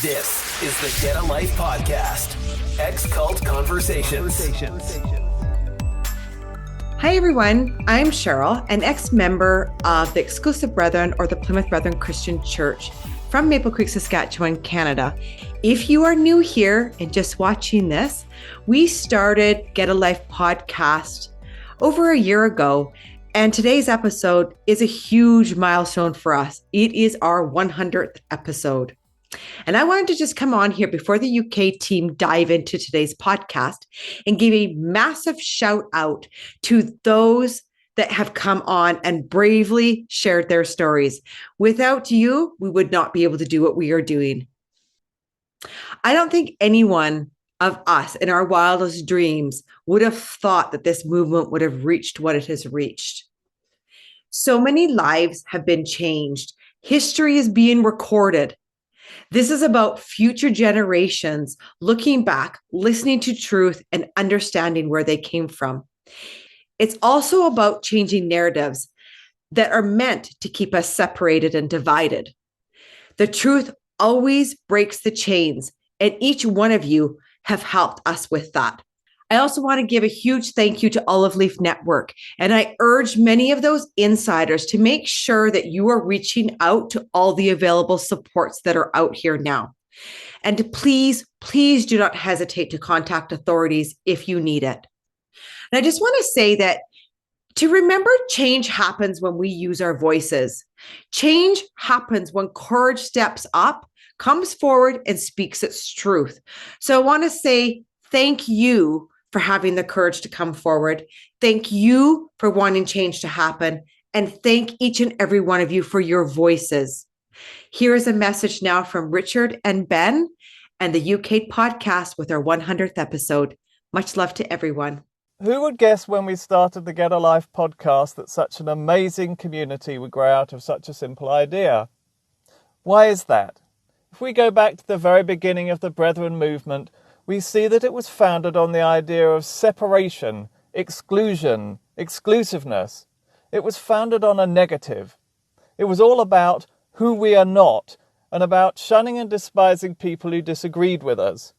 This is the Get a Life podcast, Ex-Cult Conversations. Hi everyone, I'm Cheryl, an ex-member of the Exclusive Brethren or the Plymouth Brethren Christian Church from Maple Creek, Saskatchewan, Canada. If you are new here and just watching this, we started Get a Life podcast over a year ago, and today's episode is a huge milestone for us. It is our 100th episode. And I wanted to just come on here before the UK team dive into today's podcast and give a massive shout out to those that have come on and bravely shared their stories. Without you, we would not be able to do what we are doing. I don't think anyone of us in our wildest dreams would have thought that this movement would have reached what it has reached. So many lives have been changed. History is being recorded. This is about future generations looking back, listening to truth, and understanding where they came from. It's also about changing narratives that are meant to keep us separated and divided. The truth always breaks the chains, and each one of you have helped us with that. I also want to give a huge thank you to Olive Leaf Network, and I urge many of those insiders to make sure that you are reaching out to all the available supports that are out here now. And to please do not hesitate to contact authorities if you need it. And I just want to say that to remember, change happens when we use our voices. Change happens when courage steps up, comes forward, and speaks its truth. So I want to say thank you for having the courage to come forward. Thank you for wanting change to happen. And thank each and every one of you for your voices. Here is a message now from Richard and Ben and the UK podcast with our 100th episode. Much love to everyone. Who would guess when we started the Get a Life podcast that such an amazing community would grow out of such a simple idea? Why is that? If we go back to the very beginning of the Brethren movement, we see that it was founded on the idea of separation, exclusion, exclusiveness. It was founded on a negative. It was all about who we are not and about shunning and despising people who disagreed with us.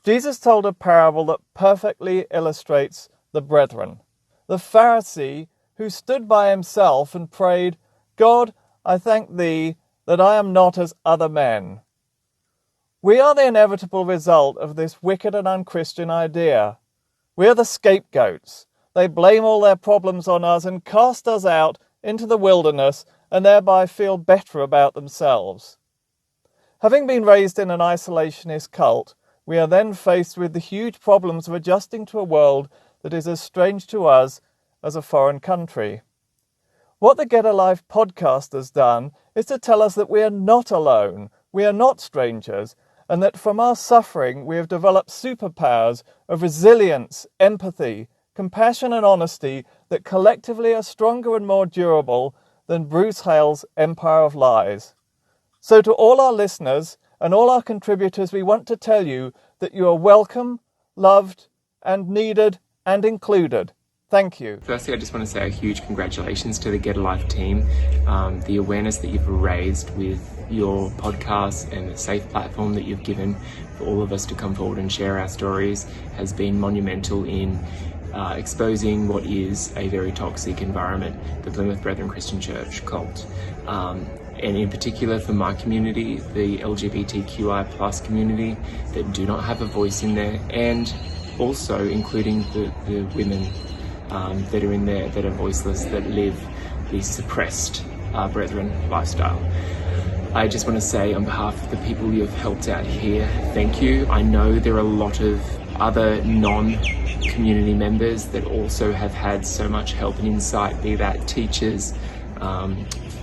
Jesus told a parable that perfectly illustrates the brethren. The Pharisee who stood by himself and prayed, "God, I thank thee that I am not as other men." We are the inevitable result of this wicked and unchristian idea. We are the scapegoats. They blame all their problems on us and cast us out into the wilderness and thereby feel better about themselves. Having been raised in an isolationist cult, we are then faced with the huge problems of adjusting to a world that is as strange to us as a foreign country. What the Get a Life podcast has done is to tell us that we are not alone, we are not strangers, and that from our suffering we have developed superpowers of resilience, empathy, compassion and honesty that collectively are stronger and more durable than Bruce Hales' empire of lies. So to all our listeners and all our contributors, we want to tell you that you are welcome, loved and needed and included. Thank you. Firstly, I just want to say a huge congratulations to the Get a Life team. The awareness that you've raised with your podcast and the safe platform that you've given for all of us to come forward and share our stories has been monumental in exposing what is a very toxic environment, the Plymouth Brethren Christian Church cult. And in particular for my community, the LGBTQI+ community that do not have a voice in there, and also including the women that are in there that are voiceless, that live the suppressed Brethren lifestyle. I just want to say on behalf of the people you have helped out here, thank you. I know there are a lot of other non-community members that also have had so much help and insight, be that teachers,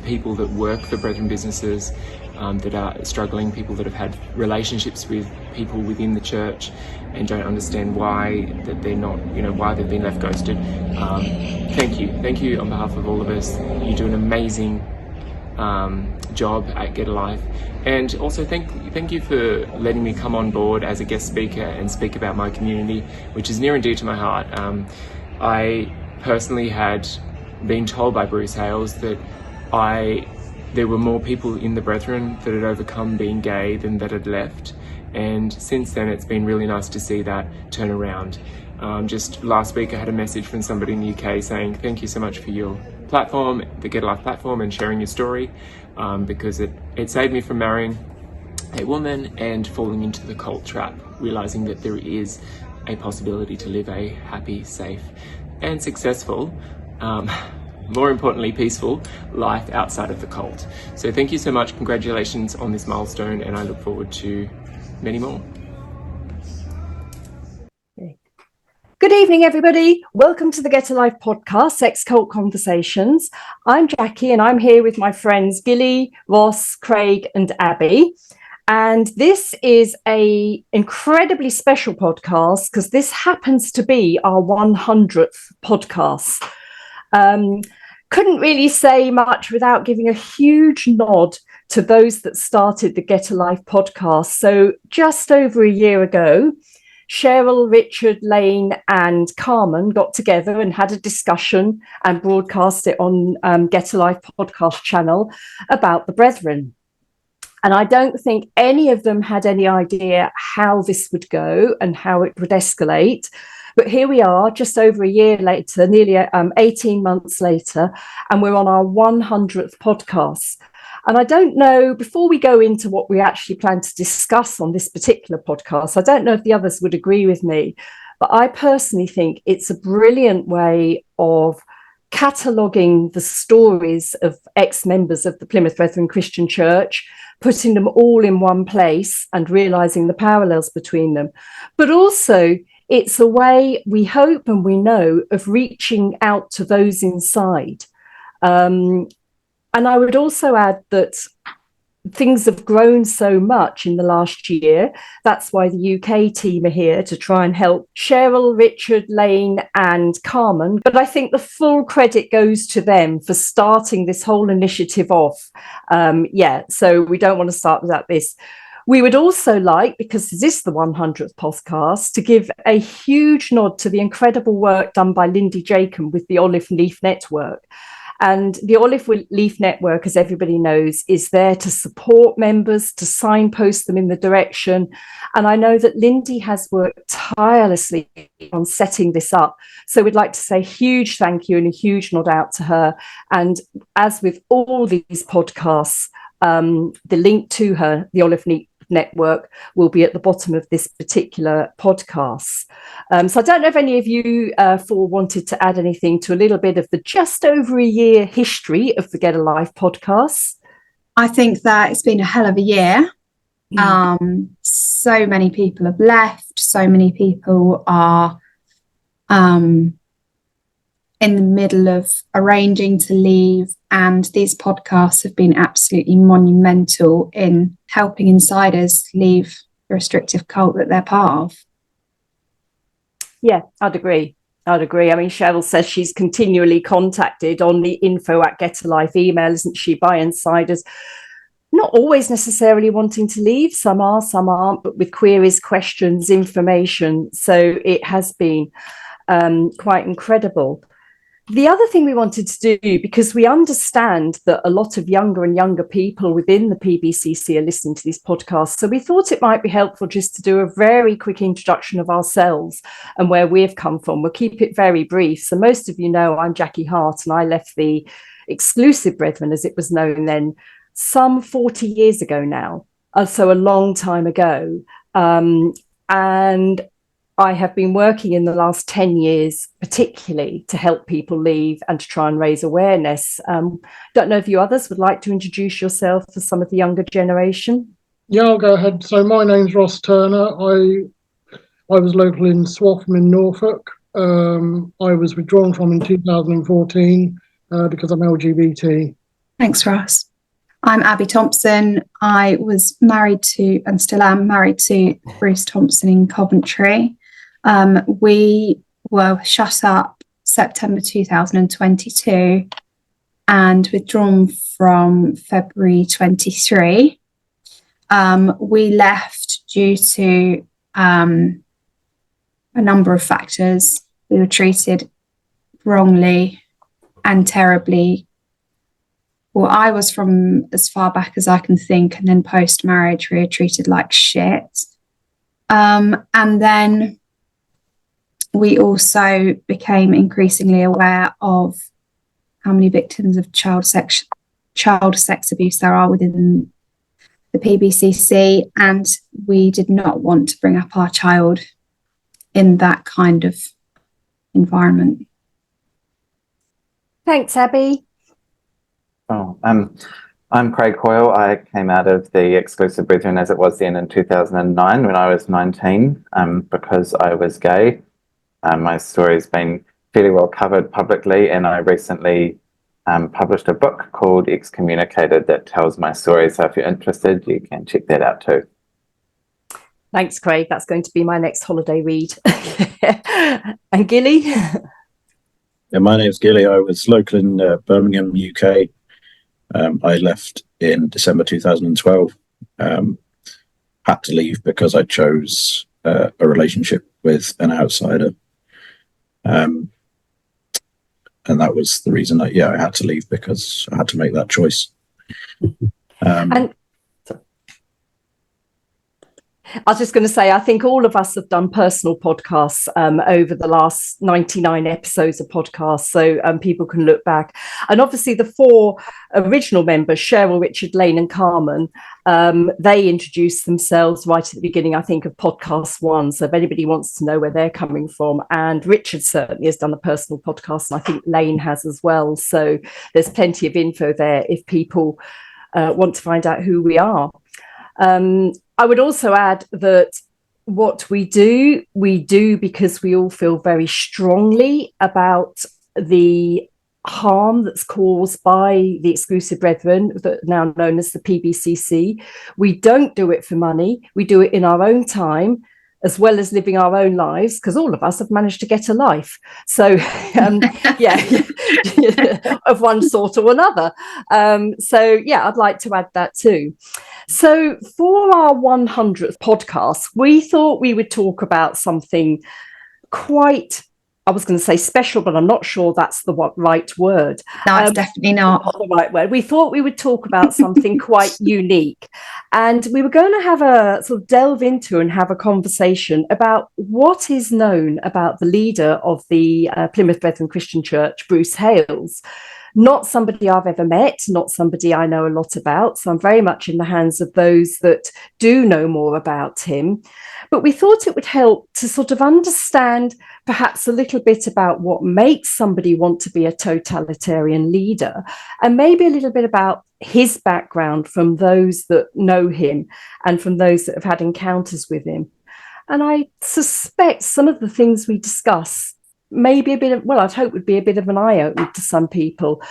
people that work for Brethren businesses, that are struggling, people that have had relationships with people within the church and don't understand why that they're not, why they've been left ghosted. Thank you on behalf of all of us. You do an amazing job at Get a Life, and also thank you for letting me come on board as a guest speaker and speak about my community, which is near and dear to my heart. I personally had been told by Bruce Hales that I there were more people in the Brethren that had overcome being gay than that had left. And since then, it's been really nice to see that turn around. Just last week, I had a message from somebody in the UK saying, thank you so much for your platform, the Get a Life platform, and sharing your story, because it saved me from marrying a woman and falling into the cult trap, realizing that there is a possibility to live a happy, safe, and successful, more importantly, peaceful life outside of the cult. So thank you so much. Congratulations on this milestone, and I look forward to many more. Good evening, everybody. Welcome to the Get a Life podcast, Sex Cult Conversations. I'm Jackie, and I'm here with my friends Gilly, Ross, Craig, and Abby. And this is a incredibly special podcast because this happens to be our 100th podcast. Couldn't really say much without giving a huge nod to those that started the Get a Life podcast. So just over a year ago, Cheryl, Richard, Lane and Carman got together and had a discussion and broadcast it on Get a Life podcast channel about the Brethren. And I don't think any of them had any idea how this would go and how it would escalate. But here we are, just over a year later, nearly 18 months later, and we're on our 100th podcast. And I don't know, before we go into what we actually plan to discuss on this particular podcast, I don't know if the others would agree with me, but I personally think it's a brilliant way of cataloguing the stories of ex-members of the Plymouth Brethren Christian Church, putting them all in one place and realising the parallels between them. But also, it's a way, we hope and we know, of reaching out to those inside. And I would also add that things have grown so much in the last year. That's why the UK team are here to try and help Cheryl, Richard, Lane and Carman. But I think the full credit goes to them for starting this whole initiative off. So we don't want to start without this. We would also like, because this is the 100th podcast, to give a huge nod to the incredible work done by Lindy Jacob with the Olive Leaf Network. And the Olive Leaf Network, as everybody knows, is there to support members, to signpost them in the direction. And I know that Lindy has worked tirelessly on setting this up. So we'd like to say a huge thank you and a huge nod out to her. And as with all these podcasts, the link to her, the Olive Leaf Network, will be at the bottom of this particular podcast. So I don't know if any of you four wanted to add anything to a little bit of the just over a year history of the Get a Life podcast. I think that it's been a hell of a year. So many people have left. So many people are in the middle of arranging to leave. And these podcasts have been absolutely monumental in helping insiders leave the restrictive cult that they're part of. Yeah, I'd agree. I mean, Cheryl says she's continually contacted on the info@GetALife email, isn't she, by insiders. Not always necessarily wanting to leave. Some are, some aren't, but with queries, questions, information. So it has been quite incredible. The other thing we wanted to do, because we understand that a lot of younger and younger people within the PBCC are listening to these podcasts, so we thought it might be helpful just to do a very quick introduction of ourselves and where we've come from. We'll keep it very brief. So most of you know I'm Jackie Hart, and I left the Exclusive Brethren, as it was known then, some 40 years ago now, so a long time ago. And I have been working in the last 10 years, particularly to help people leave and to try and raise awareness. Don't know if you others would like to introduce yourself for some of the younger generation. Yeah, I'll go ahead. So my name's Ross Turner. I was local in Swaffham in Norfolk. I was withdrawn from in 2014 because I'm LGBT. Thanks, Ross. I'm Abby Thompson. I was married to, and still am married to, Bruce Thompson in Coventry. We were shut up September 2022 and withdrawn from February 23. We left due to a number of factors. We were treated wrongly and terribly well, I was from as far back as I can think, and then post-marriage, we were treated like shit. And then we also became increasingly aware of how many victims of child sex abuse there are within the PBCC, and we did not want to bring up our child in that kind of environment. Thanks, Abby. Oh, I'm Craig Hoyle. I came out of the Exclusive Brethren as it was then in 2009 when I was 19 because I was gay. My story's been fairly well covered publicly, and I recently published a book called Excommunicated that tells my story. So if you're interested, you can check that out too. Thanks, Craig. That's going to be my next holiday read. And Gilly? Yeah, my name's Gilly. I was local in Birmingham, UK. I left in December 2012. Had to leave because I chose a relationship with an outsider. And that was the reason that, I had to leave, because I had to make that choice. And I was just going to say, I think all of us have done personal podcasts over the last 99 episodes of podcasts, so people can look back. And obviously the 4 original members, Cheryl, Richard, Lane and Carman, they introduced themselves right at the beginning, I think, of podcast 1. So if anybody wants to know where they're coming from, and Richard certainly has done a personal podcast, and I think Lane has as well. So there's plenty of info there if people want to find out who we are. I would also add that what we do because we all feel very strongly about the harm that's caused by the Exclusive Brethren, now known as the PBCC. We don't do it for money. We do it in our own time, as well as living our own lives, because all of us have managed to get a life. So, of one sort or another. I'd like to add that too. So for our 100th podcast, we thought we would talk about something quite, I was going to say special, but I'm not sure that's the right word. No, it's definitely not the right word. We thought we would talk about something quite unique. And we were going to have a sort of delve into and have a conversation about what is known about the leader of the Plymouth Brethren Christian Church, Bruce Hales. Not somebody I've ever met, not somebody I know a lot about. So I'm very much in the hands of those that do know more about him. But we thought it would help to sort of understand perhaps a little bit about what makes somebody want to be a totalitarian leader, and maybe a little bit about his background from those that know him and from those that have had encounters with him. And I suspect some of the things we discuss maybe I'd hope would be a bit of an eye-opener to some people.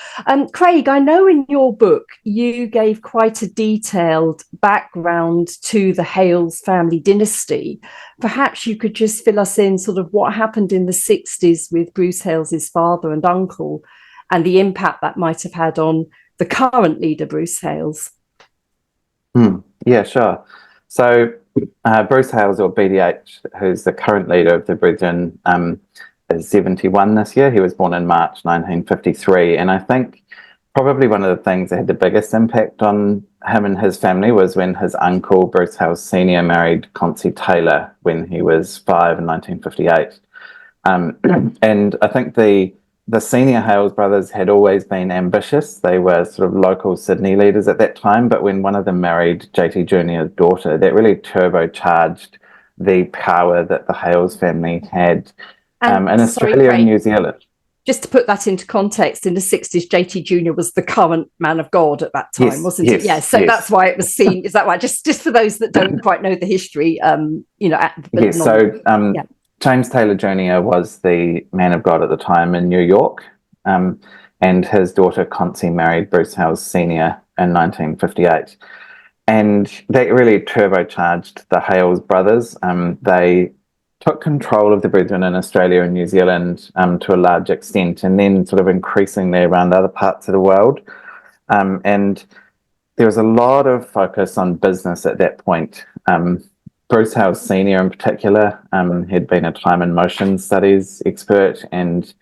Craig, I know in your book you gave quite a detailed background to the Hales family dynasty. Perhaps you could just fill us in sort of what happened in the 60s with Bruce Hales' father and uncle, and the impact that might have had on the current leader, Bruce Hales. Yeah, sure. So Bruce Hales, or BDH, who's the current leader of the Brethren, is 71 this year. He was born in March 1953, and I think probably one of the things that had the biggest impact on him and his family was when his uncle, Bruce Hales Sr., married Concy Taylor when he was 5 in 1958. And I think the senior Hales brothers had always been ambitious. They were sort of local Sydney leaders at that time, but when one of them married JT Jr.'s daughter, that really turbocharged the power that the Hales family had in Australia and New Zealand. Just to put that into context, in the 60s, JT Jr. was the current man of God at that time, wasn't it? Yes. So that's why it was seen. Is that right? Just for those that don't quite know the history, James Taylor Jr. was the man of God at the time in New York, and his daughter Concy married Bruce Hales Sr. in 1958. And that really turbocharged the Hales brothers. They took control of the Brethren in Australia and New Zealand to a large extent, and then sort of increasingly around other parts of the world. And there was a lot of focus on business at that point. Bruce Hales Sr. in particular had been a time and motion studies expert, and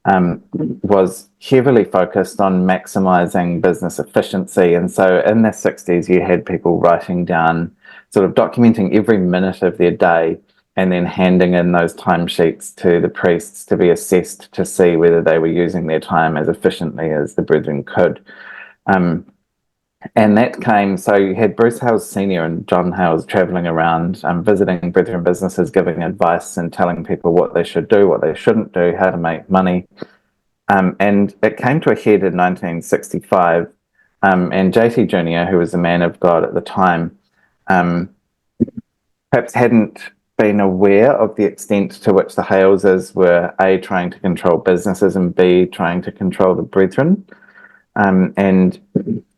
was heavily focused on maximising business efficiency. And so in the 60s, you had people writing down, sort of documenting every minute of their day and then handing in those timesheets to the priests to be assessed to see whether they were using their time as efficiently as the brethren could. And that came, so you had Bruce Hales Sr. and John Hales travelling around, visiting brethren businesses, giving advice and telling people what they should do, what they shouldn't do, how to make money. And it came to a head in 1965. And JT Jr., who was a man of God at the time, perhaps hadn't been aware of the extent to which the Haleses were A, trying to control businesses, and B, trying to control the brethren. And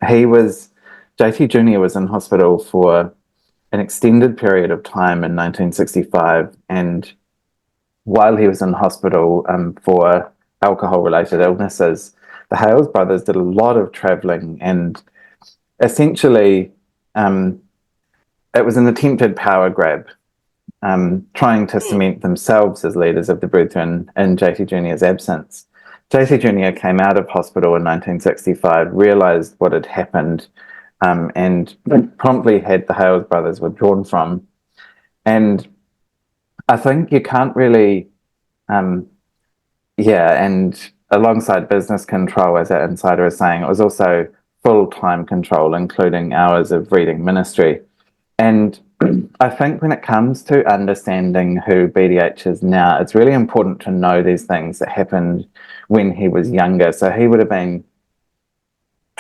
JT Jr. was in hospital for an extended period of time in 1965. And while he was in hospital for alcohol-related illnesses, the Hales brothers did a lot of traveling, and essentially it was an attempted power grab, trying to cement themselves as leaders of the brethren in JT Jr.'s absence. JT Jr. came out of hospital in 1965, realised what had happened, and promptly had the Hales brothers withdrawn from. And I think you can't really, and alongside business control, as that insider is saying, it was also full-time control, including hours of reading ministry. And I think when it comes to understanding who BDH is now, it's really important to know these things that happened when he was younger. So he would have been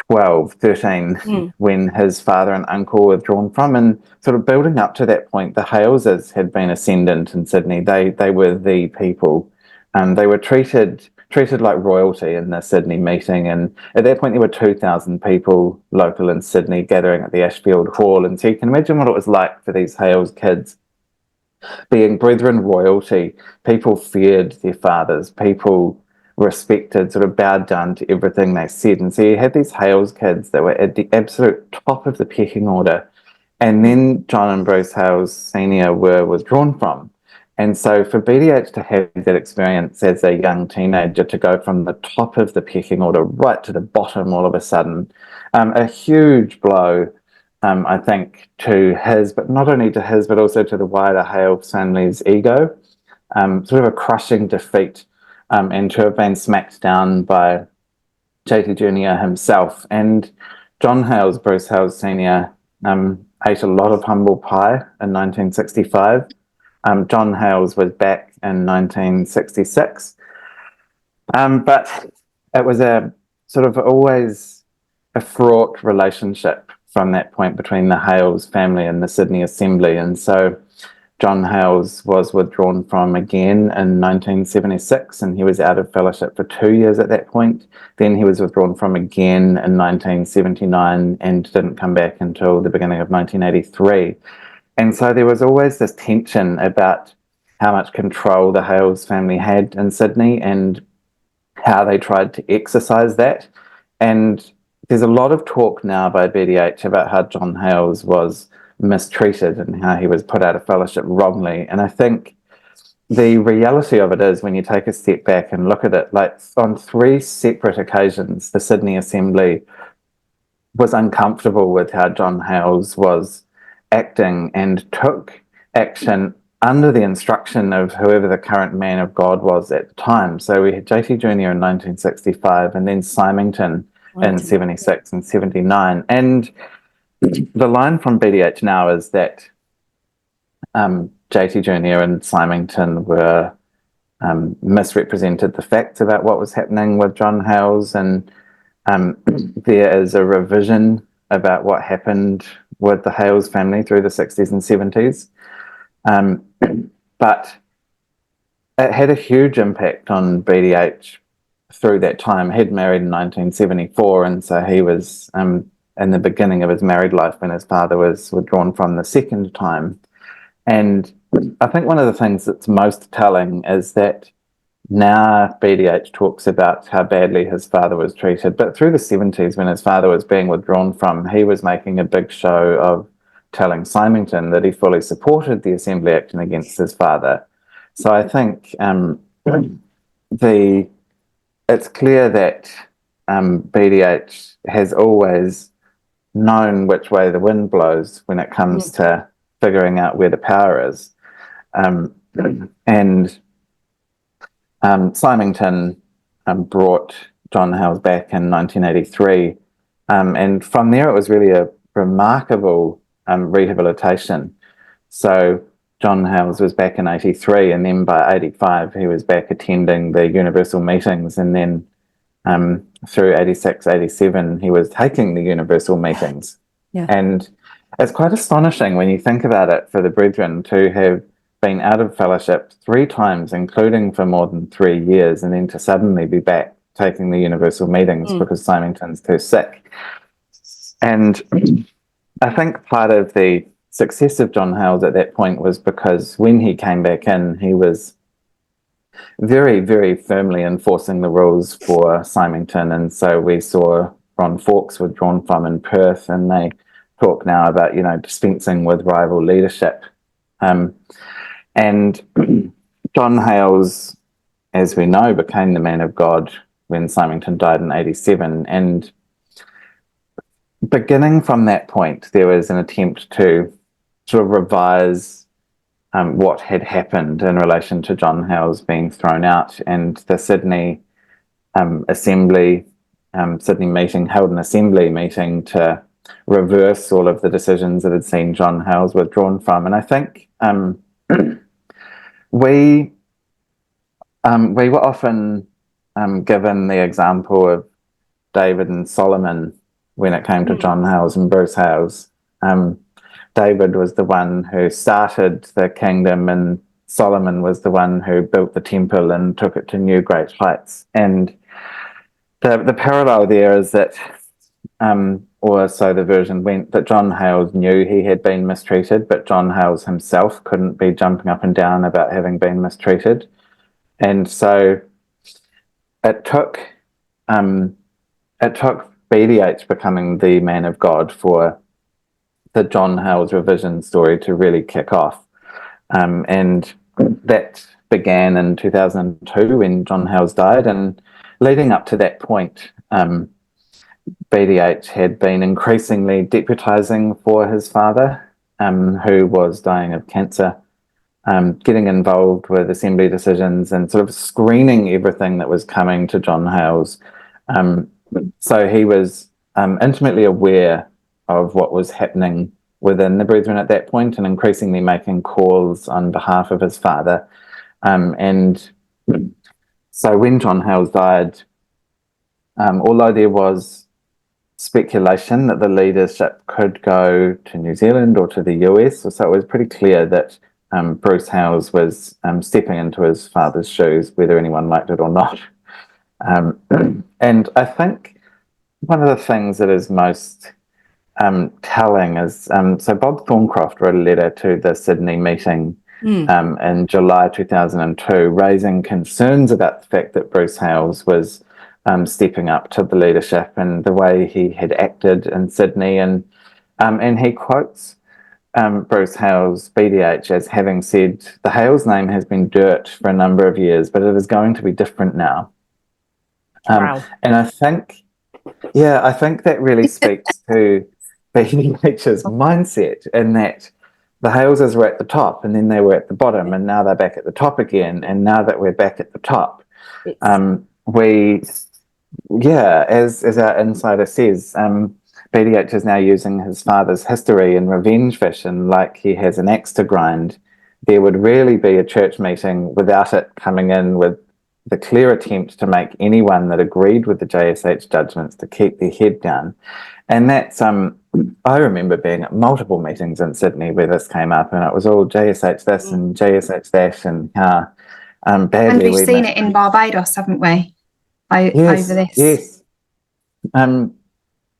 12, 13 when his father and uncle were withdrawn from, and sort of building up to that point, the Haleses had been ascendant in Sydney. They were the people. They were treated like royalty in the Sydney meeting, and at that point there were 2,000 people local in Sydney gathering at the Ashfield Hall. And so you can imagine what it was like for these Hales kids being brethren royalty. People feared their fathers, people respected, sort of bowed down to everything they said. And so you had these Hales kids that were at the absolute top of the pecking order, and then John and Bruce Hales Sr. were withdrawn from. And so for BDH to have that experience as a young teenager, to go from the top of the pecking order right to the bottom all of a sudden, a huge blow, I think, to his, but not only to his, but also to the wider Hales family's ego, sort of a crushing defeat, and to have been smacked down by JT Jr. himself. And John Hales, Bruce Hales Sr., ate a lot of humble pie in 1965. John Hales was back in 1966. But it was a sort of always a fraught relationship from that point between the Hales family and the Sydney Assembly. And so John Hales was withdrawn from again in 1976, and he was out of fellowship for 2 years at that point. Then he was withdrawn from again in 1979 and didn't come back until the beginning of 1983. And so there was always this tension about how much control the Hales family had in Sydney and how they tried to exercise that. And there's a lot of talk now by BDH about how John Hales was mistreated and how he was put out of fellowship wrongly. And I think the reality of it is, when you take a step back and look at it, like on 3 separate occasions, the Sydney Assembly was uncomfortable with how John Hales was acting and took action under the instruction of whoever the current man of God was at the time. So we had JT Jr. in 1965, and then Symington in 76 and 79. And the line from BDH now is that JT Jr. and Symington were misrepresented the facts about what was happening with John Hales, and there is a revision about what happened with the Hales family through the 60s and 70s. But it had a huge impact on BDH through that time. He'd married in 1974, and so he was in the beginning of his married life when his father was withdrawn from the second time. And I think one of the things that's most telling is that now BDH talks about how badly his father was treated, but through the 70s, when his father was being withdrawn from, he was making a big show of telling Symington that he fully supported the Assembly acting against his father. So I think the it's clear that BDH has always known which way the wind blows when it comes to figuring out where the power is. And Symington brought John Hales back in 1983. And from there, it was really a remarkable rehabilitation. So John Hales was back in 83, and then by 85, he was back attending the universal meetings. And then through 86, 87, he was taking the universal meetings. Yeah. And it's quite astonishing when you think about it for the brethren to have been out of fellowship 3 times, including for more than 3 years, and then to suddenly be back taking the universal meetings because Symington's too sick. And I think part of the success of John Hales at that point was because when he came back in, he was very, very firmly enforcing the rules for Symington. And so we saw Ron Fawkes withdrawn from in Perth, and they talk now about, dispensing with rival leadership. And John Hales, as we know, became the man of God when Symington died in 87. And beginning from that point, there was an attempt to sort of revise what had happened in relation to John Hales being thrown out. And the Sydney Sydney meeting held an assembly meeting to reverse all of the decisions that had seen John Hales withdrawn from. And I think we were often given the example of David and Solomon when it came to John Hales and Bruce Hales. David was the one who started the kingdom, and Solomon was the one who built the temple and took it to new great heights. And the parallel there is that, or so the version went, that John Hales knew he had been mistreated, but John Hales himself couldn't be jumping up and down about having been mistreated. And so it took BDH becoming the man of God for the John Hales revision story to really kick off. And that began in 2002 when John Hales died. And leading up to that point, BDH had been increasingly deputising for his father, who was dying of cancer, getting involved with assembly decisions and sort of screening everything that was coming to John Hales. So he was intimately aware of what was happening within the brethren at that point, and increasingly making calls on behalf of his father. And so when John Hales died, although there was speculation that the leadership could go to New Zealand or to the US, so it was pretty clear that Bruce Hales was stepping into his father's shoes, whether anyone liked it or not. And I think one of the things that is most telling is, so Bob Thorncroft wrote a letter to the Sydney meeting in July 2002, raising concerns about the fact that Bruce Hales was stepping up to the leadership and the way he had acted in Sydney. And he quotes Bruce Hales, BDH, as having said, "The Hales name has been dirt for a number of years, but it is going to be different now." Wow. And I think that really speaks to BDH's mindset, in that the Haleses were at the top and then they were at the bottom, and now they're back at the top again. And now that we're back at the top, as our insider says, BDH is now using his father's history in revenge fashion, like he has an axe to grind. There would really be a church meeting without it coming in with the clear attempt to make anyone that agreed with the JSH judgments to keep their head down. And that's, I remember being at multiple meetings in Sydney where this came up, and it was all JSH this and JSH that, and how badly and we've seen it in Barbados, haven't we? Yes, over this. Yes. And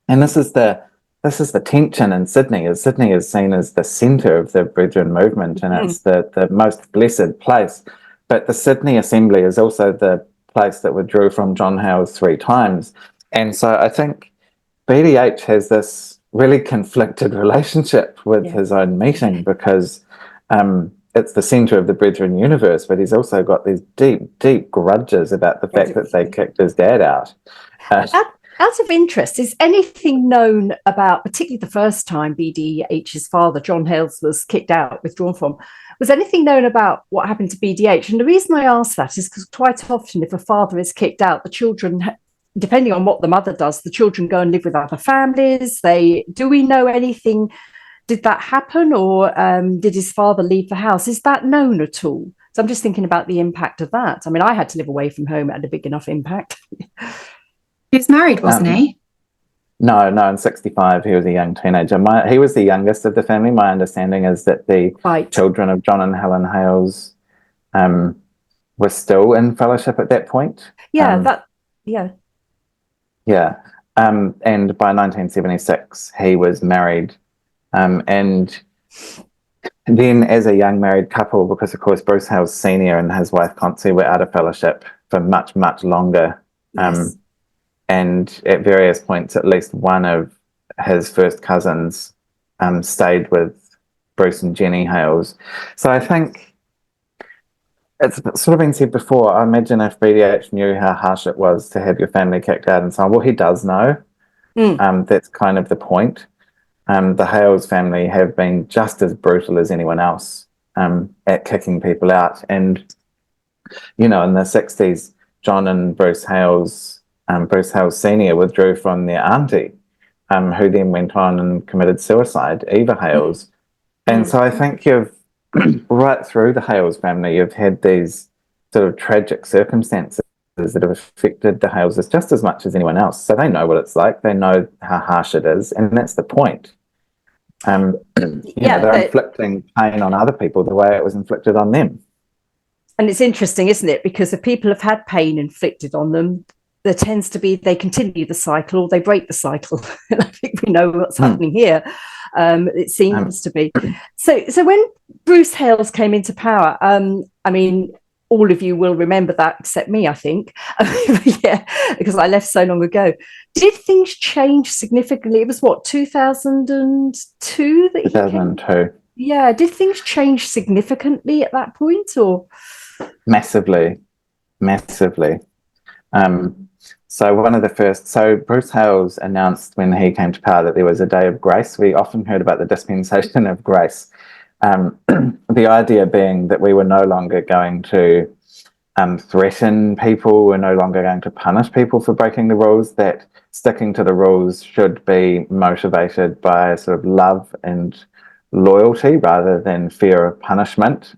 this is the tension in Sydney. Is Sydney is seen as the centre of the Brethren movement, and it's the most blessed place. But the Sydney Assembly is also the place that withdrew from John Hales 3 times. And so I think BDH has this really conflicted relationship with his own meeting, because it's the center of the Brethren universe, but he's also got these deep grudges about the fact that they kicked his dad out. Out of interest, is anything known about, particularly the first time BDH's father, John Hales, was kicked out, withdrawn from, was anything known about what happened to BDH? And the reason I ask that is because quite often if a father is kicked out, the children, depending on what the mother does, the children go and live with other families. Do we know anything? Did that happen, or did his father leave the house? Is that known at all? So I'm just thinking about the impact of that. I mean, I had to live away from home. It had a big enough impact. He was married, wasn't he? No, in 65, he was a young teenager. He was the youngest of the family. My understanding is that the children of John and Helen Hales were still in fellowship at that point. Yeah, Yeah. And by 1976, he was married. And then as a young married couple, because of course Bruce Hales Sr. and his wife Concy were out of fellowship for much, much longer. Yes. And at various points, at least one of his first cousins stayed with Bruce and Jenny Hales. So I think it's sort of been said before, I imagine if BDH knew how harsh it was to have your family kicked out and so on, well, he does know. That's kind of the point. The Hales family have been just as brutal as anyone else at kicking people out. And, in the 60s, John and Bruce Hales Sr. withdrew from their auntie, who then went on and committed suicide, Eva Hales. And so I think you've, right through the Hales family, you've had these sort of tragic circumstances that have affected the Haleses just as much as anyone else. So they know what it's like. They know how harsh it is. And that's the point. They're inflicting pain on other people the way it was inflicted on them. And it's interesting, isn't it? Because if people have had pain inflicted on them, there tends to be, they continue the cycle or they break the cycle. And I think we know what's happening here. It seems to be. So when Bruce Hales came into power, I mean, all of you will remember that except me, I think. Yeah, because I left so long ago. Did things change significantly? It was what, 2002 that 2002. Yeah, did things change significantly at that point, or? Massively. So Bruce Hales announced when he came to power that there was a day of grace. We often heard about the dispensation of grace. The idea being that we were no longer going to threaten people, we're no longer going to punish people for breaking the rules, that sticking to the rules should be motivated by sort of love and loyalty rather than fear of punishment.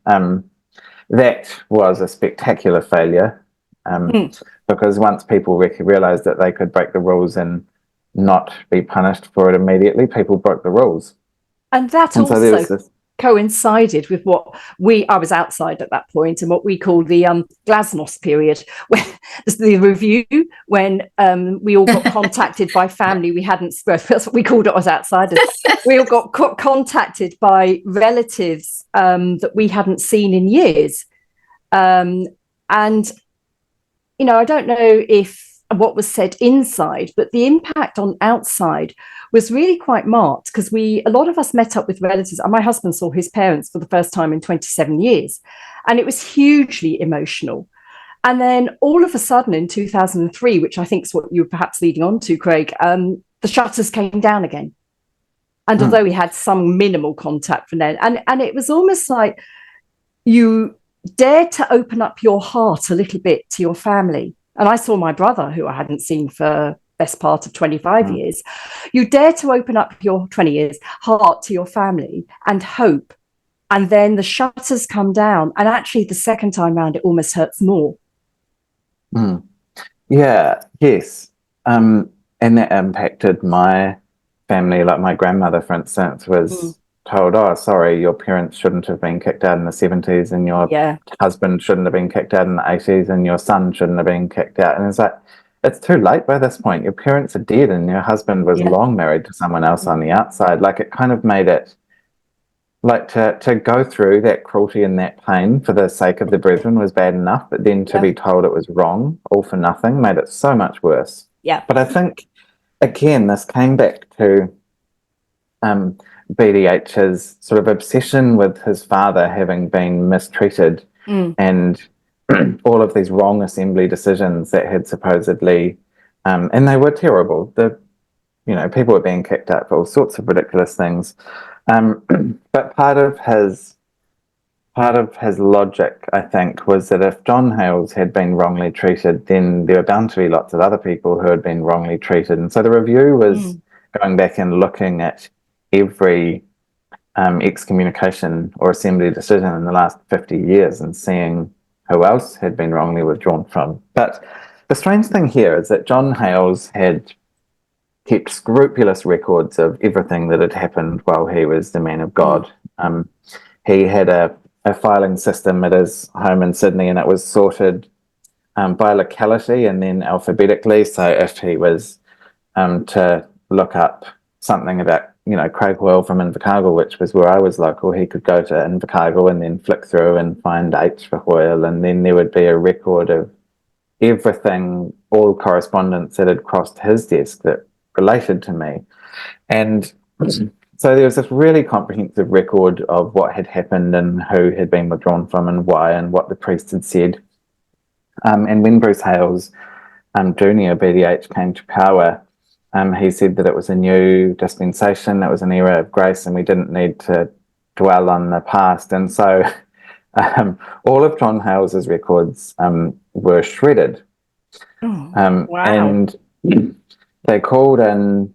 That was a spectacular failure. Because once people realised that they could break the rules and not be punished for it immediately, people broke the rules. And that also coincided with what I was outside at that point, and what we call the glasnost period, where the review, when we all got contacted by family we hadn't, that's what we called it as outsiders. We all got contacted by relatives that we hadn't seen in years. And I don't know if what was said inside, but the impact on outside was really quite marked, because a lot of us met up with relatives. My husband saw his parents for the first time in 27 years, and it was hugely emotional. And then all of a sudden in 2003, which I think is what you were perhaps leading on to, Craig, the shutters came down again. And although we had some minimal contact from then, and it was almost like you dared to open up your heart a little bit to your family. And I saw my brother, who I hadn't seen for best part of 25 years. You dare to open up your 20 years heart to your family and hope. And then the shutters come down. And actually the second time round, it almost hurts more. Yeah, yes. And that impacted my family. Like my grandmother, for instance, was told, oh, sorry, your parents shouldn't have been kicked out in the 70s, and your husband shouldn't have been kicked out in the 80s, and your son shouldn't have been kicked out. And it's like, it's too late by this point. Your parents are dead, and your husband was long married to someone else on the outside. Like, it kind of made it, like, to go through that cruelty and that pain for the sake of the brethren was bad enough, but then to be told it was wrong, all for nothing, made it so much worse. Yeah. But I think, again, this came back to BDH's sort of obsession with his father having been mistreated and all of these wrong assembly decisions that had supposedly, and they were terrible. People were being kicked out for all sorts of ridiculous things. But part of his logic, I think, was that if John Hales had been wrongly treated, then there were bound to be lots of other people who had been wrongly treated. And so the review was going back and looking at every excommunication or assembly decision in the last 50 years and seeing who else had been wrongly withdrawn from. But the strange thing here is that John Hales had kept scrupulous records of everything that had happened while he was the man of God. He had a filing system at his home in Sydney, and it was sorted by locality and then alphabetically. So if he was to look up something about, Craig Hoyle from Invercargill, which was where I was local, he could go to Invercargill and then flick through and find H for Hoyle, and then there would be a record of everything, all correspondence that had crossed his desk that related to me. And so there was this really comprehensive record of what had happened and who had been withdrawn from and why and what the priest had said. And when Bruce Hales, Junior BDH, came to power, he said that it was a new dispensation, it was an era of grace, and we didn't need to dwell on the past. And so all of John Hales's records were shredded. Wow. And they called in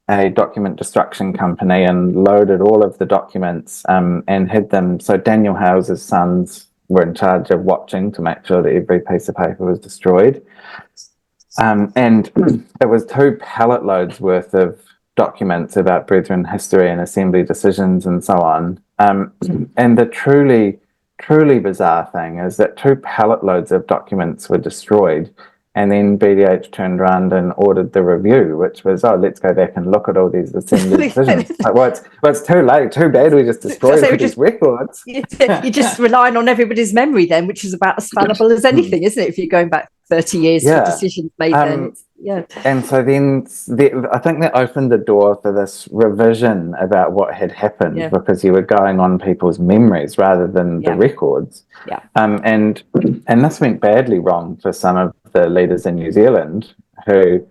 a document destruction company and loaded all of the documents and hid them. So Daniel Hales's sons were in charge of watching to make sure that every piece of paper was destroyed. And it was 2 pallet loads worth of documents about Brethren history and assembly decisions and so on. And the truly bizarre thing is that 2 pallet loads of documents were destroyed, and then BDH turned around and ordered the review, which was, let's go back and look at all these assembly decisions. It's too late, too bad we just destroyed all these records. You're just relying on everybody's memory then, which is about as fallible as anything, isn't it? If you're going back 30 years for decisions made then. And so then I think that opened the door for this revision about what had happened, because you were going on people's memories rather than the records. And this went badly wrong for some of the leaders in New Zealand who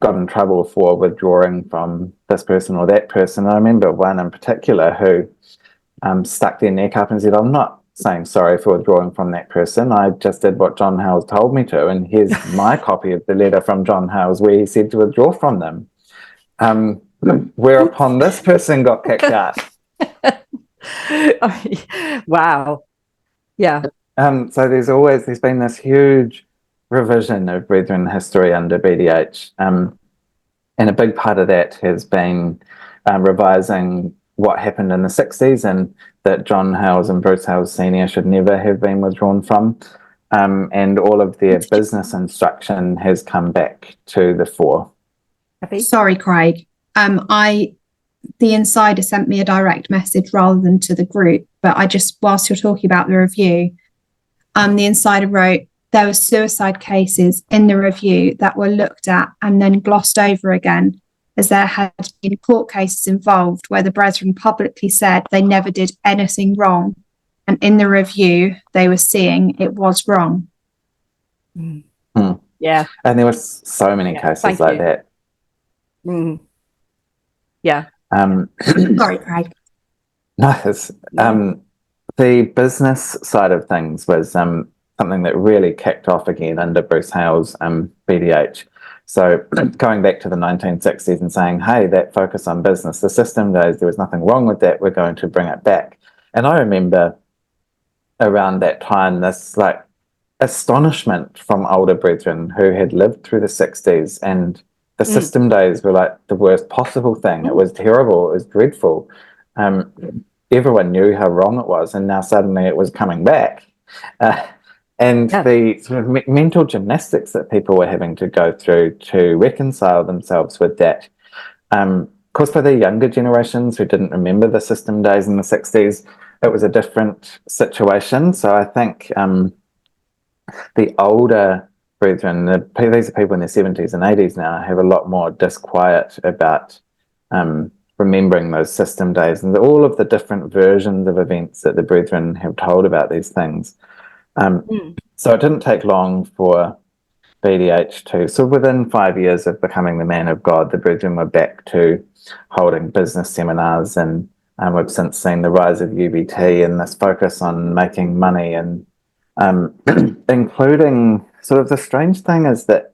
got in trouble for withdrawing from this person or that person. I remember one in particular who stuck their neck up and said, I'm not saying sorry for withdrawing from that person. I just did what John Hales told me to, and here's my copy of the letter from John Hales where he said to withdraw from them. Whereupon this person got kicked out. Wow. Yeah. So there's been this huge revision of Brethren history under BDH, and a big part of that has been revising what happened in the 60s and that John Hales and Bruce Hales Senior should never have been withdrawn from, and all of their business instruction has come back to the fore. Sorry, Craig. The insider sent me a direct message rather than to the group, but whilst you're talking about the review, the insider wrote, there were suicide cases in the review that were looked at and then glossed over again, as there had been court cases involved where the brethren publicly said they never did anything wrong, and in the review they were seeing it was wrong. Yeah. And there were so many cases like that. Yeah. Sorry, Craig. No, the business side of things was something that really kicked off again under Bruce Hales, BDH. So going back to the 1960s and saying, hey, that focus on business, the system days, there was nothing wrong with that, we're going to bring it back. And I remember around that time this astonishment from older brethren who had lived through the 60s, and the system days were like the worst possible thing. It was terrible, it was dreadful. Everyone knew how wrong it was, and now suddenly it was coming back. The sort of mental gymnastics that people were having to go through to reconcile themselves with that. Of course, for the younger generations who didn't remember the system days in the 60s, it was a different situation. So I think the older brethren, these are people in their 70s and 80s now, have a lot more disquiet about remembering those system days and all of the different versions of events that the brethren have told about these things. So it didn't take long for BDH to, so within 5 years of becoming the man of God, the brethren were back to holding business seminars, and we've since seen the rise of UBT and this focus on making money, and including sort of the strange thing is that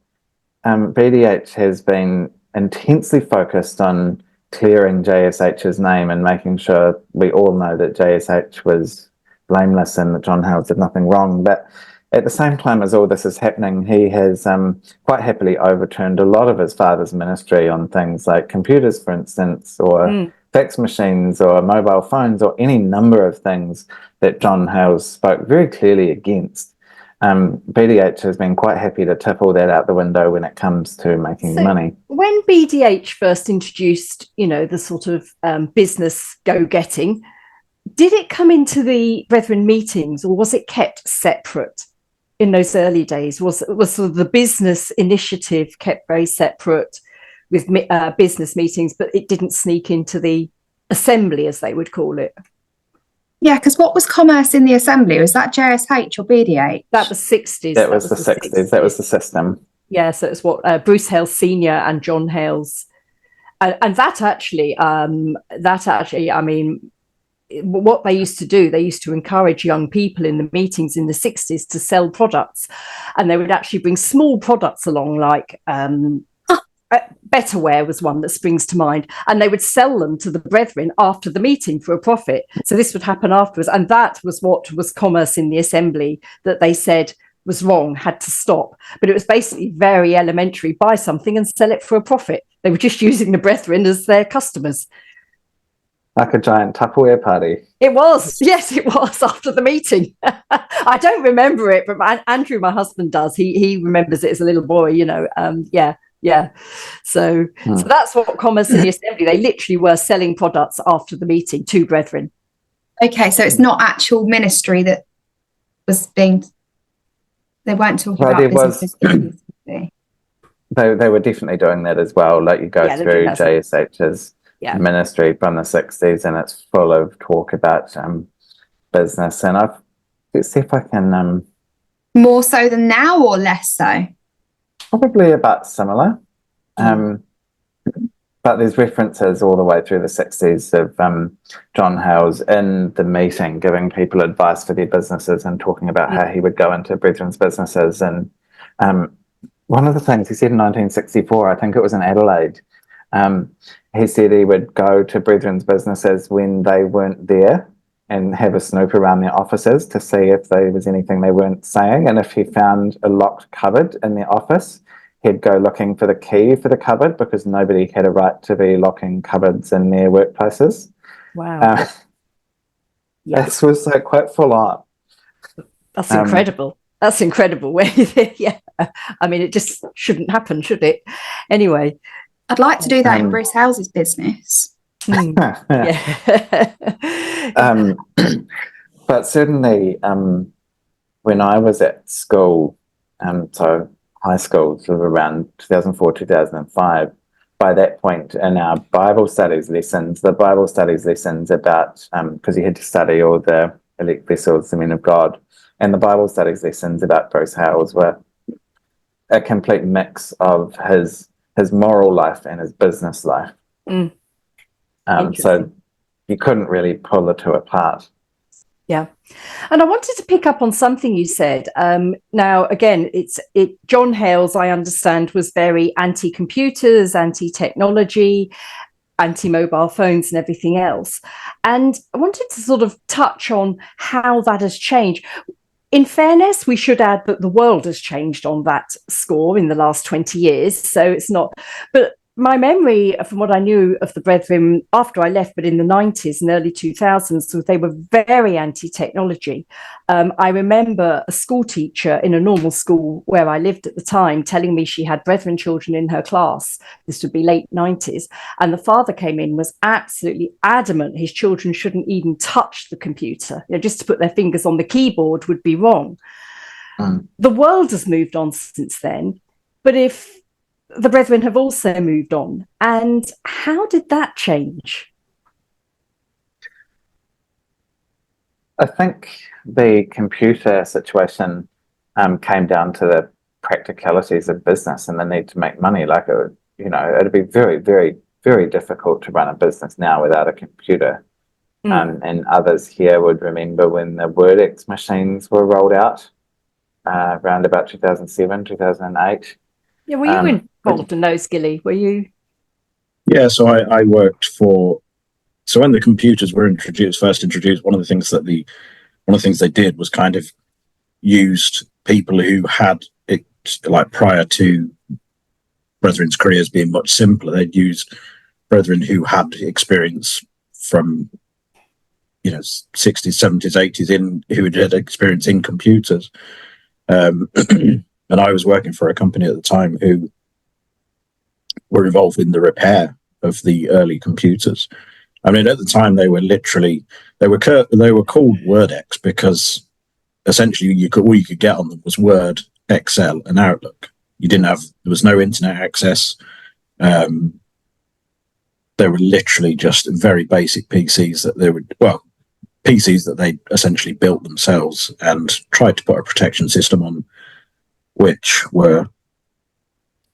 BDH has been intensely focused on clearing JSH's name and making sure we all know that JSH was blameless and that John Hales did nothing wrong. But at the same time as all this is happening, he has quite happily overturned a lot of his father's ministry on things like computers, for instance, or fax machines or mobile phones, or any number of things that John Hales spoke very clearly against. BDH has been quite happy to tip all that out the window when it comes to making money. When BDH first introduced, the sort of business go-getting, did it come into the Brethren meetings, or was it kept separate in those early days? Was sort of the business initiative kept very separate with business meetings, but it didn't sneak into the assembly, as they would call it? Yeah, because what was commerce in the assembly? Was that JSH or BDH? That was 60s. That was the 60s. That was the system. Yeah, so it's what Bruce Hales Senior and John Hales, and that actually, I mean, what they used to do, they used to encourage young people in the meetings in the 60s to sell products, and they would actually bring small products along, like Betterware was one that springs to mind, and they would sell them to the brethren after the meeting for a profit. So this would happen afterwards, and that was what was commerce in the assembly that they said was wrong, had to stop. But it was basically very elementary: buy something and sell it for a profit. They were just using the brethren as their customers. Like a giant Tupperware party. It was, yes, it was after the meeting. I don't remember it, but Andrew, my husband, does. He remembers it as a little boy, Yeah. So that's what commerce in the assembly. They literally were selling products after the meeting to brethren. Okay, so it's not actual ministry that was being. They weren't talking about business. They were definitely doing that as well. Like you go through JSH's ministry from the 60s, and it's full of talk about business. And let's see if I can. More so than now, or less so? Probably about similar, but there's references all the way through the 60s of John Hales in the meeting giving people advice for their businesses and talking about how he would go into brethren's businesses. And one of the things he said in 1964, I think it was in Adelaide, he said he would go to brethren's businesses when they weren't there and have a snoop around their offices to see if there was anything they weren't saying. And if he found a locked cupboard in their office, he'd go looking for the key for the cupboard, because nobody had a right to be locking cupboards in their workplaces. Wow. This was like quite full on. That's incredible. That's incredible. Yeah. I mean, it just shouldn't happen, should it? Anyway. I'd like to do that in Bruce Hales' business. But certainly when I was at school, so high school, sort of around 2004, 2005, by that point in our Bible studies lessons, about, because you had to study all the elect vessels, the men of God, and the Bible studies lessons about Bruce Hales were a complete mix of his moral life and his business life. So you couldn't really pull the two apart. Yeah. And I wanted to pick up on something you said. Now, again, John Hales, I understand, was very anti-computers, anti-technology, anti-mobile phones and everything else. And I wanted to sort of touch on how that has changed. In fairness, we should add that the world has changed on that score in the last 20 years. So it's not, but my memory from what I knew of the brethren after I left, but in the 90s and early 2000s, so they were very anti-technology. I remember a school teacher in a normal school where I lived at the time telling me she had brethren children in her class. This would be late 90s. And the father came in, was absolutely adamant his children shouldn't even touch the computer. Just to put their fingers on the keyboard would be wrong. The world has moved on since then. But if the brethren have also moved on. And how did that change? I think the computer situation came down to the practicalities of business and the need to make money. Like, it would, it'd be very, very, very difficult to run a business now without a computer. And others here would remember when the WordX machines were rolled out around about 2007, 2008. Yeah, were you involved in those, Gilly? Were you? Yeah, so I worked for. So when the computers were first introduced, one of the things they did was kind of used people who had it, like prior to Brethren's careers being much simpler. They'd use brethren who had experience from 60s, 70s, 80s who had experience in computers. And I was working for a company at the time who were involved in the repair of the early computers. I mean, at the time they were called WordX because essentially all you could get on them was Word, Excel, and Outlook. There was no internet access. They were literally just very basic PCs PCs that they essentially built themselves and tried to put a protection system on, which were,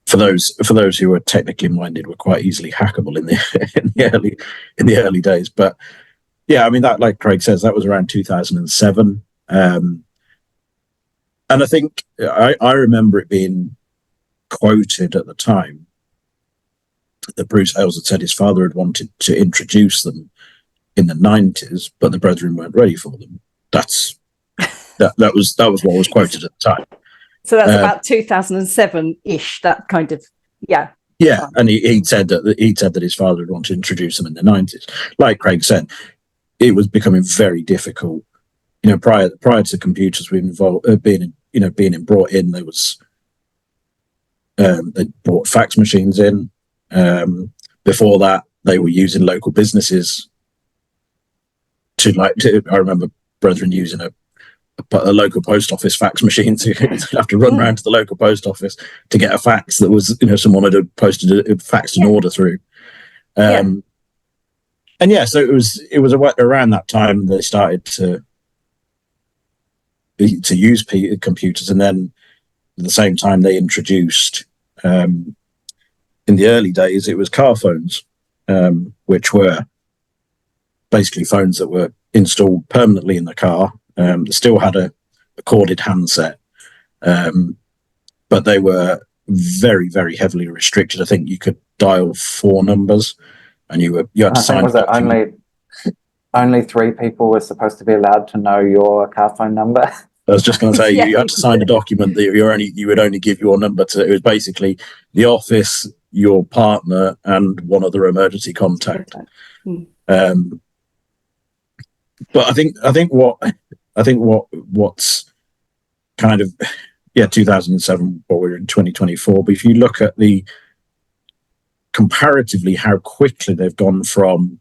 for those who were technically minded, were quite easily hackable in the early days. But yeah, I mean, that, like Craig says, that was around 2007, and I think I remember it being quoted at the time that Bruce Hales had said his father had wanted to introduce them in the 90s, but the brethren weren't ready for them. That was what was quoted at the time. So that's about 2007-ish. That kind of yeah. And he said that his father had wanted to introduce them in the 90s. Like Craig said, it was becoming very difficult. Prior to computers being brought in, there was they brought fax machines in. Before that, they were using local businesses I remember brethren using a local post office fax machine to have to run around to the local post office to get a fax that was, someone had faxed an order through. And so it was around that time they started to use computers, and then at the same time they introduced, in the early days, it was car phones, which were basically phones that were installed permanently in the car. They still had a corded handset, but they were very, very heavily restricted. I think you could dial 4 numbers, and you had to sign. Was it only 3 people were supposed to be allowed to know your car phone number? I was just going to say, you had to sign a document that you would only give your number to. It was basically the office, your partner, and one other emergency contact. But I think what's kind of 2007, but we're in 2024. But if you look at the comparatively how quickly they've gone from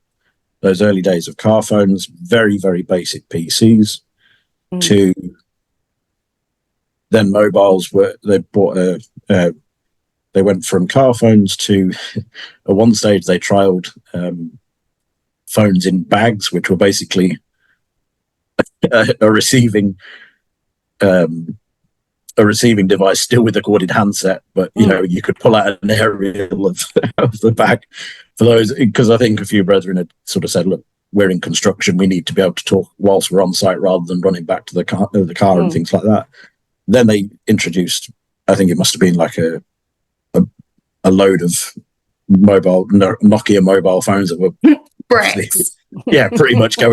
those early days of car phones, very, very basic PCs, to then mobiles, where they went from car phones to at one stage they trialed phones in bags, which were basically a receiving device still with a corded handset, but you could pull out an aerial of the bag for those, because I think a few brethren had sort of said, look, we're in construction, we need to be able to talk whilst we're on site rather than running back to the car and things like that. Then they introduced, I think it must have been like a load of Nokia mobile phones that were bricks. pretty much at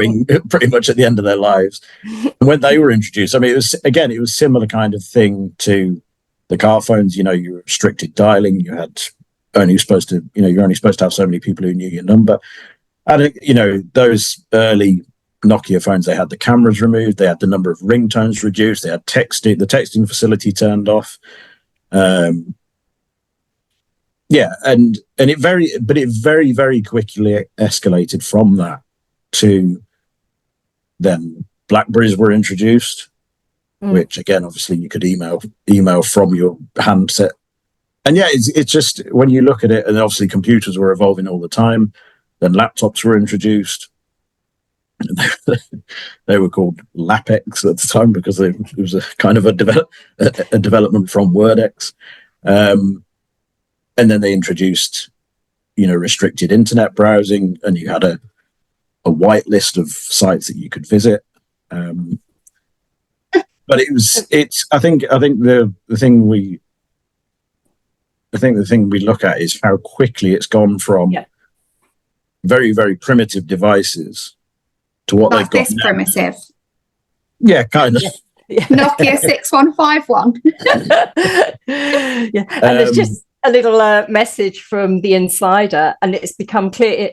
the end of their lives. And when they were introduced, I mean, it was similar kind of thing to the car phones. You were restricted dialing. You had you're only supposed to have so many people who knew your number. And those early Nokia phones, they had the cameras removed, they had the number of ringtones reduced, they had the texting facility turned off. And it very, very quickly escalated from that to then Blackberries were introduced, which again, obviously you could email from your handset yeah, it's just when you look at it, and obviously computers were evolving all the time. Then laptops were introduced. They were called LapX at the time because it was a kind of a development from WordX. And then they introduced, restricted internet browsing, and you had a white list of sites that you could visit. But I think the thing we look at is how quickly it's gone from very, very primitive devices to what they've got now. Primitive. Yeah, kind of. Nokia 6151. And there's just a little message from the insider, and it's become clear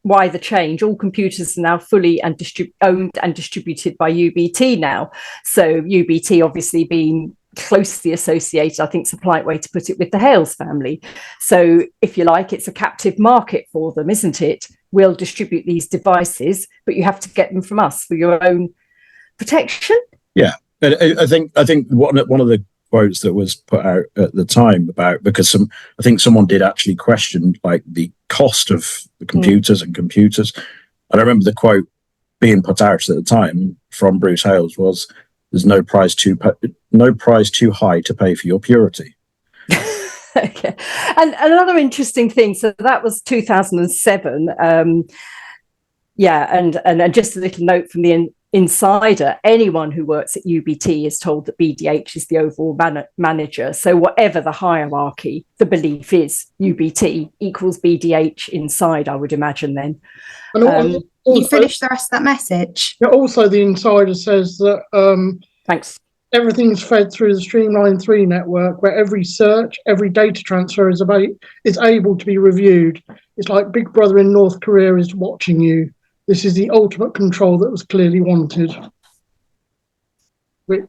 why the change. All computers are now fully owned and distributed by UBT now. So UBT obviously being closely associated, I think it's a polite way to put it, with the Hales family. So if you like, it's a captive market for them, isn't it? We'll distribute these devices, but you have to get them from us for your own protection. Yeah, I think one of the quotes that was put out at the time about, because I think someone did actually question like the cost of the computers and computers. And I remember the quote being put out at the time from Bruce Hales was, "There's no price too high to pay for your purity." Okay. And another interesting thing, so that was 2007. And just a little note from the insider, anyone who works at UBT is told that BDH is the overall manager. So whatever the hierarchy, the belief is UBT equals BDH inside, I would imagine then. And you finish the rest of that message. Yeah, also, the insider says that thanks. Everything's fed through the Streamline 3 network, where every search, every data transfer is able to be reviewed. It's like Big Brother in North Korea is watching you. This is the ultimate control that was clearly wanted.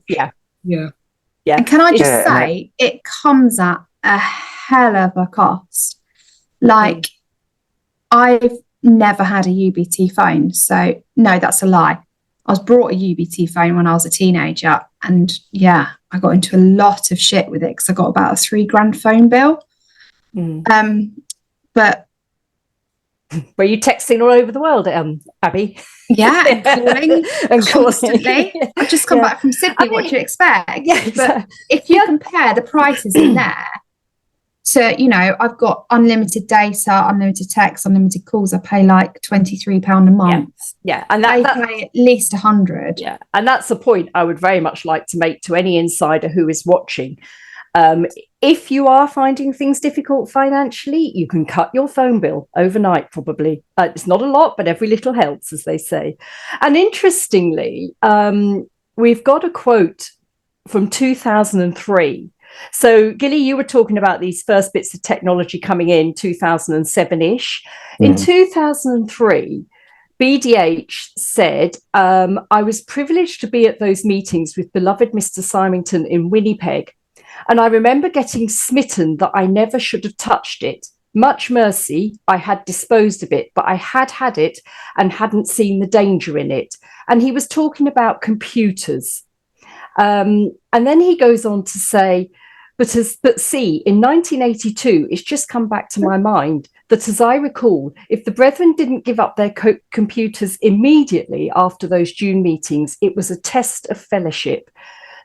Yeah. And can I just say, it comes at a hell of a cost. Like, I've never had a UBT phone, so no, that's a lie. I was brought a UBT phone when I was a teenager, and I got into a lot of shit with it because I got about a $3,000 phone bill. But were you texting all over the world, Abby? Yeah, and calling and constantly. I've just come back from Sydney. What do you expect? Yeah, exactly. But if you compare the prices in there to, I've got unlimited data, unlimited text, unlimited calls. I pay like £23 a month. Yeah, and I pay at least 100. Yeah, and that's the point I would very much like to make to any insider who is watching. If you are finding things difficult financially, you can cut your phone bill overnight, probably. It's not a lot, but every little helps, as they say. And interestingly, we've got a quote from 2003. So, Gilly, you were talking about these first bits of technology coming in 2007-ish. In 2003, BDH said, I was privileged to be at those meetings with beloved Mr. Symington in Winnipeg. And I remember getting smitten that I never should have touched it. Much mercy, I had disposed of it, but I had it and hadn't seen the danger in it. And he was talking about computers. And then he goes on to say, but see, in 1982, it's just come back to my mind that, as I recall, if the brethren didn't give up their computers immediately after those June meetings, it was a test of fellowship.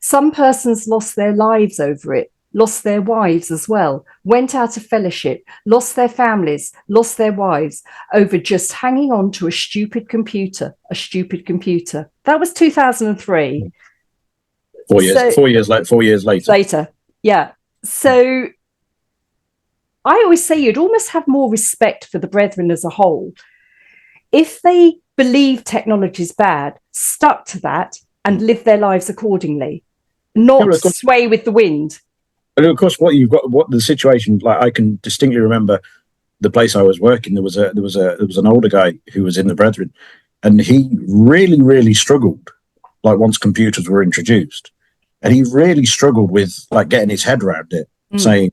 Some persons lost their lives over it, lost their wives as well, went out of fellowship, lost their families, lost their wives over just hanging on to a stupid computer. That was 2003. 4 years later. Yeah. So I always say you'd almost have more respect for the brethren as a whole. If they believe technology is bad, stuck to that and live their lives accordingly, not sway with the wind. And of course, what the situation, like, I can distinctly remember the place I was working. There was an older guy who was in the brethren, and he really, really struggled. Like, once computers were introduced, and he really struggled with like getting his head around it. Saying,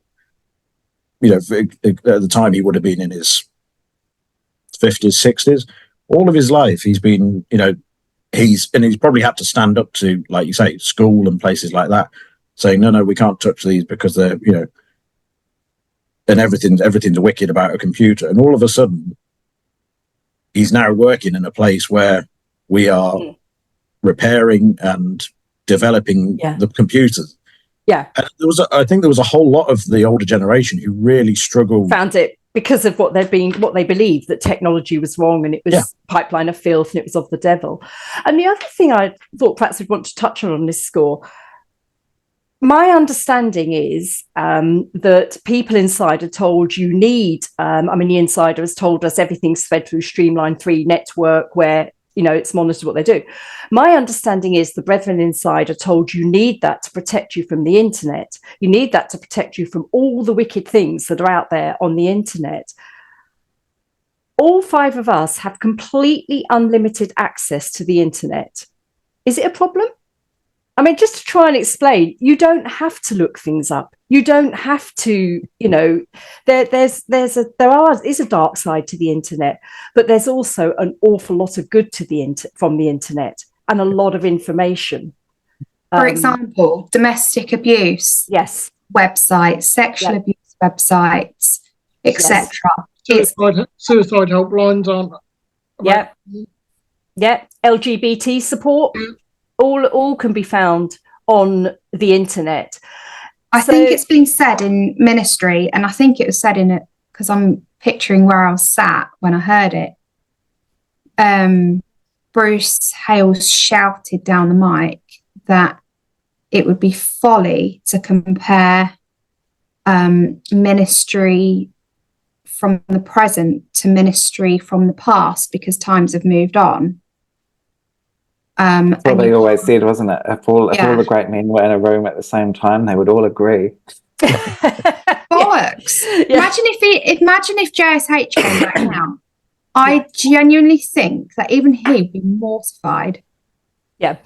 at the time he would have been in his 50s, 60s. All of his life, he's been, he's probably had to stand up to, like you say, school and places like that, saying, no, we can't touch these because they're, and everything's wicked about a computer. And all of a sudden, he's now working in a place where we are repairing and developing the computers. Yeah. And I think there was a whole lot of the older generation who really struggled. Found it because of what they believed, that technology was wrong and it was pipeline of filth and it was of the devil. And the other thing I thought perhaps we'd want to touch on this score, my understanding is that people inside are told you need, the insider has told us everything's fed through Streamline 3 network where, it's monitored what they do. My understanding is the Brethren inside are told you need that to protect you from the internet. You need that to protect you from all the wicked things that are out there on the internet. All 5 of us have completely unlimited access to the internet. Is it a problem? I mean, just to try and explain, you don't have to look things up. You don't have to, there is a dark side to the internet, but there's also an awful lot of good to from the internet and a lot of information. For example, domestic abuse websites, sexual abuse websites, etc. Suicide helplines aren't. LGBT support. All can be found on the internet. I think it's been said in ministry, and I think it was said in it because I'm picturing where I was sat when I heard it. Bruce Hales shouted down the mic that it would be folly to compare ministry from the present to ministry from the past because times have moved on. That's what they always said, wasn't it? If all the great men were in a room at the same time, they would all agree. Bollocks! Yeah. Imagine if JSH came back now. I genuinely think that even he would be mortified. Yeah,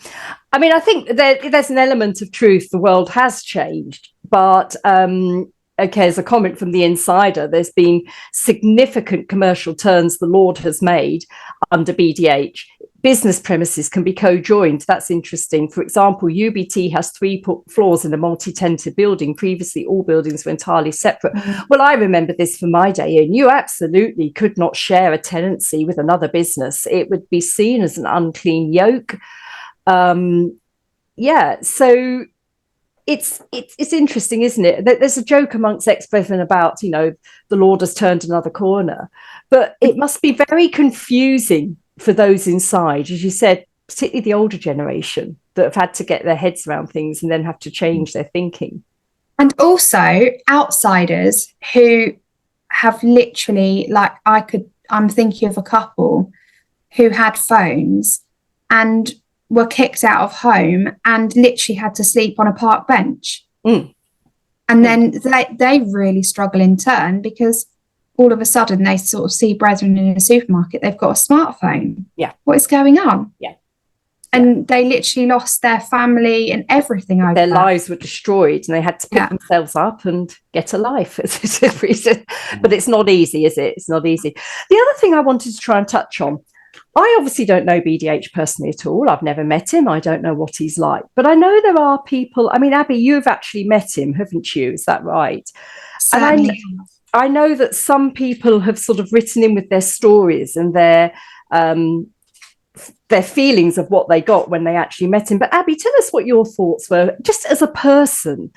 I mean, I think there's an element of truth. The world has changed, but as a comment from the insider, there's been significant commercial turns the Lord has made under BDH. Business premises can be co-joined. That's interesting. For example, UBT has 3 floors in a multi-tenanted building. Previously, all buildings were entirely separate. Well, I remember this from my day, and you absolutely could not share a tenancy with another business. It would be seen as an unclean yoke. So it's interesting, isn't it? There's a joke amongst ex-brethren about, the Lord has turned another corner, but it must be very confusing for those inside, as you said, particularly the older generation that have had to get their heads around things and then have to change their thinking. And also outsiders who have literally, I'm thinking of a couple who had phones and were kicked out of home and literally had to sleep on a park bench. And then they really struggle in turn because all of a sudden they sort of see brethren in a supermarket, they've got a smartphone. Yeah. What is going on? Yeah. And they literally lost their family and everything over their lives were destroyed and they had to pick themselves up and get a life. But it's not easy, is it? It's not easy. The other thing I wanted to try and touch on, I obviously don't know BDH personally at all. I've never met him. I don't know what he's like. But I know there are people, I mean, Abby, you've actually met him, haven't you? Is that right? Certainly. And I know that some people have sort of written in with their stories and their feelings of what they got when they actually met him. But Abby, tell us what your thoughts were, just as a person.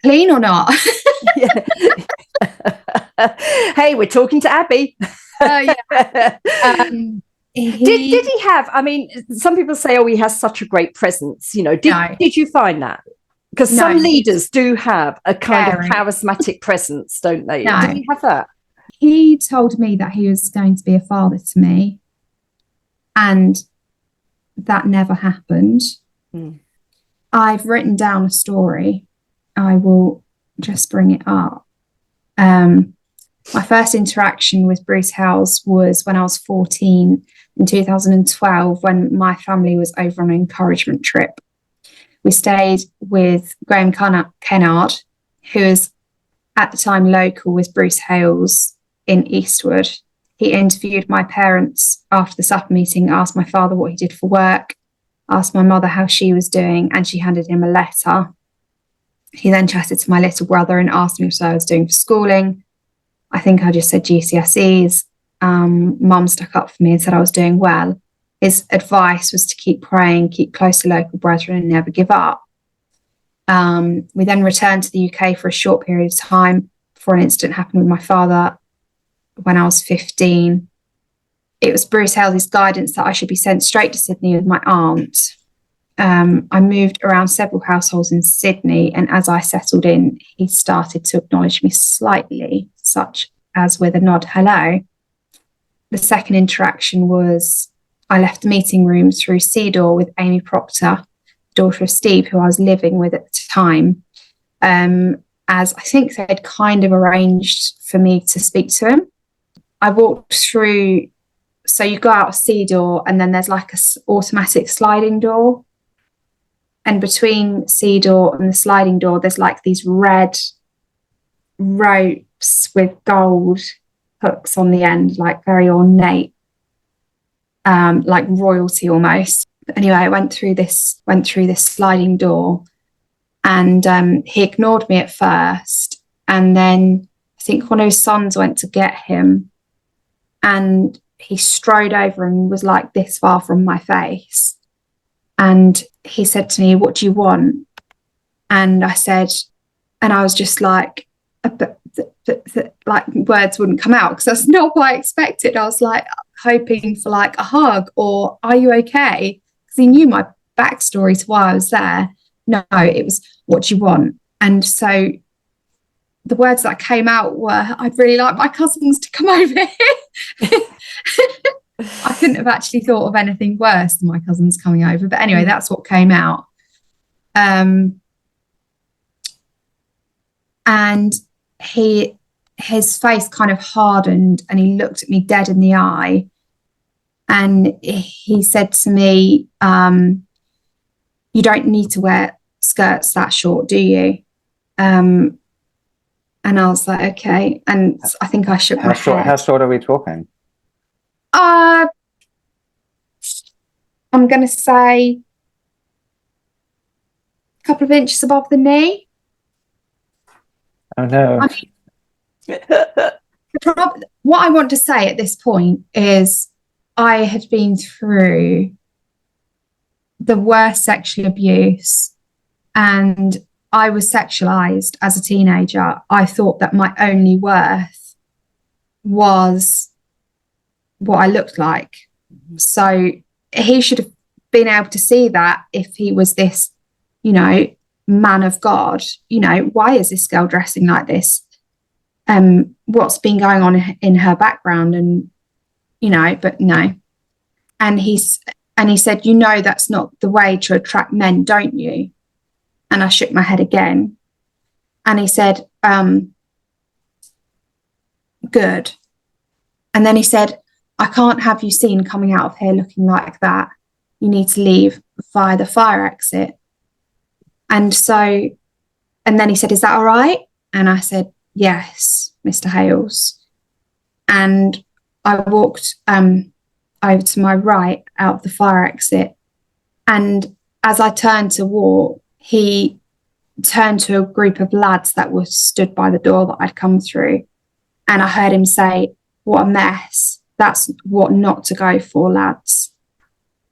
Clean or not? Hey, we're talking to Abby. Did he have, I mean, some people say, oh, he has such a great presence. Did you find that? Because some leaders do have a kind of charismatic presence, don't they? No. Did he have that? He told me that he was going to be a father to me, and that never happened. I've written down a story. I will just bring it up. My first interaction with Bruce Hales was when I was 14 in 2012, when my family was over on an encouragement trip. We stayed with Graham Kennard, who was at the time local with Bruce Hales in Eastwood. He interviewed my parents after the supper meeting, asked my father what he did for work, asked my mother how she was doing, and she handed him a letter. He then chatted to my little brother and asked me what I was doing for schooling. I think I just said GCSEs. Mum stuck up for me and said I was doing well. His advice was to keep praying, keep close to local brethren, and never give up. We then returned to the UK for a short period of time before an incident happened with my father when I was 15. It was Bruce Hales' guidance that I should be sent straight to Sydney with my aunt. I moved around several households in Sydney, and as I settled in, he started to acknowledge me slightly, such as with a nod hello. The second interaction was I left the meeting room through Cedar with Amy Proctor, daughter of Steve, who I was living with at the time, as I think they'd kind of arranged for me to speak to him. I walked through, so you go out a Cedar and then there's like a automatic sliding door. And between Cedar and the sliding door, there's like these red ropes with gold hooks on the end, like very ornate, like royalty almost. But anyway, I went through this sliding door, and he ignored me at first, and then I think one of his sons went to get him, and he strode over and was like this far from my face, and he said to me, "What do you want?" And I said, and I was just like, like words wouldn't come out because that's not what I expected. I was like hoping for like a hug or "Are you okay?" Because he knew my backstory to why I was there. No, it was "What do you want?" And so the words that came out were, "I'd really like my cousins to come over here." I couldn't have actually thought of anything worse than my cousins coming over. But anyway, that's what came out. And his face kind of hardened and he looked at me dead in the eye. And he said to me, "You don't need to wear skirts that short, do you?" And I was like, okay. And I think I shook my head. How short are we talking? I'm going to say a couple of inches above the knee. Oh, no. What I want to say at this point is I had been through the worst sexual abuse, and I was sexualized as a teenager. I thought that my only worth was what I looked like. So he should have been able to see that if he was this, man of God. Why is this girl dressing like this? What's been going on in her background? And, but no. And he said, "That's not the way to attract men, don't you?" And I shook my head again. And he said, "Good." And then he said, "I can't have you seen coming out of here looking like that. You need to leave via the fire exit." And then he said, "Is that all right?" And I said, "Yes, Mr. Hales." And I walked over to my right out of the fire exit. And as I turned to walk, he turned to a group of lads that were stood by the door that I'd come through. And I heard him say, "What a mess. That's what not to go for, lads."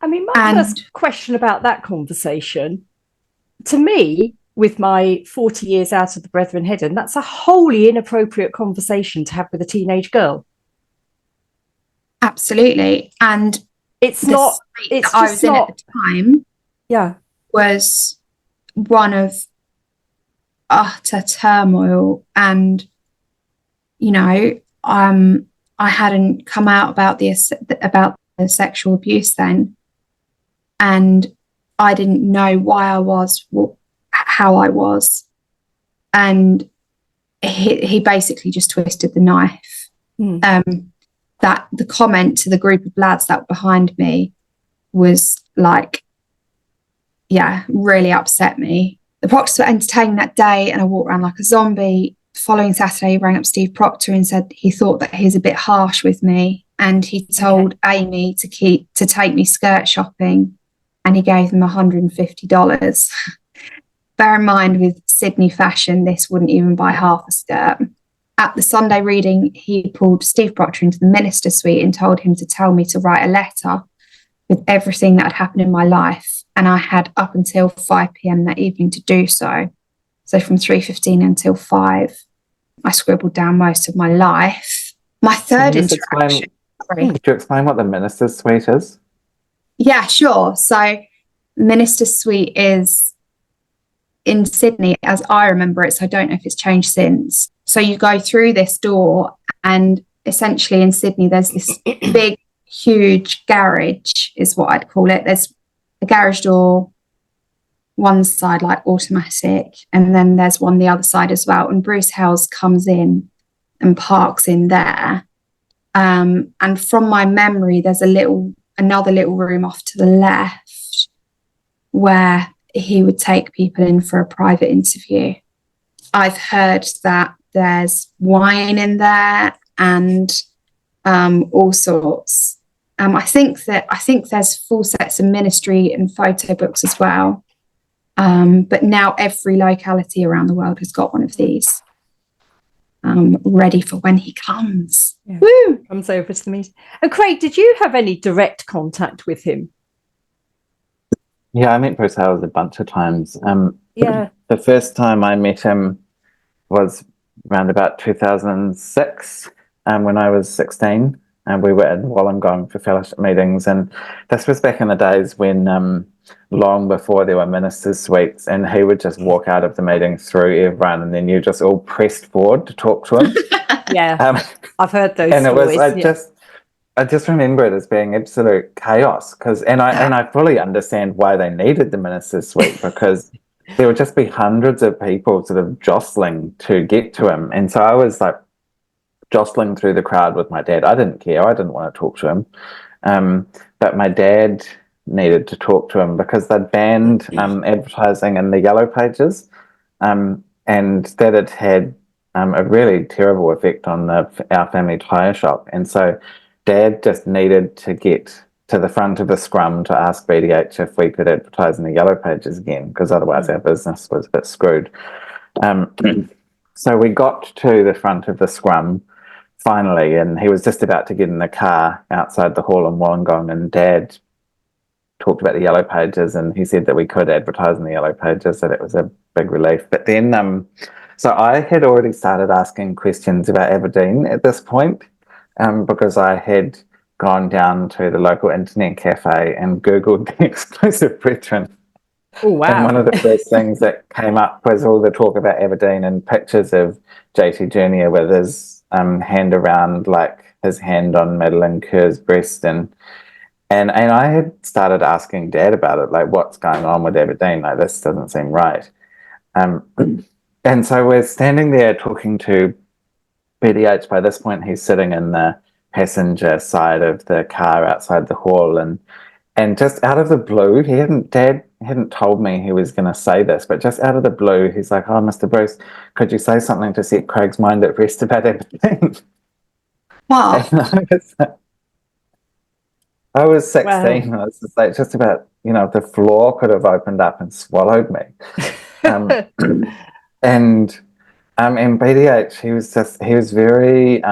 I mean, my first question about that conversation, to me, with my 40 years out of the Brethren hidden, that's a wholly inappropriate conversation to have with a teenage girl. Absolutely. And it's not, it's I was in at the time. Yeah. Was one of utter turmoil. And, I hadn't come out about the sexual abuse then. And I didn't know why I was, how I was. And he basically just twisted the knife. That the comment to the group of lads that were behind me was like, really upset me. The Proctors were entertaining that day and I walked around like a zombie. The following Saturday, he rang up Steve Proctor and said he thought that he was a bit harsh with me, and he told Amy to take me skirt shopping, and he gave them $150. Bear in mind, with Sydney fashion, this wouldn't even buy half a skirt. At the Sunday reading, he pulled Steve Proctor into the minister's suite and told him to tell me to write a letter with everything that had happened in my life. And I had up until 5 p.m. that evening to do so. So from 3:15 until 5, I scribbled down most of my life. My third interaction. Could you explain what the minister's suite is? Yeah, sure. So minister's suite is in Sydney, as I remember it. So I don't know if it's changed since. So you go through this door, and essentially in Sydney, there's this big, huge garage, is what I'd call it. There's a garage door, one side like automatic, and then there's one the other side as well. And Bruce Hales comes in and parks in there. And from my memory, there's another little room off to the left where he would take people in for a private interview. I've heard that there's wine in there and all sorts. I think there's full sets of ministry and photo books as well. But now every locality around the world has got one of these ready for when he comes. Yeah. Woo! Comes over to the meeting. And Craig, did you have any direct contact with him? Yeah, I met Bruce Hales a bunch of times. Yeah. The first time I met him was around about 2006, when I was 16, and we were in Wollongong for fellowship meetings. And this was back in the days when, long before there were ministers' suites, and he would just walk out of the meeting through everyone, and then you just all pressed forward to talk to him. Yeah, I've heard those and stories. It was, I just remember it as being absolute chaos, and I fully understand why they needed the minister's suite, because there would just be hundreds of people sort of jostling to get to him. And so I was like jostling through the crowd with my dad. I didn't care. I didn't want to talk to him. But my dad needed to talk to him because they'd banned advertising in the yellow pages. And that had a really terrible effect on our family tyre shop. And so Dad just needed to get to the front of the scrum to ask BDH if we could advertise in the yellow pages again, because otherwise our business was a bit screwed. So we got to the front of the scrum finally, and he was just about to get in the car outside the hall in Wollongong, and Dad talked about the yellow pages, and he said that we could advertise in the yellow pages, so that was a big relief. But then, so I had already started asking questions about Aberdeen at this point, because I had gone down to the local internet cafe and Googled the exclusive brethren. Oh, wow. And one of the first things that came up was all the talk about Aberdeen and pictures of JT Jr. with his hand around, like his hand on Madeleine Kerr's breast. And I had started asking Dad about it, like, what's going on with Aberdeen? Like, this doesn't seem right. And so we're standing there talking to BDH. By this point, he's sitting in the passenger side of the car outside the hall, and just out of the blue, Dad hadn't told me he was going to say this, but just out of the blue, he's like, "Oh, Mr. Bruce, could you say something to set Craig's mind at rest about everything?" Wow. I was 16. Wow. I was just about, the floor could have opened up and swallowed me. And BDH, he was very,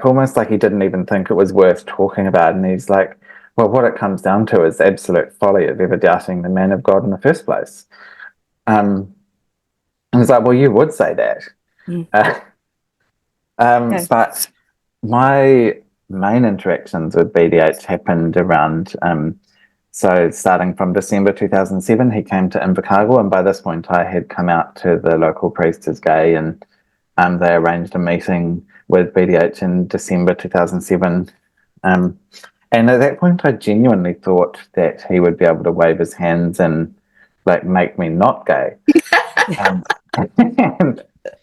almost like he didn't even think it was worth talking about. And he's like, well, what it comes down to is the absolute folly of ever doubting the man of God in the first place. And he's like, well, you would say that. Okay. But my main interactions with BDH happened around, so starting from December 2007, he came to Invercargill, and by this point I had come out to the local priest as gay, and they arranged a meeting with BDH in December 2007. And at that point I genuinely thought that he would be able to wave his hands and make me not gay.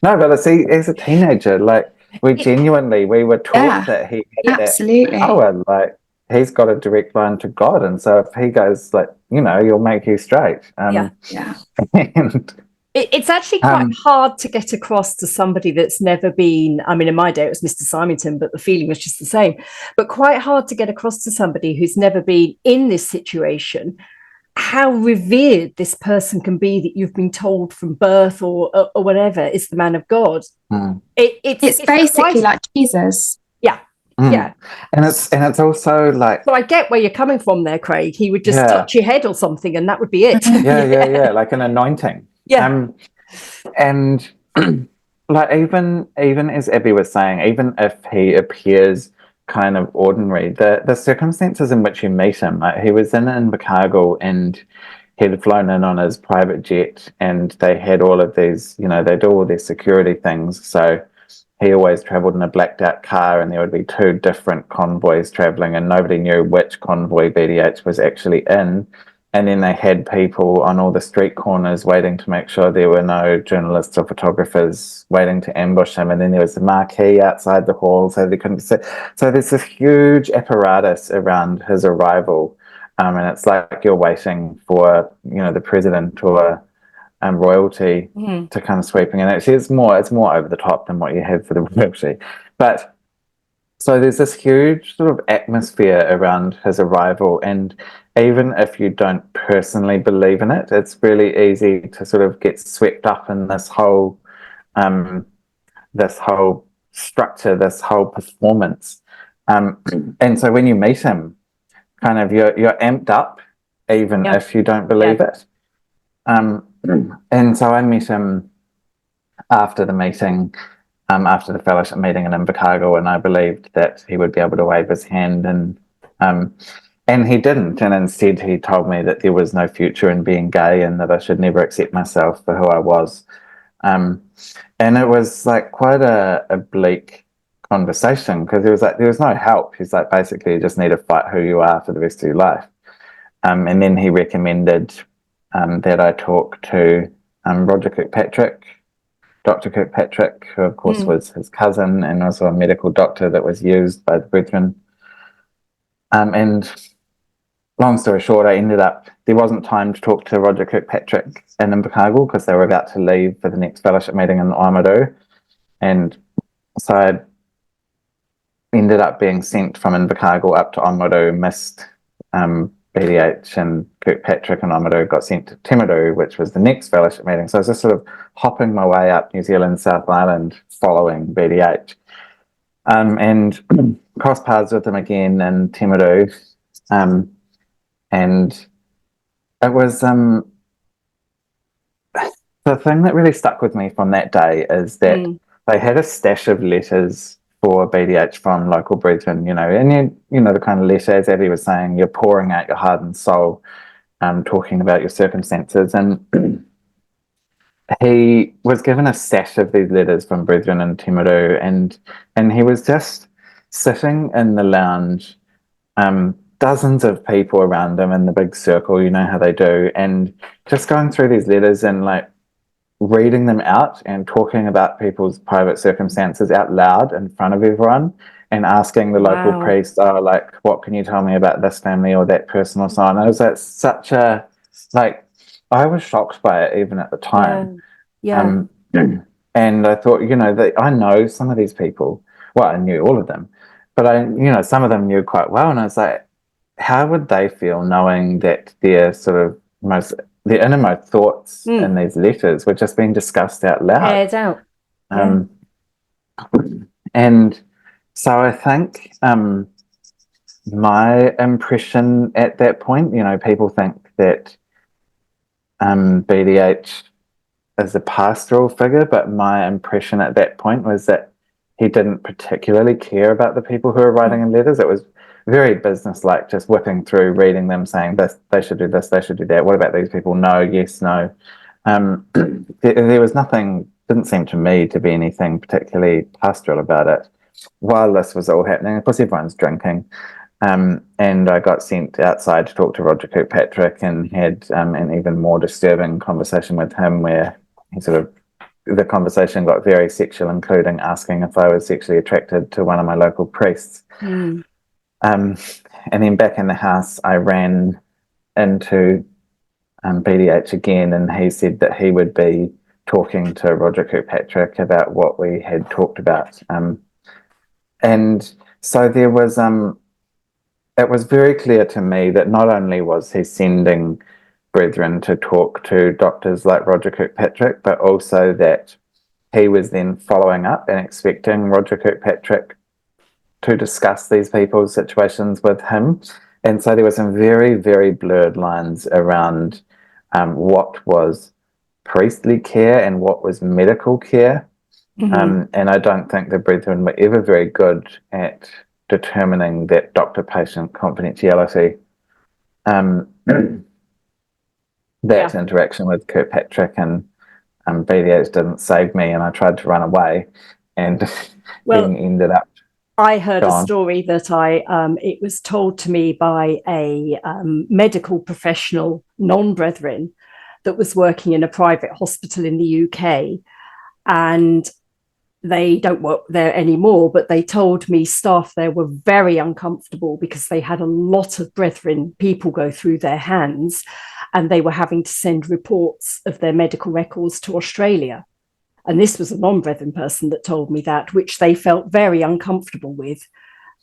No, but see, as a teenager, we were taught that he had absolutely. that power, he's got a direct line to God, and so if he goes, you'll make you straight. Yeah. And it's actually quite hard to get across to somebody that's never been, in my day it was Mr. Symington, but the feeling was just the same, but quite hard to get across to somebody who's never been in this situation, how revered this person can be that you've been told from birth or whatever is the man of God. It's basically like Jesus. Yeah. Yeah. And it's also like, so I get where you're coming from there, Craig. He would just touch your head or something and that would be it. yeah, like an anointing. And like even as Abby was saying, even if he appears kind of ordinary, the circumstances in which you meet him, like he was in Invercargill and he'd flown in on his private jet, and they had all of these, they do all these security things. So he always traveled in a blacked out car, and there would be two different convoys traveling, and nobody knew which convoy BDH was actually in. And then they had people on all the street corners waiting to make sure there were no journalists or photographers waiting to ambush him. And then there was the marquee outside the hall so they couldn't see. So there's this huge apparatus around his arrival. And it's like you're waiting for, the president or royalty to come sweeping in. Actually, it's more over the top than what you have for the royalty. But so there's this huge sort of atmosphere around his arrival, and even if you don't personally believe in it, it's really easy to sort of get swept up in this whole structure, this whole performance. And so when you meet him, kind of you're amped up, even if you don't believe it. And so I met him after the meeting. After the fellowship meeting in Invercargill, and I believed that he would be able to wave his hand, and he didn't. And instead, he told me that there was no future in being gay, and that I should never accept myself for who I was. And it was like quite a bleak conversation, because there was no help. He's like, basically, you just need to fight who you are for the rest of your life. And then he recommended that I talk to Roger Kirkpatrick. Dr. Kirkpatrick, who of course was his cousin and also a medical doctor that was used by the Brethren. And long story short, there wasn't time to talk to Roger Kirkpatrick in Invercargill because they were about to leave for the next fellowship meeting in Oamaru. And so I ended up being sent from Invercargill up to Oamaru, missed BDH, and Kirkpatrick and Oamaru got sent to Timaru, which was the next fellowship meeting. So I was just sort of hopping my way up New Zealand, South Island, following BDH. And crossed paths with them again in Timaru. And it was the thing that really stuck with me from that day is that they had a stash of letters for BDH from local Brethren, and the kind of letter, as Abby was saying, you're pouring out your heart and soul, talking about your circumstances. And he was given a stash of these letters from Brethren in Timaru, and he was just sitting in the lounge, dozens of people around him in the big circle, you know how they do, and just going through these letters and like reading them out and talking about people's private circumstances out loud in front of everyone, and asking the local priest, like, what can you tell me about this family or that person or so on. It was like such a, like, I was shocked by it even at the time. And I thought, that I know some of these people. Well, I knew all of them, but some of them knew quite well. And I was like, how would they feel knowing that their sort of their innermost thoughts in these letters were just being discussed out loud? And so I think my impression at that point, people think that BDH is a pastoral figure, but my impression at that point was that he didn't particularly care about the people who were writing in letters. It was very business-like, just whipping through, reading them, saying this, they should do this, they should do that. What about these people? No, yes, no. There was nothing, didn't seem to me to be anything particularly pastoral about it. While this was all happening, of course, everyone's drinking. And I got sent outside to talk to Roger Kirkpatrick, and had an even more disturbing conversation with him, where the conversation got very sexual, including asking if I was sexually attracted to one of my local priests. And then back in the house, I ran into BDH again, and he said that he would be talking to Roger Kirkpatrick about what we had talked about. And so there was, it was very clear to me that not only was he sending brethren to talk to doctors like Roger Kirkpatrick, but also that he was then following up and expecting Roger Kirkpatrick to discuss these people's situations with him. And so there were some very, very blurred lines around what was priestly care and what was medical care. And I don't think the brethren were ever very good at determining that doctor-patient confidentiality. That interaction with Kirkpatrick and BDH didn't save me, and I tried to run away, and then ended up. I heard a story that it was told to me by a medical professional, non-brethren, that was working in a private hospital in the UK, and they don't work there anymore, but they told me staff there were very uncomfortable because they had a lot of brethren people go through their hands, and they were having to send reports of their medical records to Australia. And this was a non-brethren person that told me that, which they felt very uncomfortable with.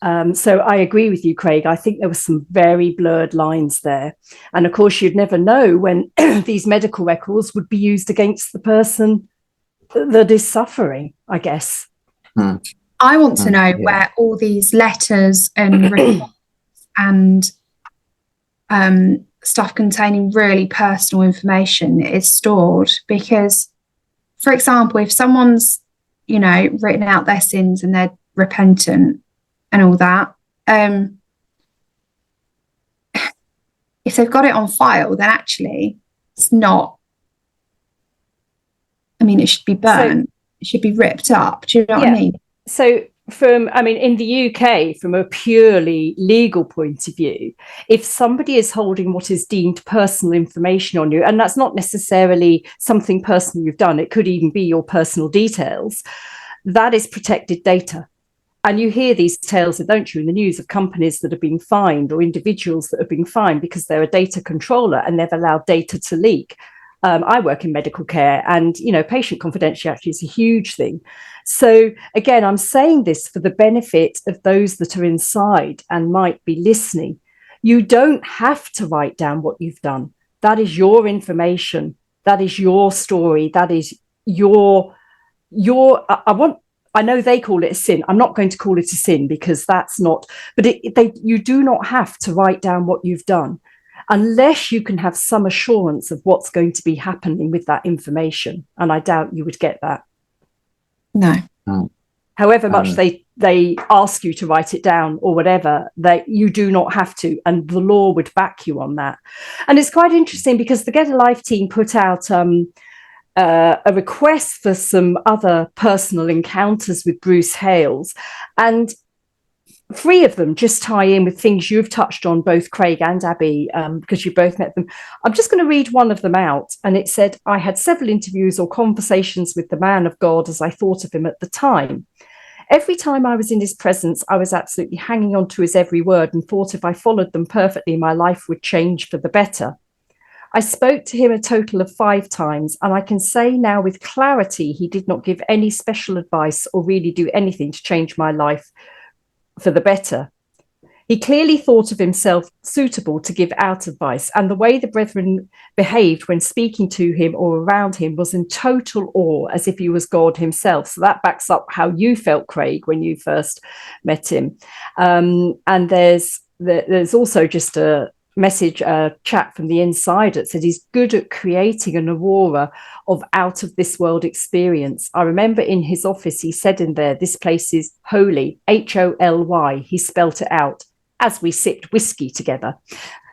So I agree with you, Craig. I think there were some very blurred lines there. And of course, you'd never know when these medical records would be used against the person that is suffering, I guess. I want to know where all these letters and reports and stuff containing really personal information is stored, because, for example, if someone's, written out their sins and they're repentant and all that, if they've got it on file, then actually it's not, it should be burnt. It should be ripped up. Do you know what I mean? So in the UK, from a purely legal point of view, if somebody is holding what is deemed personal information on you, and that's not necessarily something personal you've done, it could even be your personal details, that is protected data. And you hear these tales, don't you, in the news of companies that are being fined or individuals that are being fined because they're a data controller and they've allowed data to leak. I work in medical care, and patient confidentiality is a huge thing. So again, I'm saying this for the benefit of those that are inside and might be listening. You don't have to write down what you've done. That is your information. That is your story. That is your. I know they call it a sin. I'm not going to call it a sin because that's not. But you do not have to write down what you've done, unless you can have some assurance of what's going to be happening with that information. And I doubt you would get that. No. However much they ask you to write it down or whatever, you do not have to. And the law would back you on that. And it's quite interesting because the Get a Life team put out a request for some other personal encounters with Bruce Hales. And 3 of them just tie in with things you've touched on, both Craig and Abby, because you both met them. I'm just going to read one of them out. And it said, I had several interviews or conversations with the man of God as I thought of him at the time. Every time I was in his presence, I was absolutely hanging on to his every word and thought if I followed them perfectly, my life would change for the better. I spoke to him a total of 5 times, and I can say now with clarity, he did not give any special advice or really do anything to change my life for the better. He clearly thought of himself suitable to give out advice, and the way the brethren behaved when speaking to him or around him was in total awe, as if he was God himself. So that backs up how you felt, Craig, when you first met him. And there's also just a message, a chat from the inside that said he's good at creating an aurora of out of this world experience. I remember in his office, he said in there, this place is holy, HOLY. He spelt it out as we sipped whiskey together.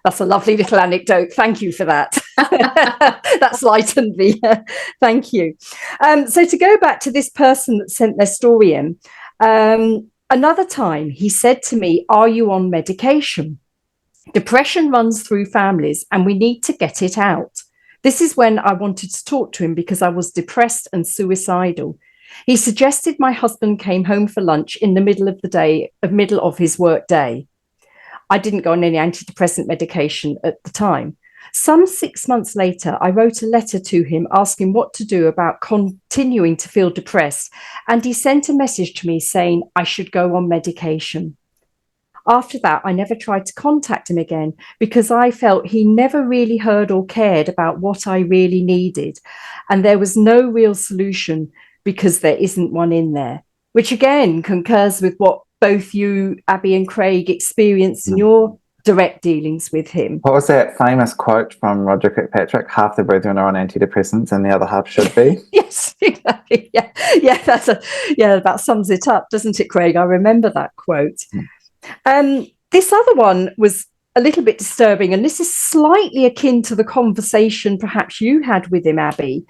That's a lovely little anecdote. Thank you for that. That's lightened me. Thank you. So to go back to this person that sent their story in, another time he said to me, are you on medication? Depression runs through families and we need to get it out. This is when I wanted to talk to him because I was depressed and suicidal. He suggested my husband came home for lunch in the middle of his work day. I didn't go on any antidepressant medication at the time. Some 6 months later, I wrote a letter to him asking what to do about continuing to feel depressed. And he sent a message to me saying I should go on medication. After that, I never tried to contact him again because I felt he never really heard or cared about what I really needed. And there was no real solution because there isn't one in there, which again concurs with what both you, Abby and Craig, experienced in your direct dealings with him. What was that famous quote from Roger Kirkpatrick? Half the brethren are on antidepressants and the other half should be. Yes, exactly. Yeah, that sums it up, doesn't it, Craig? I remember that quote. This other one was a little bit disturbing, and this is slightly akin to the conversation perhaps you had with him, Abby.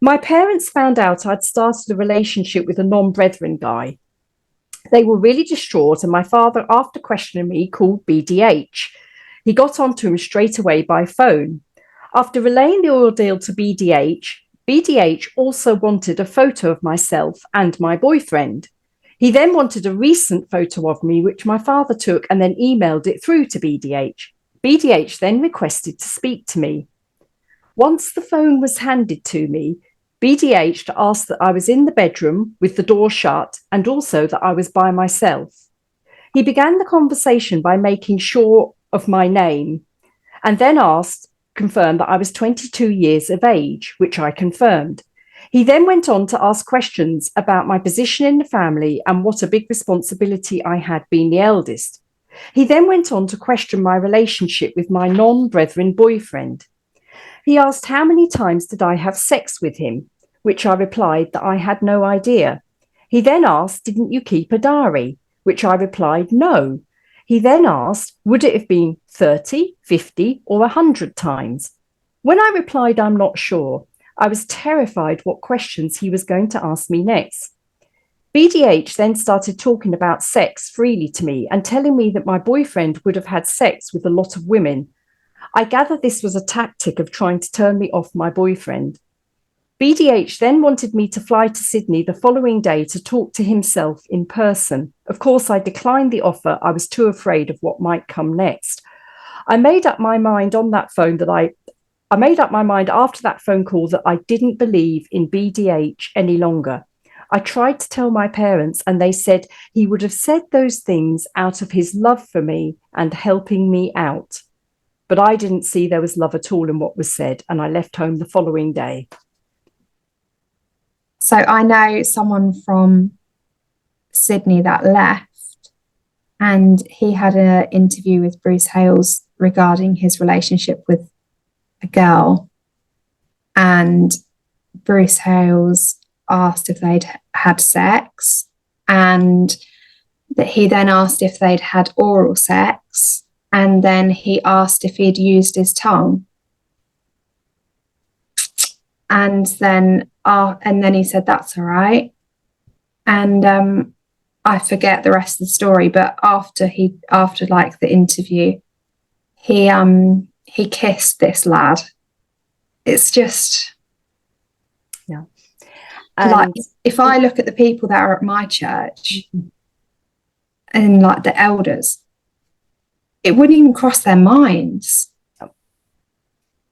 My parents found out I'd started a relationship with a non-brethren guy. They were really distraught, and my father, after questioning me, called BDH. He got onto him straight away by phone. After relaying the ordeal to BDH also wanted a photo of myself and my boyfriend. He then wanted a recent photo of me, which my father took and then emailed it through to BDH. BDH then requested to speak to me. Once the phone was handed to me, BDH asked that I was in the bedroom with the door shut and also that I was by myself. He began the conversation by making sure of my name and then confirmed that I was 22 years of age, which I confirmed. He then went on to ask questions about my position in the family and what a big responsibility I had being the eldest. He then went on to question my relationship with my non-brethren boyfriend. He asked how many times did I have sex with him, which I replied that I had no idea. He then asked, didn't you keep a diary, which I replied no. He then asked, would it have been 30, 50 or 100 times? When I replied, I'm not sure, I was terrified what questions he was going to ask me next. BDH then started talking about sex freely to me and telling me that my boyfriend would have had sex with a lot of women. I gather this was a tactic of trying to turn me off my boyfriend. BDH then wanted me to fly to Sydney the following day to talk to himself in person. Of course, I declined the offer. I was too afraid of what might come next. I made up my mind on that phone I made up my mind after that phone call that I didn't believe in BDH any longer. I tried to tell my parents and they said he would have said those things out of his love for me and helping me out. But I didn't see there was love at all in what was said, and I left home the following day. So I know someone from Sydney that left, and he had an interview with Bruce Hales regarding his relationship with a girl, and Bruce Hales asked if they'd had sex, and that he then asked if they'd had oral sex, and then he asked if he'd used his tongue. And then he said, that's all right. And I forget the rest of the story, but after like the interview, he kissed this lad. It's just, yeah. Like if I look at the people that are at my church and like the elders, it wouldn't even cross their minds.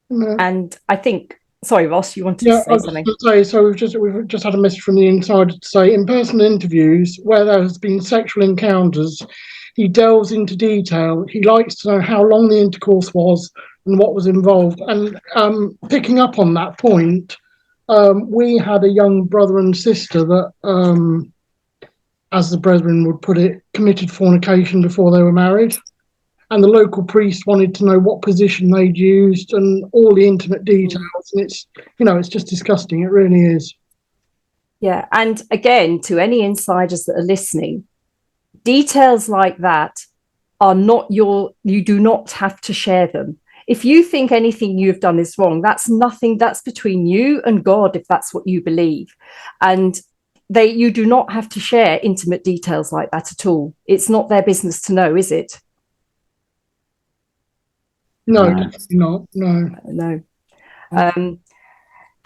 And I think, sorry, Ross, you wanted to say something? So we've just had a message from the insider to say in-person interviews where there has been sexual encounters, he delves into detail. He likes to know how long the intercourse was and what was involved. And picking up on that point, we had a young brother and sister that, as the brethren would put it, committed fornication before they were married. And the local priest wanted to know what position they'd used and all the intimate details. And it's just disgusting. It really is. Yeah. And again, to any insiders that are listening, details like that are not you do not have to share them. If you think anything you've done is wrong, that's nothing. That's between you and God, if that's what you believe. And you do not have to share intimate details like that at all. It's not their business to know, is it? No, definitely not. No. And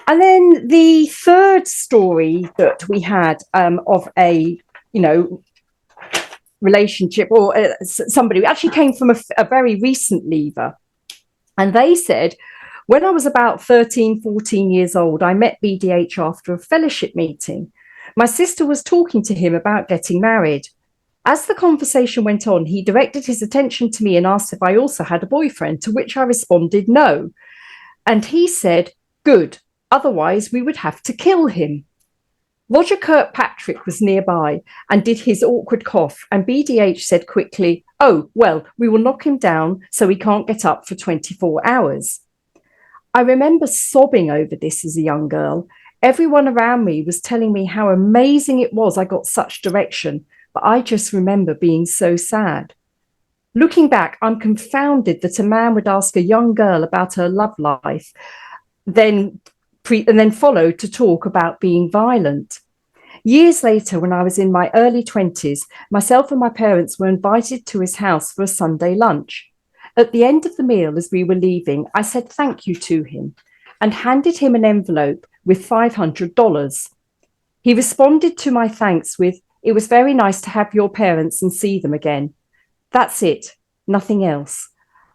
then the third story that we had of a, relationship or somebody who actually came from a very recent leaver. And they said, when I was about 13, 14 years old, I met BDH after a fellowship meeting. My sister was talking to him about getting married. As the conversation went on, he directed his attention to me and asked if I also had a boyfriend, to which I responded no. And he said, good, otherwise we would have to kill him. Roger Kirkpatrick was nearby and did his awkward cough, and BDH said quickly, oh, well, we will knock him down so he can't get up for 24 hours. I remember sobbing over this as a young girl. Everyone around me was telling me how amazing it was I got such direction, but I just remember being so sad. Looking back, I'm confounded that a man would ask a young girl about her love life, and then follow to talk about being violent. Years later, when I was in my early 20s, myself and my parents were invited to his house for a Sunday lunch. At the end of the meal, as we were leaving, I said thank you to him and handed him an envelope with $500. He responded to my thanks with, it was very nice to have your parents and see them again. That's it, nothing else.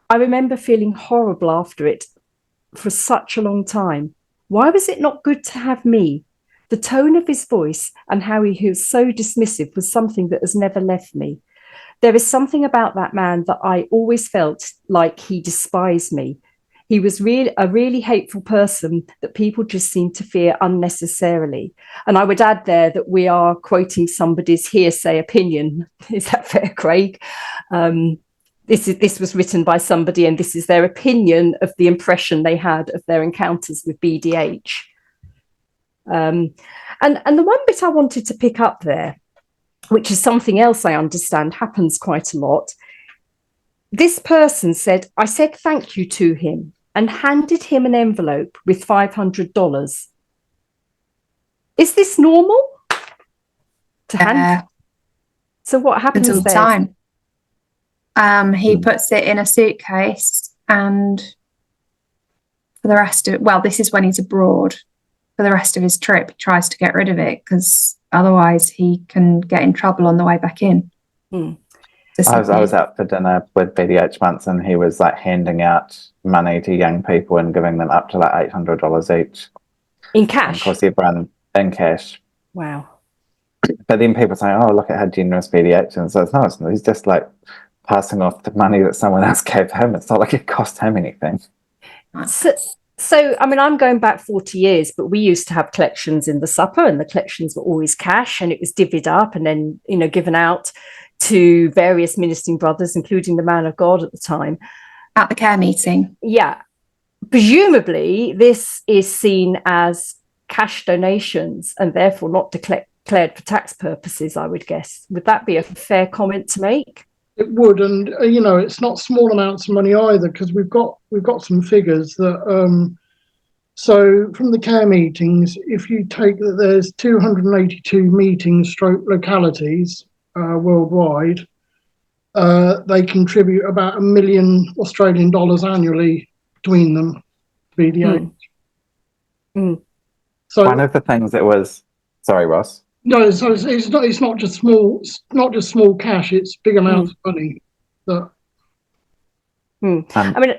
I remember feeling horrible after it for such a long time. Why was it not good to have me? The tone of his voice and how he was so dismissive was something that has never left me. There is something about that man that I always felt like he despised me. He was a really hateful person that people just seem to fear unnecessarily. And I would add there that we are quoting somebody's hearsay opinion. Is that fair, Craig? This was written by somebody, and this is their opinion of the impression they had of their encounters with BDH. And the one bit I wanted to pick up there, which is something else I understand happens quite a lot. This person said, I said thank you to him and handed him an envelope with $500. Is this normal? To hand? So what happens until there? Time. He puts it in a suitcase, and for the rest of it, well, this is when he's abroad. For the rest of his trip, he tries to get rid of it because otherwise he can get in trouble on the way back in. I was out for dinner with BDH once, and he was like handing out money to young people and giving them up to like $800 each. In cash? And of course, everyone in cash. Wow. But then people say, oh, look at how generous BDH is. So no, he's just like passing off the money that someone else gave him. It's not like it cost him anything. So, I mean, I'm going back 40 years, but we used to have collections in the supper, and the collections were always cash, and it was divvied up and then, given out to various ministering brothers, including the man of God at the time. At the care meeting. Yeah. Presumably, this is seen as cash donations and therefore not declared for tax purposes, I would guess. Would that be a fair comment to make? It would, and it's not small amounts of money either, because we've got some figures that. So from the care meetings, if you take that, there's 282 meetings, stroke localities worldwide. They contribute about $1 million Australian dollars annually between them. BDH. So one of the things that was, sorry, Ross. No, so it's not just small cash. It's big amounts of money. I mean,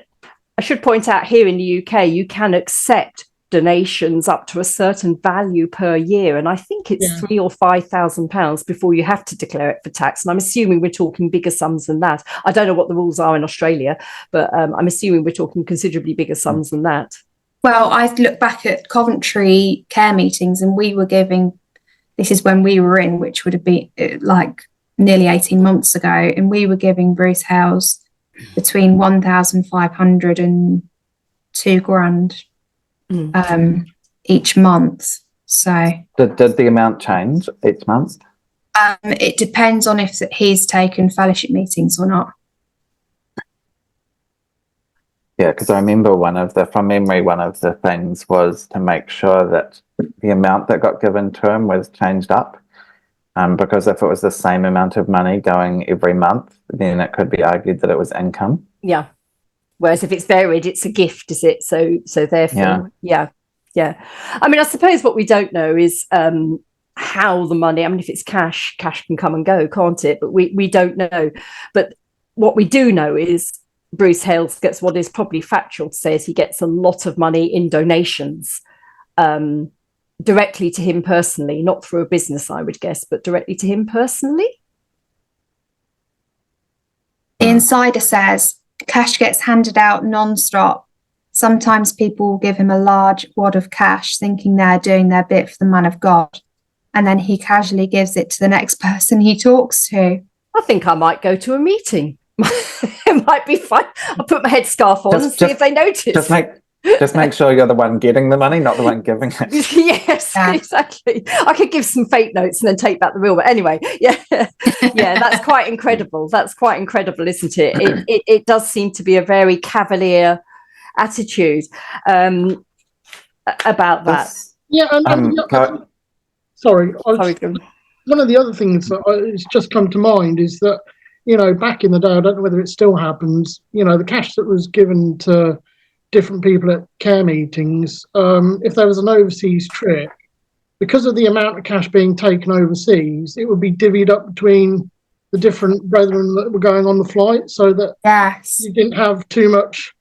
I should point out here in the UK, you can accept donations up to a certain value per year, and I think it's £3,000 or £5,000 before you have to declare it for tax. And I'm assuming we're talking bigger sums than that. I don't know what the rules are in Australia, but I'm assuming we're talking considerably bigger sums than that. Well, I look back at Coventry care meetings, and we were giving. This is when we were in, which would have been like nearly 18 months ago, and we were giving Bruce Hales between 1,500 and £2,000 each month. So did the amount change each month? It depends on if he's taken fellowship meetings or not. Yeah, because I remember from memory, one of the things was to make sure that the amount that got given to him was changed up. Because if it was the same amount of money going every month, then it could be argued that it was income. Yeah. Whereas if it's varied, it's a gift, is it? So therefore, yeah. I mean, I suppose what we don't know is how the money, I mean, if it's cash can come and go, can't it? But we don't know. But what we do know is Bruce Hales gets what is probably factual to say is he gets a lot of money in donations directly to him personally, not through a business, I would guess, but directly to him personally. The insider says cash gets handed out non-stop. Sometimes people will give him a large wad of cash thinking they're doing their bit for the man of God. And then he casually gives it to the next person he talks to. I think I might go to a meeting. It might be fun. I'll put my headscarf on and see if they notice. Just make sure you're the one getting the money, not the one giving it. Yes, exactly. I could give some fake notes and then take back the real. But anyway, yeah, that's quite incredible. That's quite incredible, isn't it? It does seem to be a very cavalier attitude about that. Yeah, sorry. One of the other things that has just come to mind is that, back in the day, I don't know whether it still happens, the cash that was given to different people at care meetings, if there was an overseas trip, because of the amount of cash being taken overseas, it would be divvied up between the different brethren that were going on the flight, so that you didn't have too much,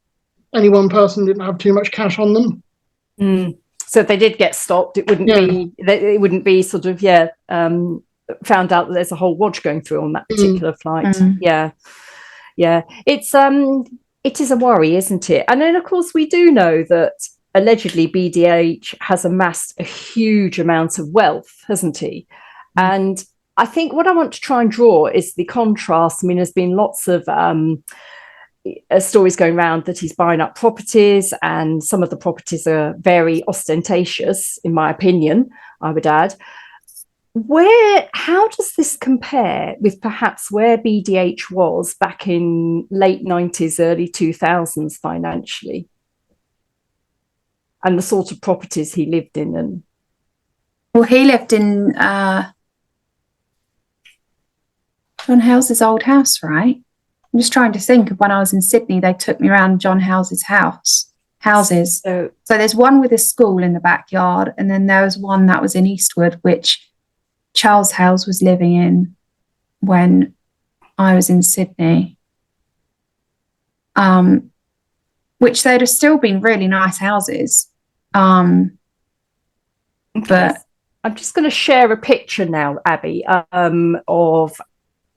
any one person didn't have too much cash on them. So if they did get stopped, it wouldn't be sort of found out that there's a whole watch going through on that particular flight. Yeah it is a worry, isn't it? And then of course we do know that allegedly BDH has amassed a huge amount of wealth, hasn't he? And I think what I want to try and draw is the contrast. I mean, there's been lots of stories going around that he's buying up properties, and some of the properties are very ostentatious, in my opinion, I would add. How does this compare with perhaps where BDH was back in late 90s, early 2000s financially, and the sort of properties he lived in? Well, he lived in John Hales' old house, right? I'm just trying to think of when I was in Sydney, they took me around John Hales' houses. So there's one with a school in the backyard, and then there was one that was in Eastwood, which Charles Hales was living in when I was in Sydney, which they'd have still been really nice houses. But I'm just going to share a picture now, Abby, of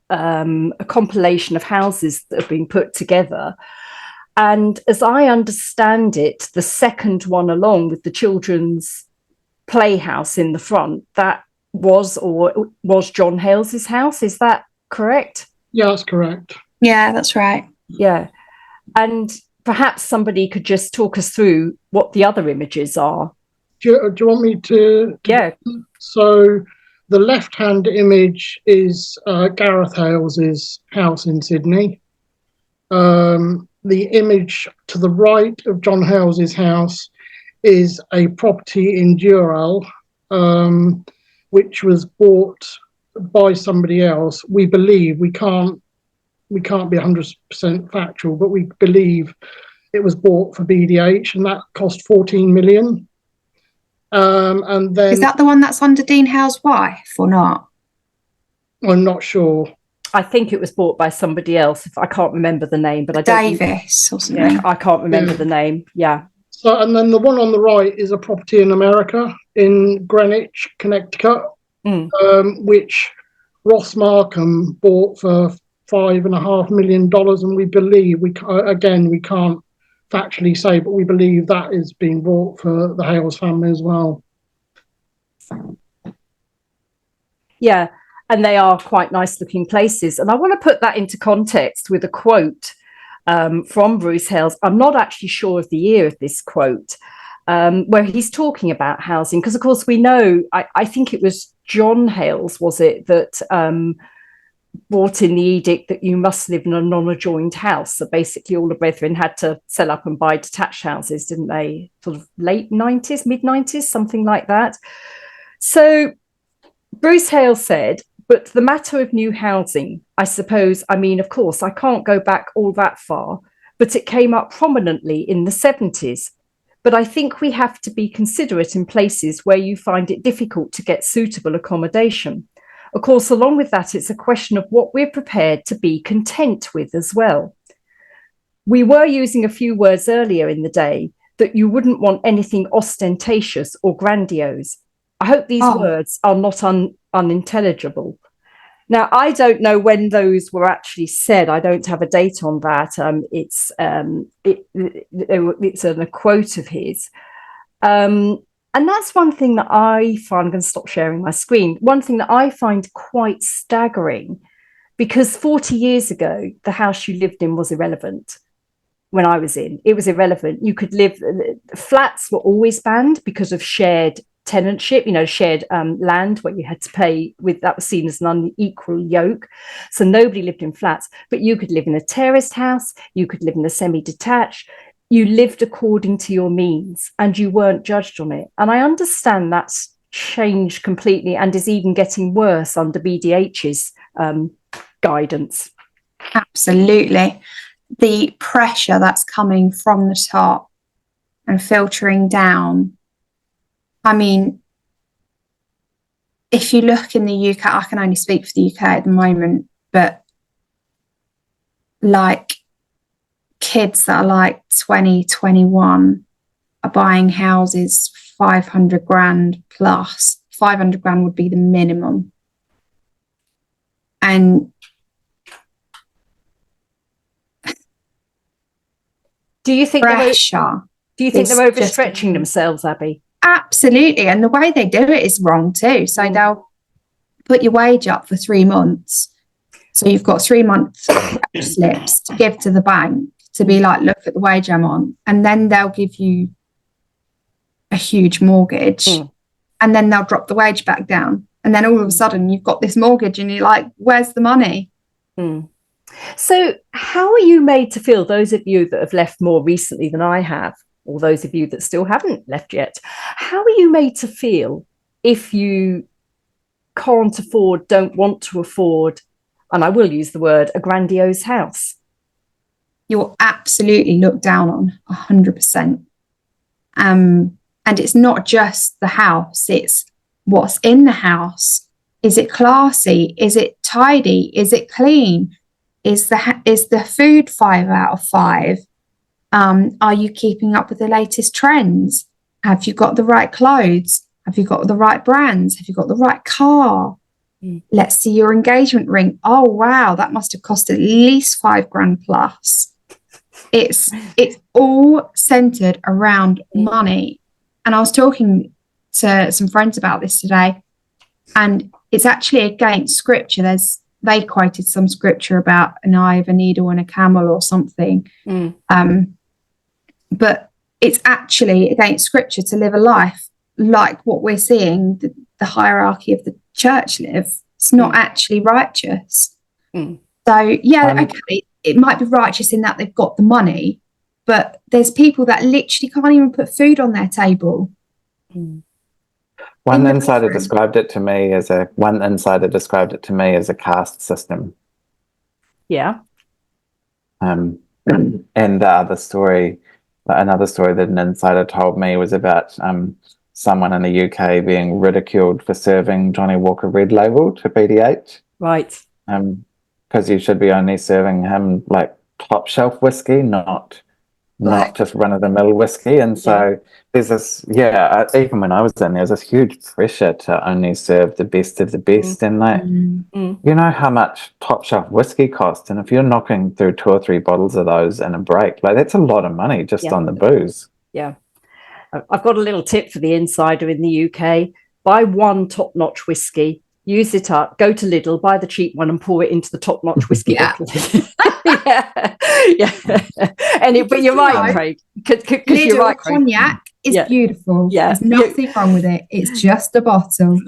a compilation of houses that have been put together. And as I understand it, the second one along with the children's playhouse in the front, that was John Hales's house. Is that correct? Yeah, that's correct. Yeah, that's right. Yeah. And perhaps somebody could just talk us through what the other images are. Do you want me to? Yeah. So the left-hand image is Gareth Hales's house in Sydney. The image to the right of John Hales's house is a property in Durrell, which was bought by somebody else. We believe, we can't be 100% factual, but we believe it was bought for BDH, and that cost 14 million. And then, is that the one that's under Dean Hale's wife or not? I'm not sure. I think it was bought by somebody else. I can't remember the name, but I don't. Davis or something. Yeah, I can't remember the name. Yeah. So, and then the one on the right is a property in America, in Greenwich, Connecticut, which Ross Markham bought for $5.5 million, and we believe we can't factually say, but we believe that is being bought for the Hales family as well. Yeah, and they are quite nice looking places. And I want to put that into context with a quote from Bruce Hales. I'm not actually sure of the year of this quote, where he's talking about housing, because of course we know, I think it was John Hales, was it, that brought in the edict that you must live in a non-adjoined house. So basically all the brethren had to sell up and buy detached houses, didn't they? Sort of late 90s, mid 90s, something like that. So Bruce Hales said, but the matter of new housing, I suppose, I mean, of course, I can't go back all that far, but it came up prominently in the 70s. But I think we have to be considerate in places where you find it difficult to get suitable accommodation. Of course, along with that, it's a question of what we're prepared to be content with as well. We were using a few words earlier in the day that you wouldn't want anything ostentatious or grandiose. I hope these words are not unintelligible. Now, I don't know when those were actually said. I don't have a date on that. It's a quote of his. And that's one thing that I find, I'm going to stop sharing my screen, one thing that I find quite staggering, because 40 years ago, the house you lived in was irrelevant. When I was in, it was irrelevant. You could live, flats were always banned because of shared tenantship, shared land where you had to pay with, that was seen as an unequal yoke. So nobody lived in flats, but you could live in a terraced house, you could live in a semi-detached, you lived according to your means and you weren't judged on it. And I understand that's changed completely and is even getting worse under BDH's guidance. Absolutely. The pressure that's coming from the top and filtering down. I mean, if you look in the UK, I can only speak for the UK at the moment, but like kids that are like 20, 21 are buying houses 500 grand plus. 500 grand would be the minimum. And do you think they're overstretching themselves, Abby? Absolutely. And the way they do it is wrong too. So they'll put your wage up for 3 months. So you've got 3 months slips to give to the bank to be like, look at the wage I'm on. And then they'll give you a huge mortgage and then they'll drop the wage back down. And then all of a sudden you've got this mortgage and you're like, where's the money? So how are you made to feel, those of you that have left more recently than I have, or those of you that still haven't left yet, how are you made to feel if you can't afford, don't want to afford, and I will use the word, a grandiose house? You're absolutely looked down on 100%. And it's not just the house, it's what's in the house. Is it classy? Is it tidy? Is it clean? Is the food 5 out of 5? Are you keeping up with the latest trends? Have you got the right clothes? Have you got the right brands? Have you got the right car? Let's see your engagement ring. Oh, wow, that must have cost at least 5 grand plus. It's all centered around money. And I was talking to some friends about this today, and it's actually against scripture. They quoted some scripture about an eye of a needle and a camel or something. But it's actually against scripture to live a life like what we're seeing the hierarchy of the church live. It's not actually righteous. So, yeah, okay, it might be righteous in that they've got the money, but there's people that literally can't even put food on their table. One insider described it to me as a caste system. Yeah. And another story that an insider told me was about someone in the UK being ridiculed for serving Johnny Walker Red Label to BDH. Right. Because you should be only serving him like top shelf whiskey, not just run-of-the-mill whiskey. And so there's this, even when I was in, there was this huge pressure to only serve the best of the best. And you know how much top shelf whiskey costs, and if you're knocking through 2 or 3 bottles of those in a break, like that's a lot of money just on the booze. Yeah. I've got a little tip for the insider in the UK. Buy 1 top-notch whiskey, use it up, go to Lidl, buy the cheap one and pour it into the top-notch whiskey bottle. But you're right, Craig. Because you're right, Craig. Cognac is beautiful. There's nothing wrong with it. It's just a bottle.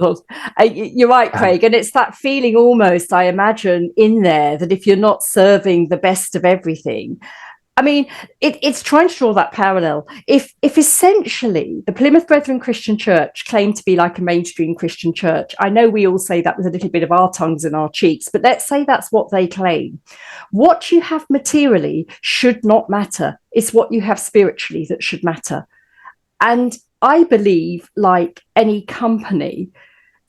You're right, Craig. And it's that feeling almost, I imagine, in there that if you're not serving the best of everything, I mean, it's trying to draw that parallel. If essentially the Plymouth Brethren Christian Church claimed to be like a mainstream Christian church, I know we all say that with a little bit of our tongues in our cheeks, but let's say that's what they claim. What you have materially should not matter. It's what you have spiritually that should matter. And I believe, like any company,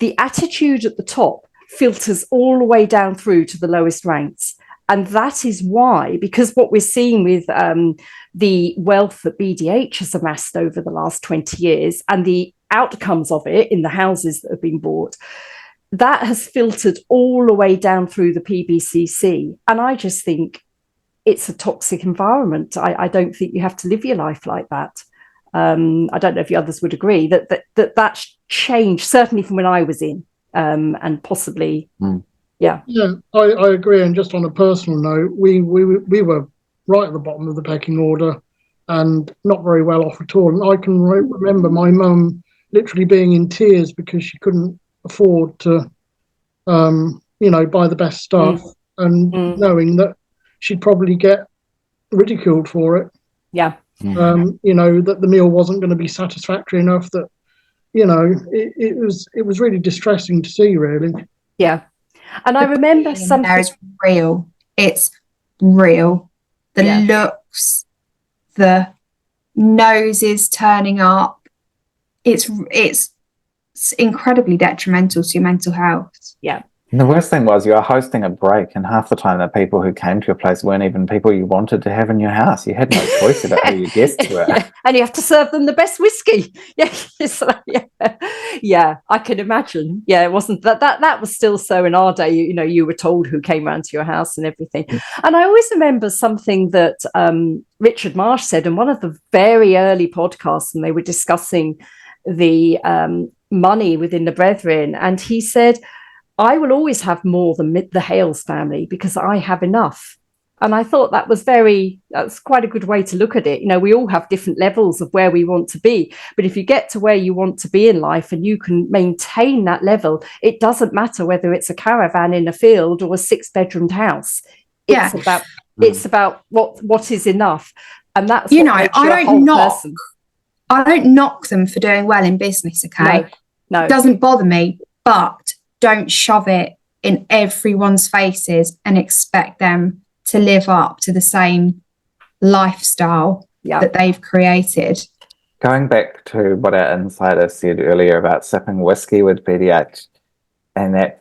the attitude at the top filters all the way down through to the lowest ranks. And that is why, because what we're seeing with the wealth that BDH has amassed over the last 20 years and the outcomes of it in the houses that have been bought, that has filtered all the way down through the PBCC. And I just think it's a toxic environment. I don't think you have to live your life like that. I don't know if the others would agree that's changed, certainly from when I was in, and possibly, Yeah, I agree. And just on a personal note, we were right at the bottom of the pecking order and not very well off at all. And I can remember my mum literally being in tears because she couldn't afford to, buy the best stuff, and knowing that she'd probably get ridiculed for it. Yeah. That the meal wasn't going to be satisfactory enough, that, it was really distressing to see, really. Yeah. And I remember something. There is real. It's real. The looks, the noses turning up. It's incredibly detrimental to your mental health. Yeah. And the worst thing was you were hosting a break, and half the time the people who came to your place weren't even people you wanted to have in your house. You had no choice about who your guests were. Yeah. And you have to serve them the best whiskey. Yeah, I can imagine. Yeah, it wasn't that was still so in our day. You were told who came round to your house and everything. And I always remember something that Richard Marsh said in one of the very early podcasts, and they were discussing the money within the Brethren, and he said, I will always have more than the Hales family because I have enough. And I thought that's quite a good way to look at it. We all have different levels of where we want to be. But if you get to where you want to be in life and you can maintain that level, it doesn't matter whether it's a caravan in a field or a 6-bedroomed house. It's about what is enough. And that's I don't knock them for doing well in business, okay? No. It doesn't bother me, but don't shove it in everyone's faces and expect them to live up to the same lifestyle that they've created. Going back to what our insider said earlier about sipping whiskey with BDH, and that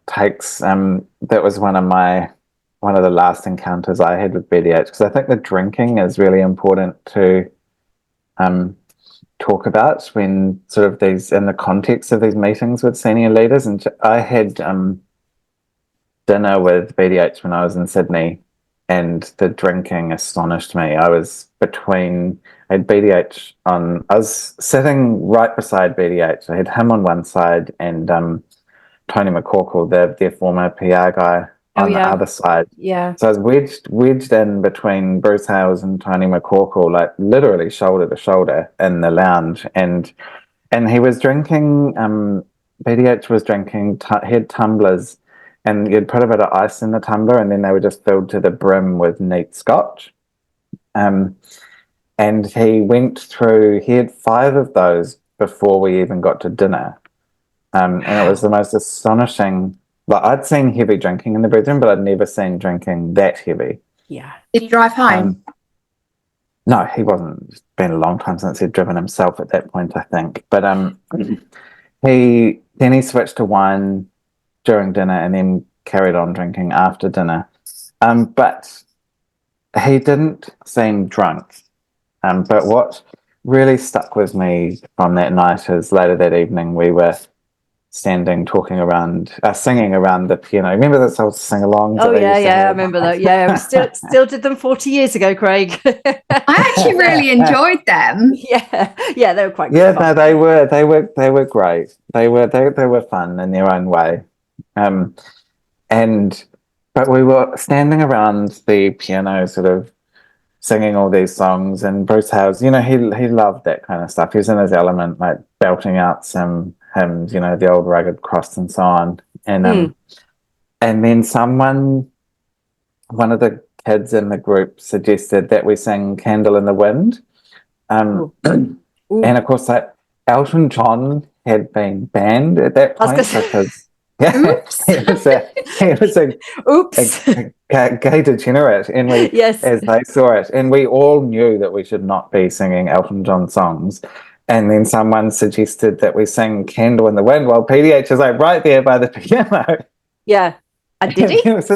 takes that was one of the last encounters I had with BDH, because I think the drinking is really important to talk about when sort of these, in the context of these meetings with senior leaders. And I had dinner with BDH when I was in Sydney, and the drinking astonished me. I had BDH on, I was sitting right beside BDH. I had him on one side and Tony McCorkle, their former PR guy, on the other side. Yeah. So I was wedged in between Bruce Hales and Tony McCorkle, like literally shoulder to shoulder in the lounge. And he was drinking, BDH was drinking, he had tumblers, and you'd put a bit of ice in the tumbler, and then they were just filled to the brim with neat scotch. And he had 5 of those before we even got to dinner. And it was the most astonishing. I'd seen heavy drinking in the Brethren, but I'd never seen drinking that heavy. Yeah. Did he drive home? No, he wasn't. It's been a long time since he'd driven himself at that point, I think. But he switched to wine during dinner and then carried on drinking after dinner. But he didn't seem drunk. But what really stuck with me from that night is later that evening we were standing, talking around, singing around the piano. Remember this old sing-along? Oh yeah, I remember that. Yeah, we still did them 40 years ago, Craig. I actually really enjoyed them. Yeah, they were quite. Yeah, no, they were great. They were fun in their own way. But we were standing around the piano, sort of singing all these songs, and Bruce Hales, he loved that kind of stuff. He was in his element, like belting out some hymns, the old Rugged Cross and so on. And then one of the kids in the group suggested that we sing Candle in the Wind. And of course, Elton John had been banned at that point because he was a gay degenerate, and as they saw it, and we all knew that we should not be singing Elton John songs. And then someone suggested that we sing Candle in the Wind while PDH is like right there by the piano. Yeah. And did he? There was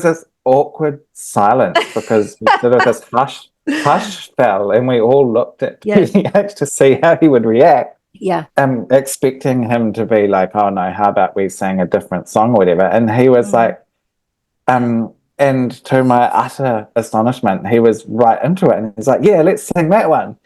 this awkward silence because sort of this hush fell, and we all looked at PDH to see how he would react. Yeah. expecting him to be like, oh no, how about we sing a different song or whatever? And he was like, and to my utter astonishment, he was right into it, and he's like, yeah, let's sing that one.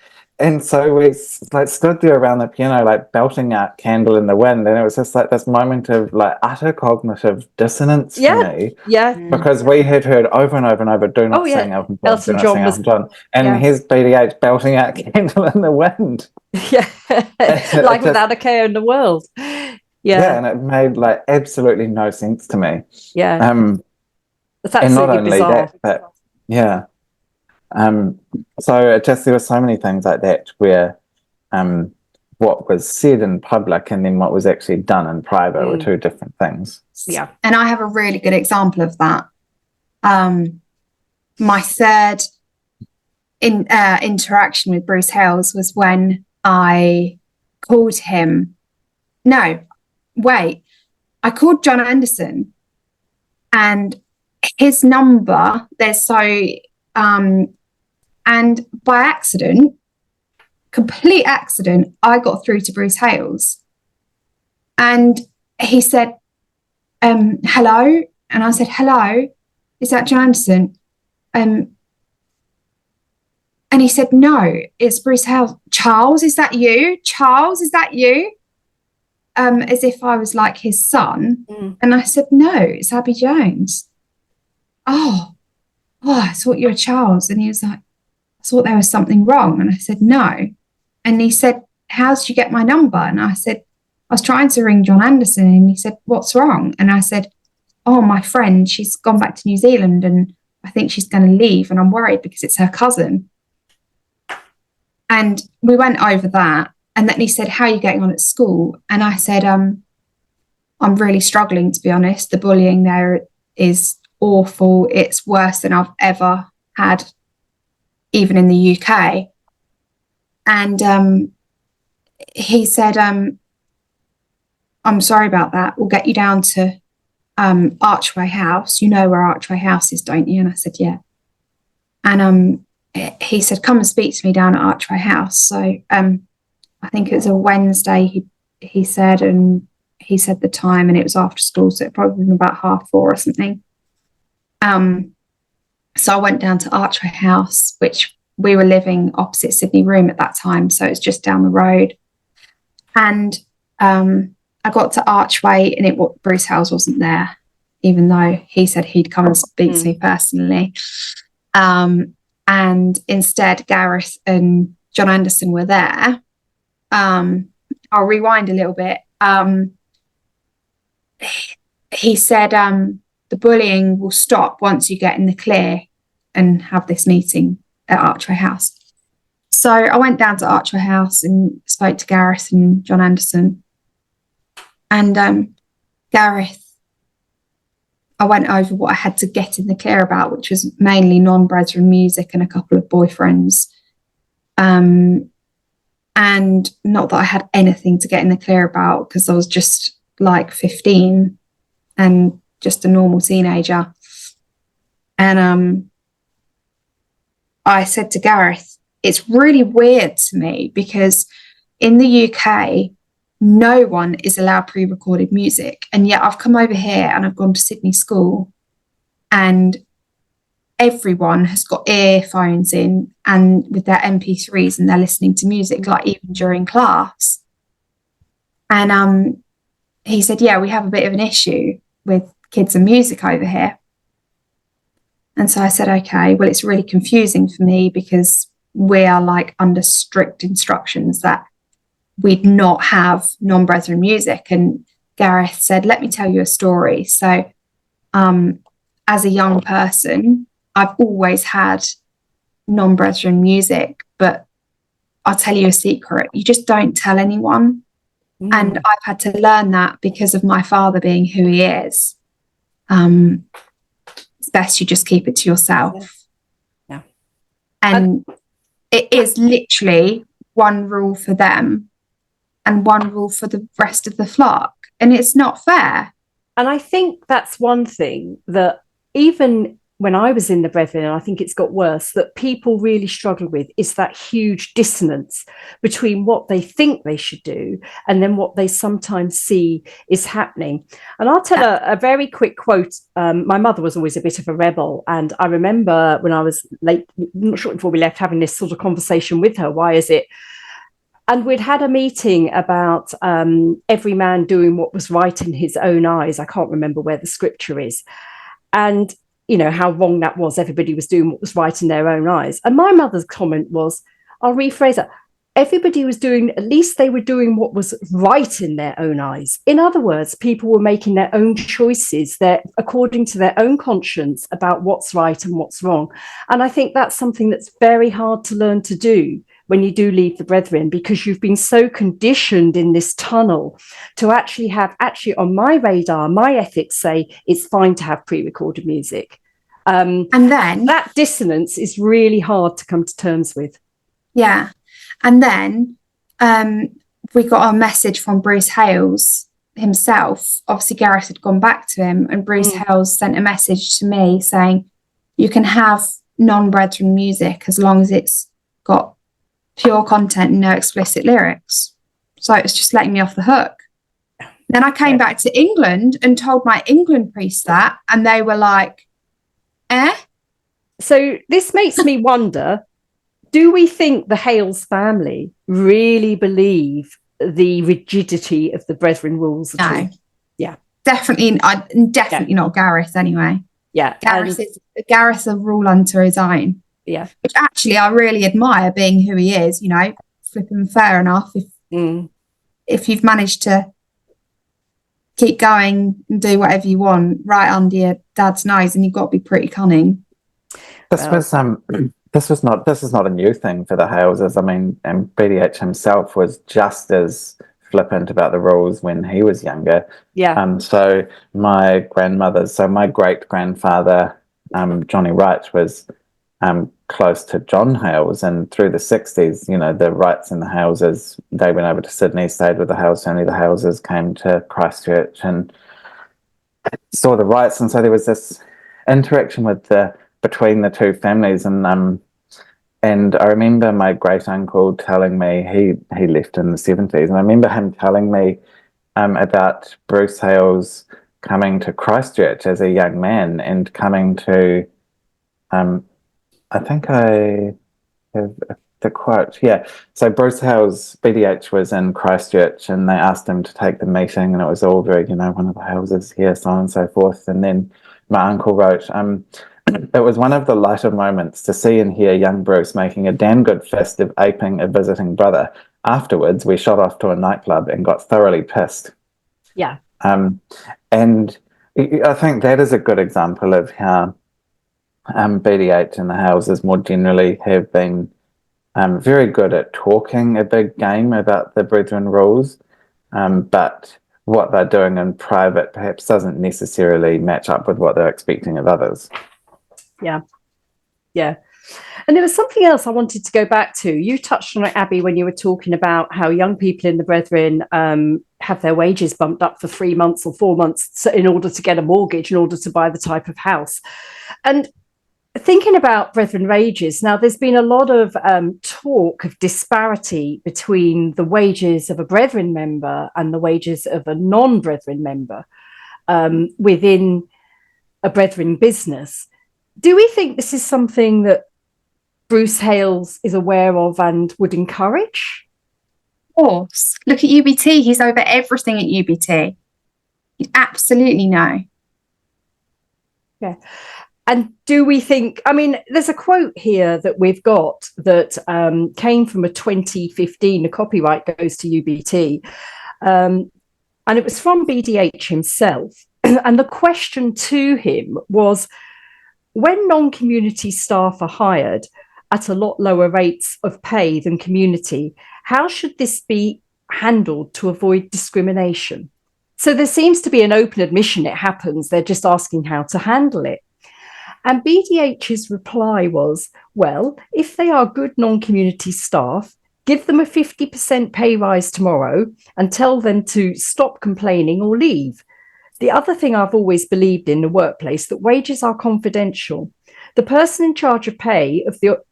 And so we like stood there around the piano, like belting out Candle in the Wind, and it was just like this moment of like utter cognitive dissonance for me. Yeah. Because we had heard over and over and over, do not sing Elton John, Elton John was, and here's BDH belting out Candle in the Wind. Yeah. Like without a care in the world. Yeah, and it made like absolutely no sense to me. Yeah. It's absolutely and not only bizarre. that, but yeah. So it just, there were so many things like that where what was said in public and then what was actually done in private were two different things. Yeah. And I have a really good example of that. My third interaction with Bruce Hales was when I called him. No, wait. I called John Anderson, and his number, and by accident, complete accident, I got through to Bruce Hales. And he said, hello? And I said, hello, is that John Anderson? And he said, no, it's Bruce Hales. Charles, is that you? Charles, is that you? As if I was like his son. And I said, no, it's Abby Jones. Oh, I thought you were Charles. And he was like, I thought there was something wrong. And I said, no. And he said, how did you get my number? And I said, I was trying to ring John Anderson. And he said, what's wrong? And I said, oh, my friend, she's gone back to New Zealand and I think she's going to leave. And I'm worried because it's her cousin. And we went over that. And then he said, how are you getting on at school? And I said, I'm really struggling, to be honest. The bullying there is awful. It's worse than I've ever had, even in the UK. And he said, I'm sorry about that. We'll get you down to Archway House. You know where Archway House is, don't you? And I said, yeah. And he said, come and speak to me down at Archway House. So I think it was a Wednesday, he said, and he said the time, and it was after school, so it probably was about 4:30 or something. So I went down to Archway House, which we were living opposite Sydney Room at that time, so it's just down the road. And I got to Archway, and Bruce Hales wasn't there, even though he said he'd come and speak to me personally. And instead, Gareth and John Anderson were there. I'll rewind a little bit. He said, the bullying will stop once you get in the clear and have this meeting at Archway House. So I went down to Archway House and spoke to Gareth and John Anderson. And Gareth, I went over what I had to get in the clear about, which was mainly non-brethren music and a couple of boyfriends. And not that I had anything to get in the clear about, because I was just like 15 and just a normal teenager. And I said to Gareth, it's really weird to me because in the UK, no one is allowed pre-recorded music. And yet I've come over here and I've gone to Sydney School and everyone has got earphones in and with their MP3s and they're listening to music, like even during class. And he said, yeah, we have a bit of an issue with kids and music over here. And so I said, okay, well, it's really confusing for me because we are like under strict instructions that we'd not have non-brethren music. And Gareth said, let me tell you a story. So as a young person, I've always had non-brethren music, but I'll tell you a secret. You just don't tell anyone. And I've had to learn that because of my father being who he is. It's best you just keep it to yourself. Yeah. And it is literally one rule for them and one rule for the rest of the flock. And it's not fair. And I think that's one thing that even when I was in the Brethren, and I think it's got worse, that people really struggle with is that huge dissonance between what they think they should do and then what they sometimes see is happening. And I'll tell a very quick quote. My mother was always a bit of a rebel. And I remember when I was late, not short before we left, having this sort of conversation with her. Why is it? And we'd had a meeting about every man doing what was right in his own eyes. I can't remember where the scripture is. And you know, how wrong that was. Everybody was doing what was right in their own eyes. And my mother's comment was, I'll rephrase it, everybody was doing, at least they were doing what was right in their own eyes. In other words, people were making their own choices according to their own conscience about what's right and what's wrong. And I think that's something that's very hard to learn to do when you do leave the Brethren, because you've been so conditioned in this tunnel to actually on my radar, my ethics say it's fine to have pre-recorded music. And then that dissonance is really hard to come to terms with. Yeah. And then we got a message from Bruce Hales himself. Obviously, Gareth had gone back to him, and Bruce Hales sent a message to me saying, you can have non-Brethren music as long as it's got pure content and no explicit lyrics. So it's just letting me off the hook. Then I came back to England and told my England priest that, and they were like, So this makes me wonder, do we think the Hales family really believe the rigidity of the Brethren rules at all? Yeah. Definitely not Gareth anyway. Yeah. Gareth's a rule unto his own. Yeah. Which actually I really admire, being who he is, you know, flipping fair enough. If you've managed to keep going and do whatever you want right under your dad's nose, and you've got to be pretty cunning. This is not a new thing for the Haleses. I mean, and BDH himself was just as flippant about the rules when he was younger. Yeah. So my great grandfather, Johnny Wright, was close to John Hales, and through the 60s, you know, the Wrights and the Haleses, they went over to Sydney, stayed with the Hales family. The Haleses came to Christchurch and saw the Wrights, and so there was this interaction between the two families, and I remember my great uncle telling me, he left in the 70s, and I remember him telling me about Bruce Hales coming to Christchurch as a young man and coming to I think I have the quote. Yeah. So Bruce Hales, BDH, was in Christchurch, and they asked him to take the meeting, and it was all very, you know, one of the Haleses here, so on and so forth. And then my uncle wrote, it was one of the lighter moments to see and hear young Bruce making a damn good fist of aping a visiting brother. Afterwards, we shot off to a nightclub and got thoroughly pissed. Yeah. And I think that is a good example of how BDH and the Haleses more generally have been very good at talking a big game about the Brethren rules, but what they're doing in private perhaps doesn't necessarily match up with what they're expecting of others. Yeah. Yeah. And there was something else I wanted to go back to. You touched on it, Abby, when you were talking about how young people in the Brethren have their wages bumped up for 3 months or 4 months in order to get a mortgage, in order to buy the type of house. And thinking about Brethren wages, now there's been a lot of talk of disparity between the wages of a Brethren member and the wages of a non-Brethren member within a Brethren business. Do we think this is something that Bruce Hales is aware of and would encourage? Of course. Look at UBT. He's over everything at UBT. You absolutely know. Yeah. And do we think, I mean, there's a quote here that we've got that came from a 2015, the copyright goes to UBT, and it was from BDH himself. And the question to him was, when non-community staff are hired at a lot lower rates of pay than community, how should this be handled to avoid discrimination? So there seems to be an open admission it happens. They're just asking how to handle it. And BDH's reply was, well, if they are good non-community staff, give them a 50% pay rise tomorrow and tell them to stop complaining or leave. The other thing I've always believed in the workplace, that wages are confidential. The person in charge of the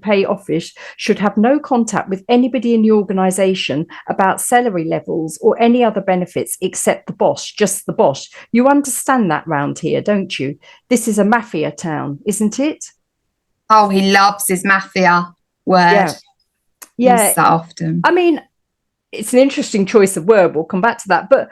pay office should have no contact with anybody in the organisation about salary levels or any other benefits except the boss, just the boss. You understand that round here, don't you? This is a mafia town, isn't it? Oh, he loves his mafia word. Yeah. So often. I mean, it's an interesting choice of word. We'll come back to that. But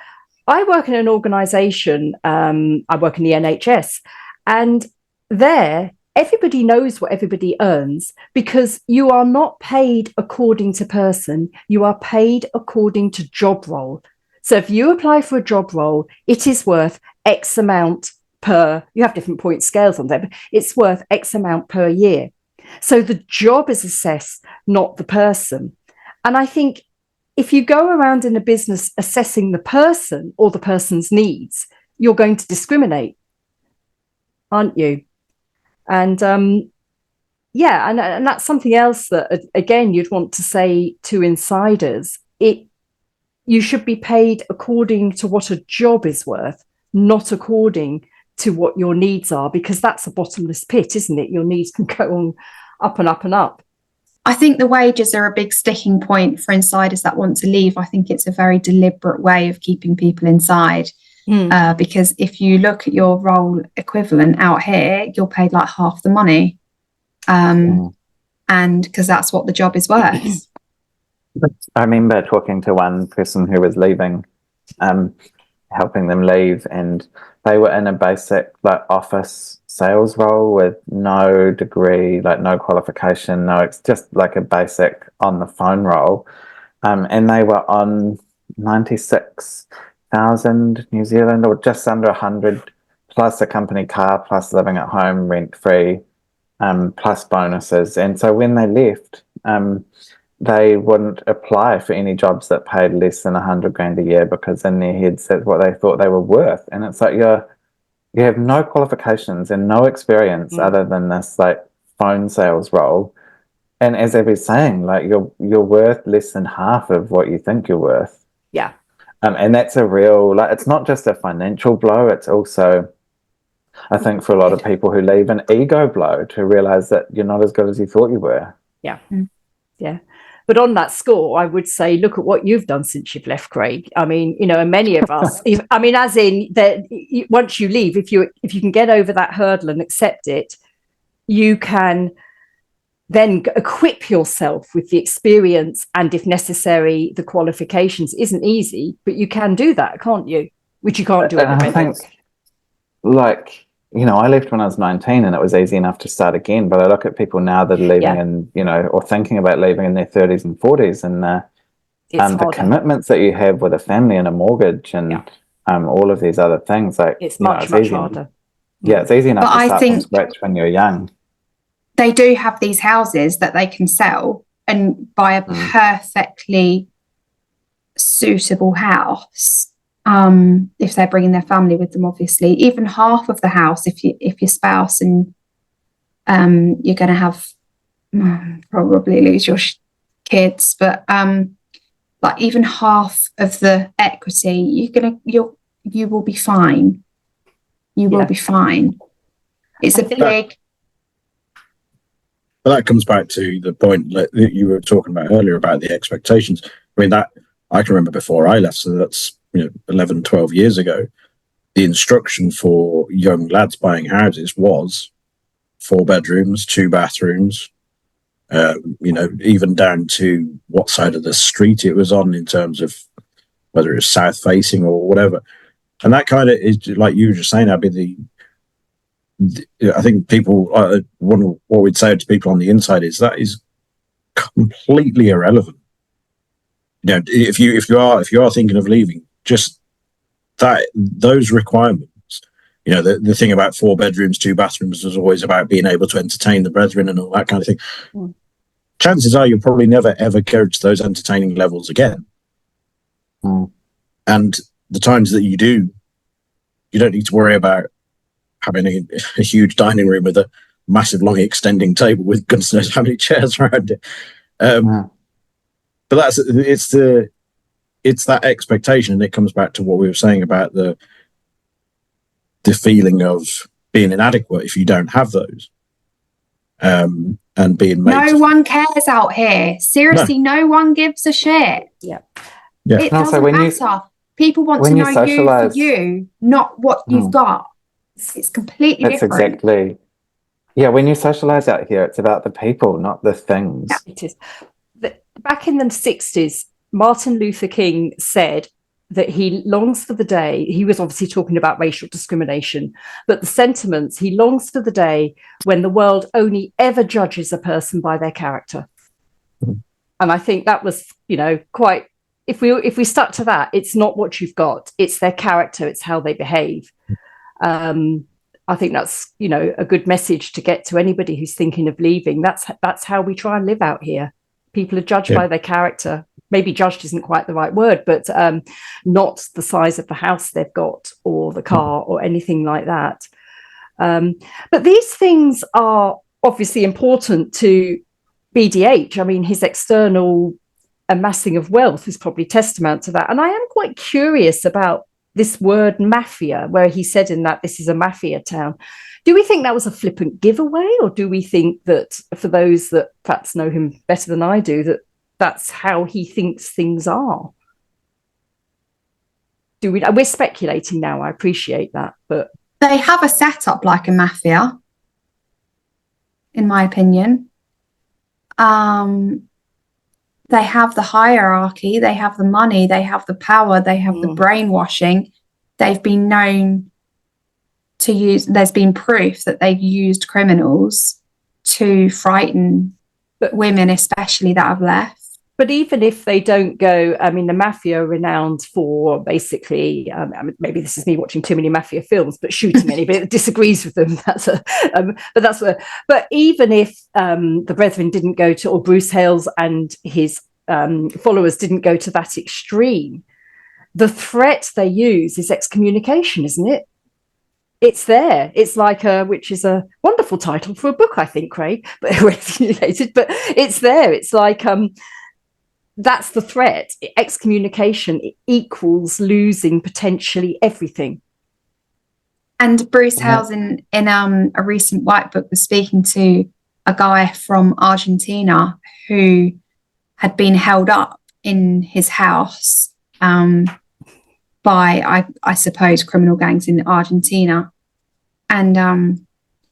I work in an organisation. I work in the NHS, and there everybody knows what everybody earns, because you are not paid according to person. You are paid according to job role. So if you apply for a job role, it is worth X amount per. You have different point scales on there, but it's worth X amount per year. So the job is assessed, not the person. And I think if you go around in a business assessing the person or the person's needs, you're going to discriminate, aren't you? And and that's something else that, again, you'd want to say to insiders. You should be paid according to what a job is worth, not according to what your needs are, because that's a bottomless pit, isn't it? Your needs can go on up and up and up. I think the wages are a big sticking point for insiders that want to leave. I think it's a very deliberate way of keeping people inside. Because if you look at your role equivalent out here, you're paid like half the money. And because that's what the job is worth. I remember talking to one person who was leaving, helping them leave, and they were in a basic like office sales role with no degree, like no qualification, it's just like a basic on the phone role. And they were on 96,000 New Zealand, or just under 100, plus a company car, plus living at home rent free, plus bonuses. And so when they left, they wouldn't apply for any jobs that paid less than 100 grand a year, because in their heads that's what they thought they were worth. And it's like you have no qualifications and no experience other than this like phone sales role. And as Abby's saying, like you're worth less than half of what you think you're worth. Yeah. And that's a real, like, it's not just a financial blow, it's also, I think, for a lot of people who leave, an ego blow to realize that you're not as good as you thought you were. Yeah. Yeah. But on that score, I would say, look at what you've done since you've left, Craig. I mean, and many of us, as in that once you leave, if you can get over that hurdle and accept it, you can then equip yourself with the experience and, if necessary, the qualifications. Isn't easy, but you can do that, can't you? Which you can't do at the moment. I think, like, I left when I was 19 and it was easy enough to start again. But I look at people now that are leaving or thinking about leaving in their 30s and 40s, and the commitments that you have with a family and a mortgage and all of these other things. Like, it's much harder. Yeah, it's easy enough to start from scratch when you're young. They do have these houses that they can sell and buy a perfectly suitable house. If they're bringing their family with them, obviously, even half of the house, if your spouse and you're going to have probably lose your kids, but like even half of the equity, you will be fine. You will be fine. It's a big. But that comes back to the point that you were talking about earlier about the expectations. I mean, that I can remember before I left, so that's 11, 12 years ago, the instruction for young lads buying houses was 4 bedrooms, 2 bathrooms, even down to what side of the street it was on in terms of whether it was south facing or whatever. And that kind of is, like you were just saying, Abby, I think people, what we'd say to people on the inside is that is completely irrelevant. If you are thinking of leaving, just those requirements, the thing about 4 bedrooms, 2 bathrooms is always about being able to entertain the brethren and all that kind of thing. Chances are you'll probably never ever go to those entertaining levels again. And the times that you do, you don't need to worry about having a huge dining room with a massive long extending table with goodness knows how many chairs around it. But it's that expectation, and it comes back to what we were saying about the feeling of being inadequate if you don't have those, and being made. No one cares out here. Seriously, no one gives a shit. Yeah. It doesn't matter. People want to know you for you, not what you've got. It's completely different. Exactly. Yeah, when you socialize out here, it's about the people, not the things. Yeah, it is. Back in the 60s, Martin Luther King said that he longs for the day, he was obviously talking about racial discrimination, but the sentiments, he longs for the day when the world only ever judges a person by their character. And I think that was, quite, if we stuck to that, it's not what you've got, it's their character, it's how they behave. I think that's, a good message to get to anybody who's thinking of leaving. That's how we try and live out here. People are judged by their character. Maybe judged isn't quite the right word, but not the size of the house they've got or the car or anything like that. But these things are obviously important to BDH. I mean, his external amassing of wealth is probably testament to that. And I am quite curious about this word mafia, where he said in that this is a mafia town. Do we think that was a flippant giveaway, or do we think that, for those that perhaps know him better than I do, that that's how he thinks things are? We're speculating now, I appreciate that, but they have a setup like a mafia, in my opinion. They have the hierarchy, they have the money, they have the power, they have the brainwashing. They've been known to use, there's been proof that they've used criminals to frighten women, especially that have left. But even if they don't go, I mean, the mafia are renowned for basically, maybe this is me watching too many mafia films, but shooting anybody that disagrees with them. But even if the Brethren didn't go to, or Bruce Hales and his followers didn't go to that extreme, the threat they use is excommunication, isn't it? It's there. It's like which is a wonderful title for a book, I think, Craig, but excommunicated. But it's there. It's like that's the threat. Excommunication equals losing potentially everything. And Bruce Hales in a recent white book was speaking to a guy from Argentina who had been held up in his house by, I suppose, criminal gangs in Argentina. And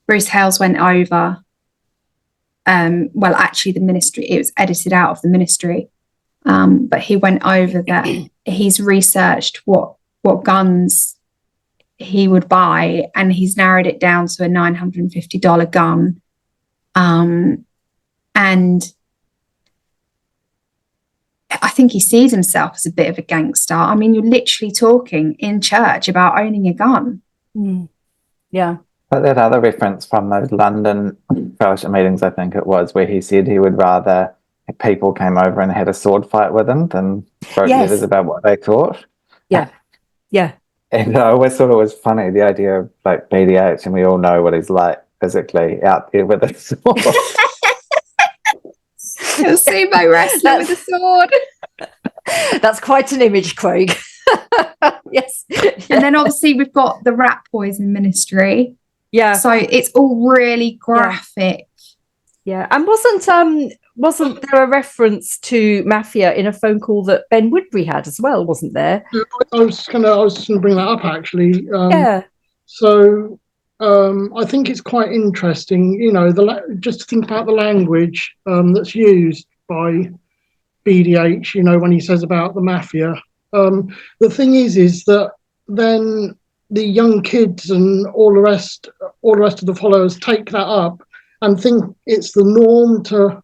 Bruce Hales went over, well, actually the ministry, it was edited out of the ministry, but he went over that he's researched what guns he would buy, and he's narrowed it down to a $950 gun. And I think he sees himself as a bit of a gangster. I mean, you're literally talking in church about owning a gun. Yeah. But that other reference from those London fellowship meetings, I think it was, where he said he would rather people came over and had a sword fight with him than wrote letters about what they thought. Yeah. Yeah. And I always thought it was funny, the idea of like BDH, and we all know what he's like physically out there with a sword. A sumo wrestler with a sword. That's quite an image, Craig. Yes. And then obviously we've got the Rat Poison ministry. Yeah. So it's all really graphic. Yeah. And wasn't there a reference to mafia in a phone call that Ben Woodbury had as well, wasn't there? I was gonna bring that up actually. Yeah. So I think it's quite interesting, just to think about the language that's used by BDH, when he says about the mafia. The thing is that then the young kids and all the rest of the followers take that up and think it's the norm to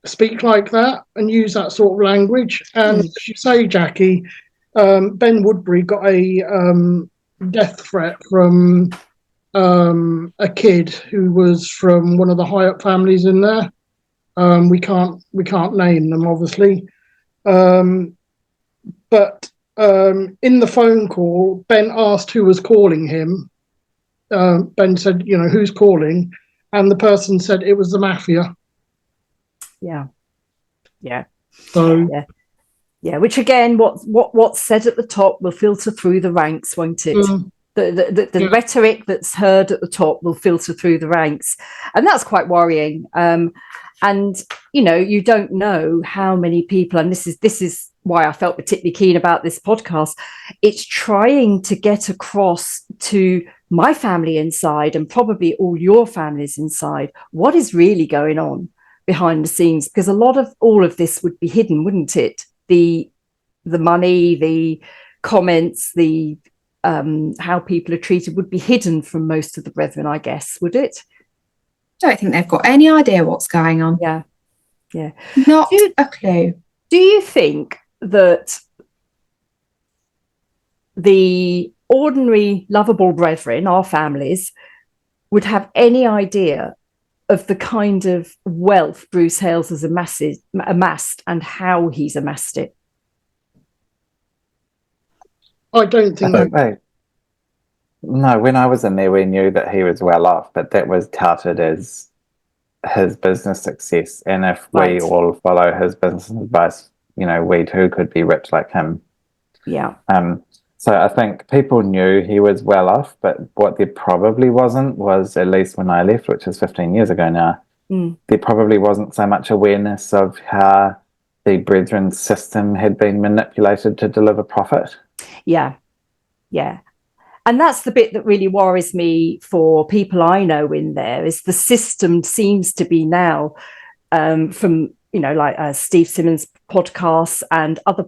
speak like that and use that sort of language. And as you say, Jackie, Ben Woodbury got a death threat from a kid who was from one of the high up families in there. We can't name them, obviously, but in the phone call, Ben asked who was calling him. Ben said, who's calling, and the person said it was the mafia. Yeah. So yeah. Which again, what's said at the top will filter through the ranks, won't it? The rhetoric that's heard at the top will filter through the ranks, and that's quite worrying. And you don't know how many people, and this is why I felt particularly keen about this podcast. It's trying to get across to my family inside, and probably all your families inside, what is really going on behind the scenes, because a lot of all of this would be hidden, wouldn't it? The money, the comments, the how people are treated would be hidden from most of the brethren, I guess, would it? I don't think they've got any idea what's going on. Yeah. Not a clue. Do you think that the ordinary lovable brethren, our families, would have any idea of the kind of wealth Bruce Hales has amassed and how he's amassed it? I don't think No, when I was in there, we knew that he was well off, but that was touted as his business success. And if we all follow his business advice, we too could be rich like him. Yeah. So I think people knew he was well off, but what there probably wasn't was, at least when I left, which is 15 years ago now, there probably wasn't so much awareness of how the Brethren system had been manipulated to deliver profit. Yeah. And that's the bit that really worries me for people I know in there, is the system seems to be now, from, like Steve Simmons' podcasts and other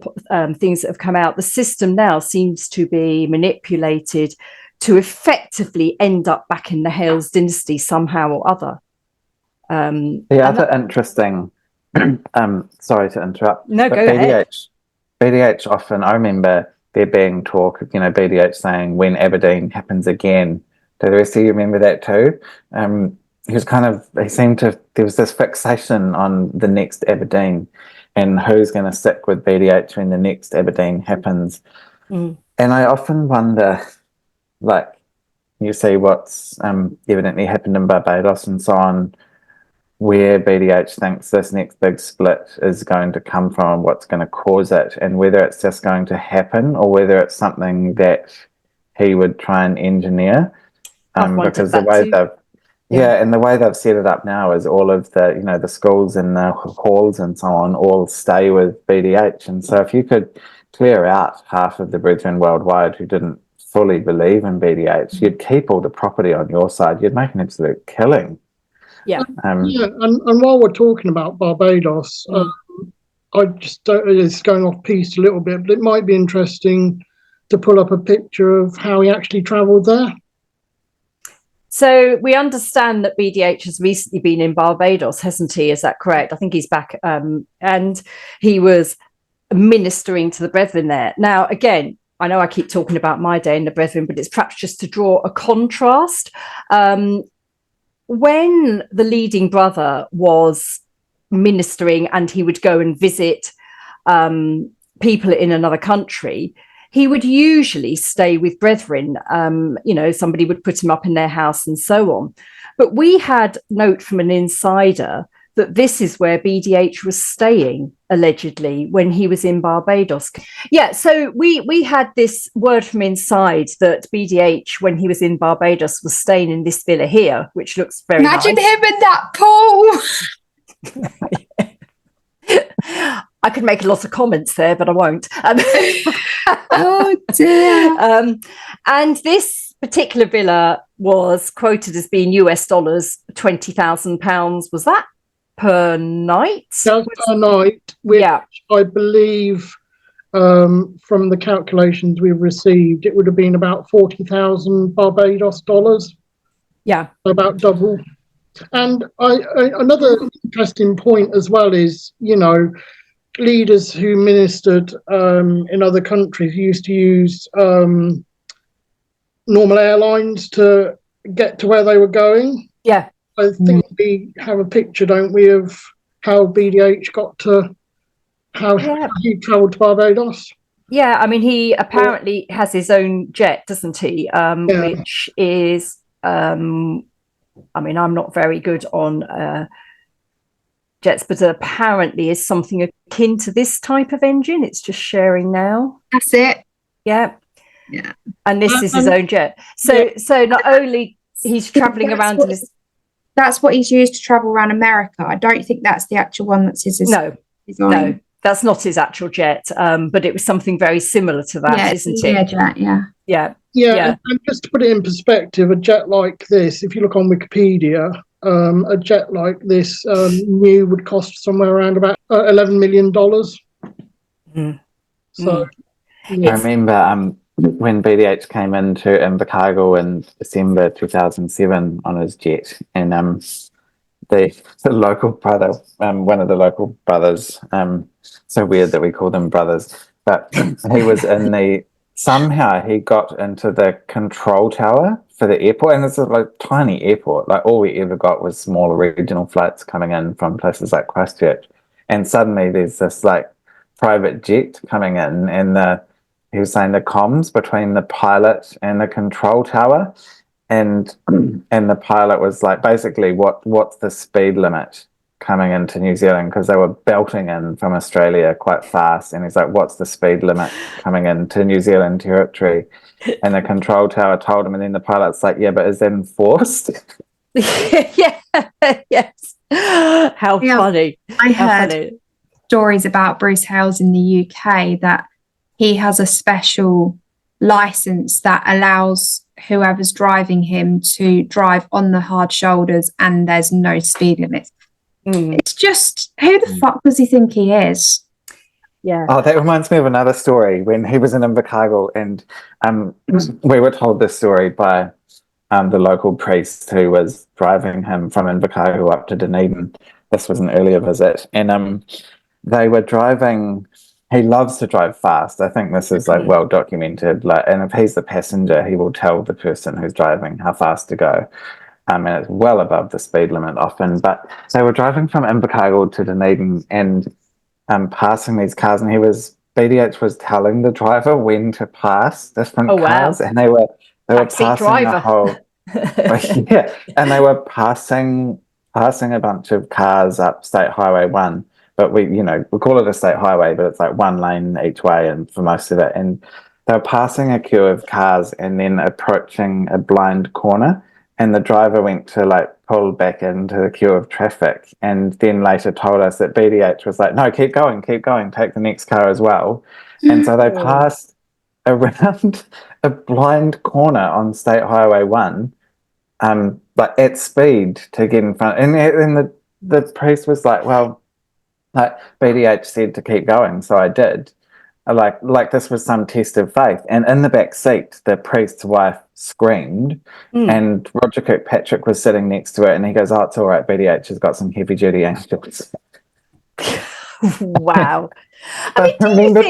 things that have come out, the system now seems to be manipulated to effectively end up back in the Hales dynasty somehow or other. The other interesting, sorry to interrupt. No, go ahead. BDH often, I remember there being talk of, BDH saying, when Aberdeen happens again. Do the rest of you remember that too? There was this fixation on the next Aberdeen and who's going to stick with BDH when the next Aberdeen happens. And I often wonder, like, you see what's evidently happened in Barbados and so on, where BDH thinks this next big split is going to come from, what's going to cause it, and whether it's just going to happen or whether it's something that he would try and engineer. Because the way and the way they've set it up now is all of the, the schools and the halls and so on all stay with BDH. And so if you could clear out half of the brethren worldwide who didn't fully believe in BDH, you'd keep all the property on your side. You'd make an absolute killing. Yeah. And while we're talking about Barbados, I just don't, it's going off piece a little bit, but it might be interesting to pull up a picture of how he actually travelled there. So we understand that BDH has recently been in Barbados, hasn't he? Is that correct? I think he's back, and he was ministering to the brethren there. Now, again, I know I keep talking about my day in the brethren, but it's perhaps just to draw a contrast. When the leading brother was ministering and he would go and visit people in another country, he would usually stay with brethren. Somebody would put him up in their house and so on. But we had note from an insider that this is where BDH was staying, allegedly, when he was in Barbados. Yeah, so we had this word from inside that BDH, when he was in Barbados, was staying in this villa here, which looks very nice. Imagine him in that pool! I could make a lot of comments there, but I won't. Oh, dear. And this particular villa was quoted as being US dollars, £20,000. Was that per night? That's per night, which I believe from the calculations we've received, it would have been about 40,000 Barbados dollars. Yeah. About double. And another interesting point as well is, leaders who ministered in other countries used to use normal airlines to get to where they were going. Yeah. I think we have a picture, don't we, of how BDH got to how he travelled to Barbados. Yeah, I mean, he apparently has his own jet, doesn't he? Which is, I'm not very good on jets, but apparently is something akin to this type of engine. It's just sharing now. That's it. Yeah. Yeah. And this is his own jet. So not only he's traveling around in this. That's what he's used to travel around America. I don't think that's the actual one that's his design. No, that's not his actual jet. But it was something very similar to that, isn't it? Jet, yeah. And just to put it in perspective, a jet like this, if you look on Wikipedia, a jet like this new would cost somewhere around about $11 million. So, I remember when BDH came into Invercargill in December 2007 on his jet, and the local brother, one of the local brothers, so weird that we call them brothers, but he was somehow he got into the control tower for the airport, and it's a tiny airport. Like all we ever got was smaller regional flights coming in from places like Christchurch, and suddenly there's this private jet coming in, and he was saying the comms between the pilot and the control tower, and the pilot was like, basically, what's the speed limit coming into New Zealand, because they were belting in from Australia quite fast, and he's like, what's the speed limit coming into New Zealand territory? And the control tower told him, and then the pilot's like, yeah, but is that enforced? Yes. How funny. I heard stories about Bruce Hales in the UK that he has a special license that allows whoever's driving him to drive on the hard shoulders, and there's no speed limit. It's just, who the fuck does he think he is? Yeah. Oh, that reminds me of another story when he was in Invercargill, and we were told this story by the local priest who was driving him from Invercargill up to Dunedin. This was an earlier visit, and they were driving. He loves to drive fast. I think this is well documented. And if he's the passenger, he will tell the person who's driving how fast to go. And it's well above the speed limit often. But they were driving from Invercargill to Dunedin and passing these cars, and BDH was telling the driver when to pass different cars, and they were passing driver. a whole and they were passing a bunch of cars up State Highway 1. But we call it a state highway, but it's like one lane each way, and for most of it. And they were passing a queue of cars and then approaching a blind corner, and the driver went to pull back into the queue of traffic, and then later told us that BDH was like, no, keep going, take the next car as well. And so they passed around a blind corner on State Highway 1, but at speed to get in front. And the priest was like, well, BDH said to keep going, so I did. Like this was some test of faith. And in the back seat, the priest's wife screamed, and Roger Kirkpatrick was sitting next to it, and he goes, oh, it's all right, BDH has got some heavy-duty angels. Wow. I remember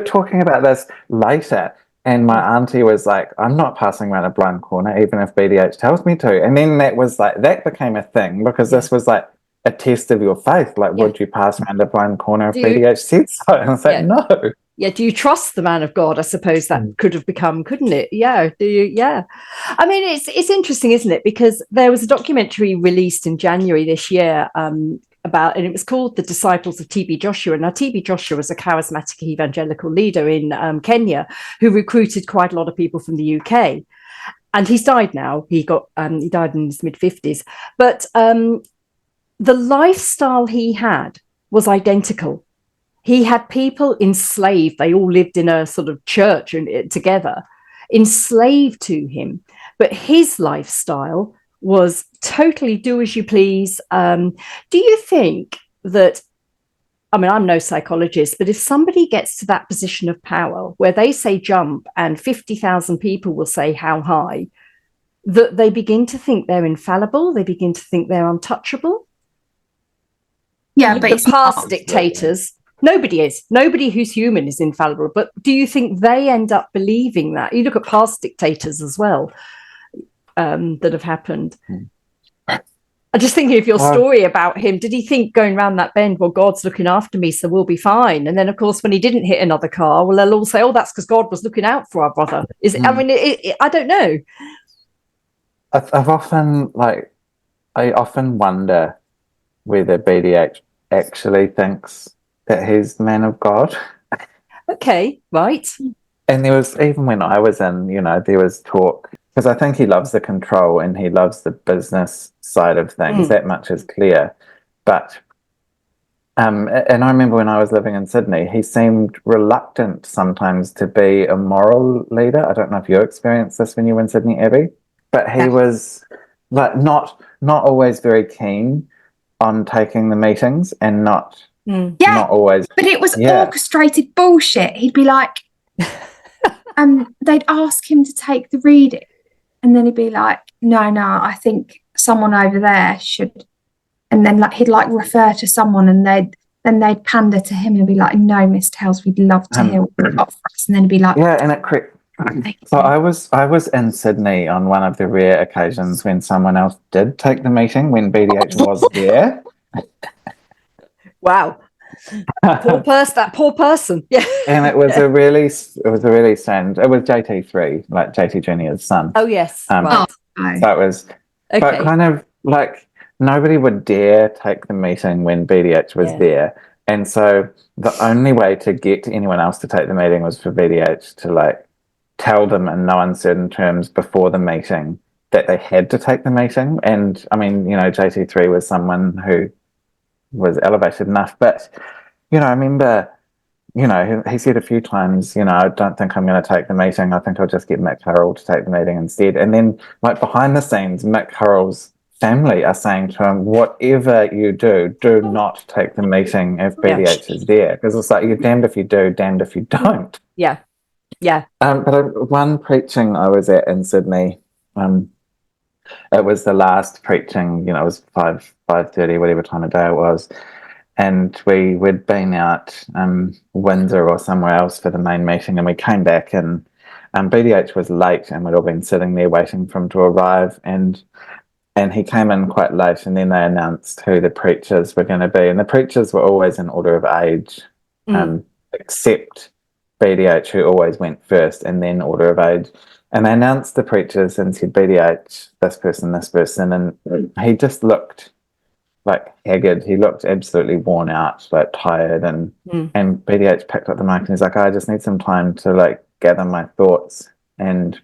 talking about this later, and my auntie was like, I'm not passing around a blind corner, even if BDH tells me to. And then that became a thing, because this was a test of your faith. Would you pass around a blind corner if BDH said so? And I was like, no. Yeah, do you trust the man of God? I suppose that could have become, couldn't it? Yeah, do you? Yeah. I mean, it's interesting, isn't it? Because there was a documentary released in January this year and it was called The Disciples of TB Joshua. Now, TB Joshua was a charismatic evangelical leader in Kenya who recruited quite a lot of people from the UK. And he's died now. He died in his mid-50s. But the lifestyle he had was identical. He had people enslaved. They all lived in a sort of church together, enslaved to him. But his lifestyle was totally do as you please. Do you think that, I mean, I'm no psychologist, but if somebody gets to that position of power where they say jump and 50,000 people will say how high, that they begin to think they're infallible, they begin to think they're untouchable? Yeah, but the past dictators, nobody who's human is infallible, but do you think they end up believing that? You look at past dictators as well that have happened. I'm just thinking of your story about him. Did he think going around that bend, well, God's looking after me, so we'll be fine? And then, of course, when he didn't hit another car, well, they'll all say, oh, that's because God was looking out for our brother. I mean, I don't know. I often wonder whether BDH actually thinks that he's the man of God. Okay, right. And there was, even when I was in, there was talk, because I think he loves the control and he loves the business side of things. That much is clear. But, and I remember when I was living in Sydney, he seemed reluctant sometimes to be a moral leader. I don't know if you experienced this when you were in Sydney, Abby, but he was like not always very keen on taking the meetings and not always. But it was orchestrated bullshit. He'd be like, they'd ask him to take the reading, and then he'd be like, no, I think someone over there should, and then he'd refer to someone, and they'd pander to him and be like, no, Mr. Hales, we'd love to hear what you've got for us. And then he'd be like, and it so I was in Sydney on one of the rare occasions when someone else did take the meeting when BDH was there. Wow. That poor person. Yeah. And it was a really strange. It was JT3, like JT Junior's son. Oh yes. Right. So it was, but kind of like nobody would dare take the meeting when BDH was there, and so the only way to get anyone else to take the meeting was for BDH to tell them in no uncertain terms before the meeting that they had to take the meeting. And I mean, JT3 was someone who was elevated enough, but I remember, he said a few times, I don't think I'm going to take the meeting. I think I'll just get Mick Hurrell to take the meeting instead. And then, behind the scenes, Mick Hurrell's family are saying to him, whatever you do not take the meeting if BDH is there, because it's like you're damned if you do, damned if you don't. Yeah. But one preaching I was at in Sydney, it was the last preaching. It was 5:30, whatever time of day it was. And we'd been out Windsor or somewhere else for the main meeting, and we came back, and BDH was late, and we'd all been sitting there waiting for him to arrive, and he came in quite late, and then they announced who the preachers were going to be, and the preachers were always in order of age, except BDH, who always went first, and then order of age. And they announced the preachers and said BDH, this person, and he just looked haggard. He looked absolutely worn out, tired, and BDH picked up the mic and he's like, I just need some time to gather my thoughts, and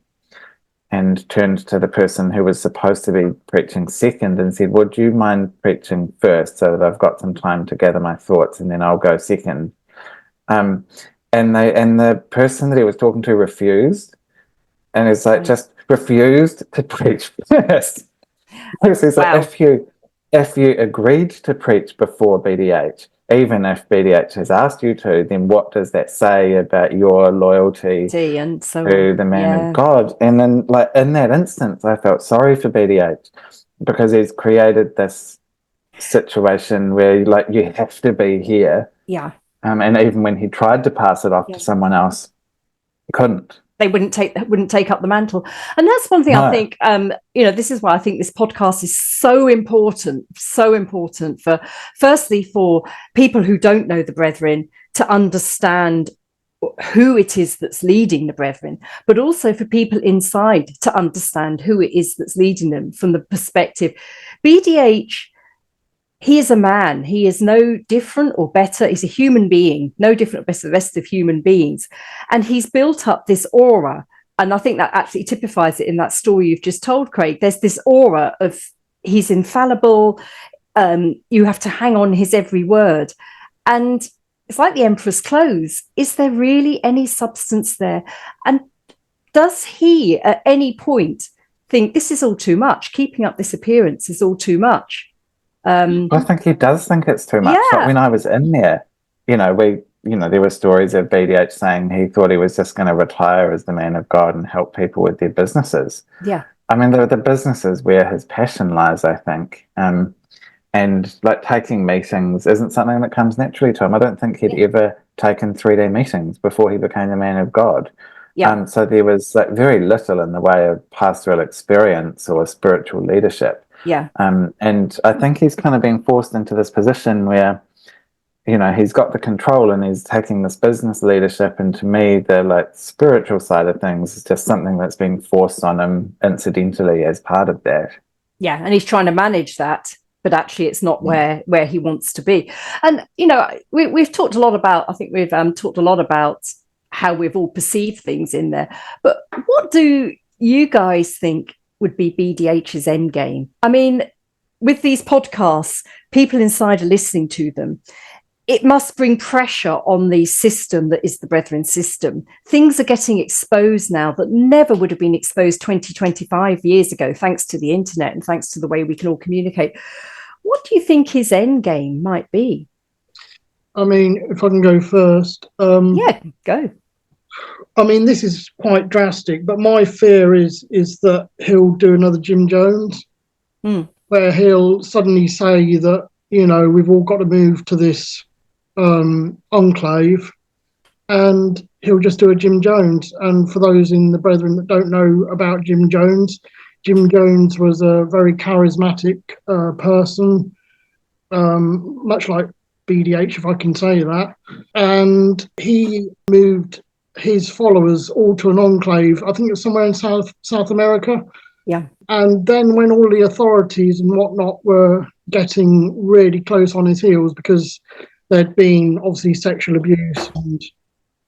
turned to the person who was supposed to be preaching second and said, would you mind preaching first so that I've got some time to gather my thoughts, and then I'll go second. And the person that he was talking to refused, and it's just refused to preach first. He's if you agreed to preach before BDH, even if BDH has asked you to, then what does that say about your loyalty to the man of God? And then, in that instance, I felt sorry for BDH, because he's created this situation where you have to be here. Yeah. And even when he tried to pass it off to someone else, he couldn't. They wouldn't take up the mantle. And that's one thing I think, this is why I think this podcast is so important for, firstly, for people who don't know the brethren to understand who it is that's leading the brethren, but also for people inside to understand who it is that's leading them from the perspective. BDH, he is a man. He is no different or better. He's a human being, no different or better than the rest of human beings. And he's built up this aura. And I think that actually typifies it in that story you've just told, Craig. There's this aura of he's infallible. You have to hang on his every word. And it's like the emperor's clothes. Is there really any substance there? And does he at any point think this is all too much? Keeping up this appearance is all too much? I think he does think it's too much. But when I was in there, there were stories of BDH saying he thought he was just going to retire as the man of God and help people with their businesses. Yeah. I mean, the businesses where his passion lies, I think. And taking meetings isn't something that comes naturally to him. I don't think he'd ever taken 3-day meetings before he became the man of God. Yeah. So there was very little in the way of pastoral experience or spiritual leadership. Yeah. And I think he's kind of been forced into this position where, he's got the control and he's taking this business leadership. And to me, the spiritual side of things is just something that's been forced on him incidentally as part of that. Yeah. And he's trying to manage that, but actually it's not where he wants to be. And, we've talked a lot about, I think we've talked a lot about how we've all perceived things in there. But what do you guys think would be BDH's end game? I mean, with these podcasts, people inside are listening to them. It must bring pressure on the system that is the Brethren system. Things are getting exposed now that never would have been exposed 20, 25 years ago, thanks to the internet and thanks to the way we can all communicate. What do you think his end game might be? I mean, if I can go first. Yeah, go. I mean, this is quite drastic, but my fear is that he'll do another Jim Jones, where he'll suddenly say that, you know, we've all got to move to this enclave, and he'll just do a Jim Jones. And for those in the Brethren that don't know about Jim Jones was a very charismatic person, much like BDH, if I can say that. And he moved his followers all to an enclave. I think it was somewhere in South America. Yeah. And then when all the authorities and whatnot were getting really close on his heels, because there'd been obviously sexual abuse and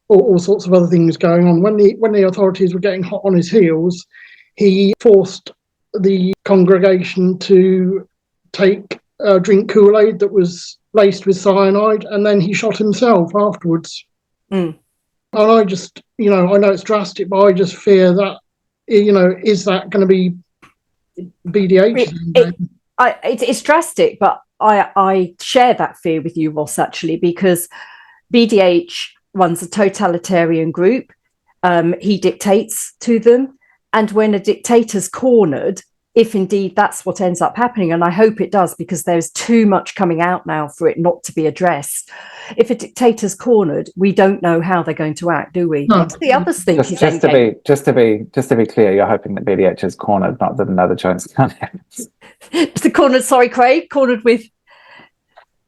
all sorts of other things going on, when the authorities were getting hot on his heels, he forced the congregation to drink Kool-Aid that was laced with cyanide, and then he shot himself afterwards. And I just, you know, I know it's drastic, but I just fear that, you know, is that going to be BDH? It's drastic, but I share that fear with you, Ross, actually, because BDH runs a totalitarian group. He dictates to them. And when a dictator's cornered, if indeed that's what ends up happening, and I hope it does, because there's too much coming out now for it not to be addressed. If a dictator's cornered, we don't know how they're going to act, do we? No. What do the others think? Just to be clear, you're hoping that BDH is cornered, not that another Jonestown happens. The cornered, sorry, Craig, cornered with.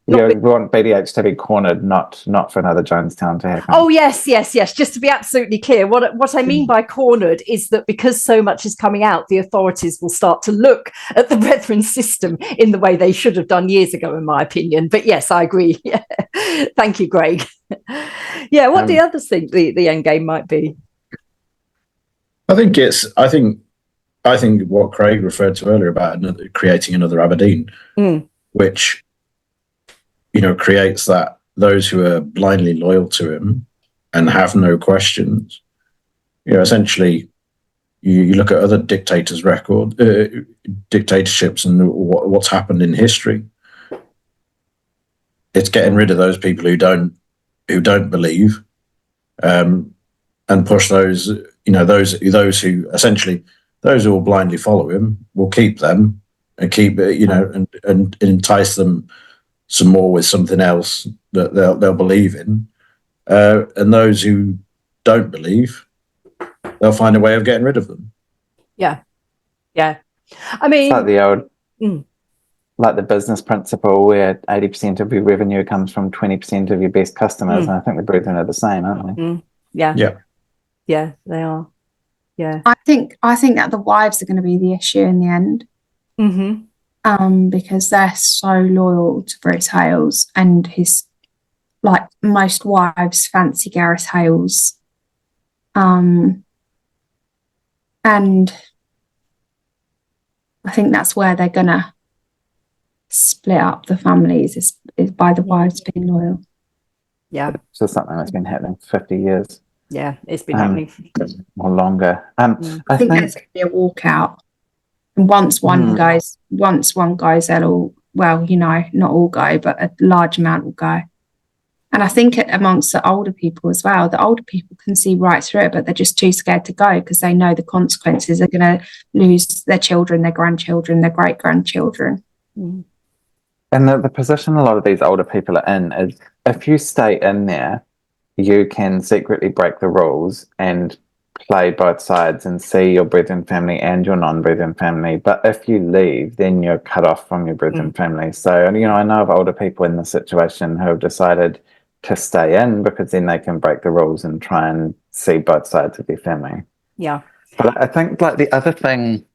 We want BDH to be cornered, not for another Jonestown to happen. Oh, yes. Just to be absolutely clear, what I mean by cornered is that because so much is coming out, the authorities will start to look at the Brethren system in the way they should have done years ago, in my opinion. But yes, I agree. Yeah. Thank you, Greg. Yeah, what do the others think the end game might be? I think what Craig referred to earlier about creating another Aberdeen, which, you know, creates that those who are blindly loyal to him and have no questions. You know, essentially, you look at other dictators' dictatorships and what's happened in history. It's getting rid of those people who don't believe, and push those. You know, those who essentially those who will blindly follow him will keep them and keep, you know, and entice them some more with something else that they'll believe in, and those who don't believe, they'll find a way of getting rid of them. Yeah. I mean, it's like the old, like the business principle where 80% of your revenue comes from 20% of your best customers, and I think the Brethren are the same, aren't they? Yeah, they are. Yeah, I think that the wives are going to be the issue in the end. Because they're so loyal to Bruce Hales, and his, like most wives, fancy Gareth Hales. And I think that's where they're gonna split up the families is by the wives being loyal. Yeah. It's just something that's been happening for 50 years. Yeah, it's been happening or longer. I think there's going to be a walkout. And once one goes, they'll, well, you know, not all go, but a large amount will go. And I think amongst the older people as well, the older people can see right through it, but they're just too scared to go because they know the consequences. They're going to lose their children, their grandchildren, their great-grandchildren. And the position a lot of these older people are in is if you stay in there, you can secretly break the rules and play both sides and see your Brethren family and your non-Brethren family. But if you leave, then you're cut off from your Brethren family. So, you know, I know of older people in this situation who have decided to stay in because then they can break the rules and try and see both sides of their family. Yeah. But I think, like, the other thing,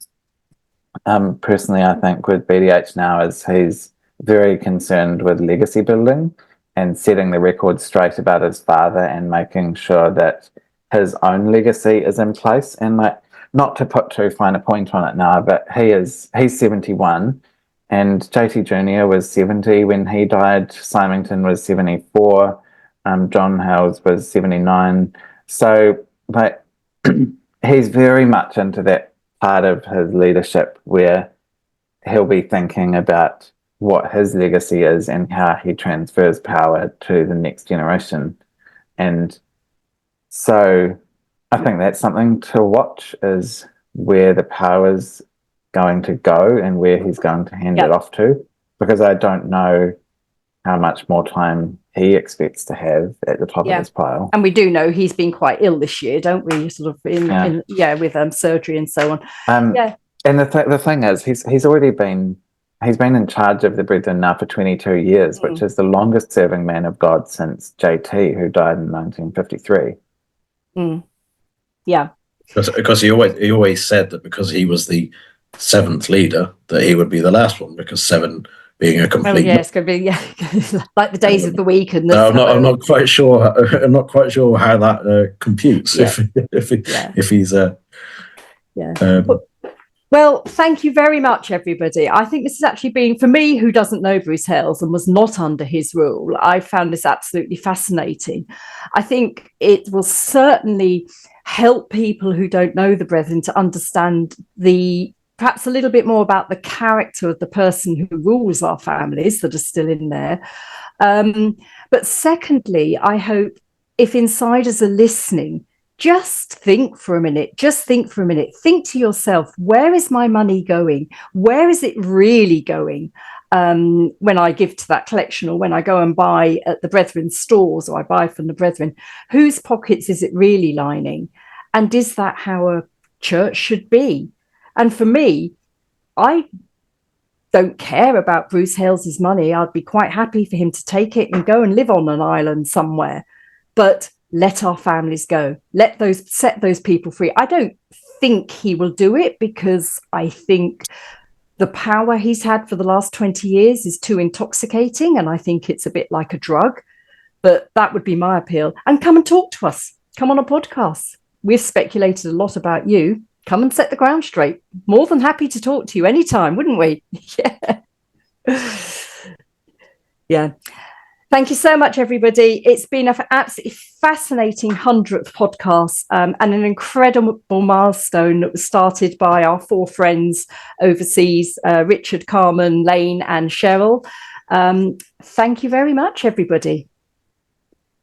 personally, I think with BDH now is he's very concerned with legacy building and setting the record straight about his father and making sure that his own legacy is in place. And like, not to put too fine a point on it now, but he's 71, and JT Jr. was 70 when he died. Symington was 74. John Hales was 79. So like he's very much into that part of his leadership where he'll be thinking about what his legacy is and how he transfers power to the next generation. And so I think that's something to watch, is where the power's going to go and where he's going to hand it off to, because I don't know how much more time he expects to have at the top of his pile. And we do know he's been quite ill this year, don't we? Sort of with surgery and so on. And the thing is, he's been in charge of the Brethren now for 22 years, which is the longest serving man of God since JT, who died in 1953. Yeah. Because he always said that because he was the seventh leader, that he would be the last one, because 7 being a complete. It's going to be like the days of the week, and I'm not quite sure. I'm not quite sure how that computes. If he's Well, thank you very much, everybody. I think this has actually been, for me, who doesn't know Bruce Hales and was not under his rule, I found this absolutely fascinating. I think it will certainly help people who don't know the Brethren to understand perhaps a little bit more about the character of the person who rules our families that are still in there. But secondly, I hope if insiders are listening, just think for a minute. Think to yourself, where is my money going? Where is it really going? When I give to that collection, or when I go and buy at the Brethren stores, or I buy from the Brethren, whose pockets is it really lining? And is that how a church should be? And for me, I don't care about Bruce Hales's money. I'd be quite happy for him to take it and go and live on an island somewhere. But let our families go. Set those people free. I don't think he will do it, because I think the power he's had for the last 20 years is too intoxicating, and I think it's a bit like a drug. But that would be my appeal. And come and talk to us. Come on a podcast. We've speculated a lot about you. Come and set the ground straight. More than happy to talk to you anytime, wouldn't we? Yeah. Thank you so much, everybody. It's been an absolutely fascinating 100th podcast, and an incredible milestone that was started by our 4 friends overseas, Richard, Carman, Lane and Cheryl. Thank you very much, everybody.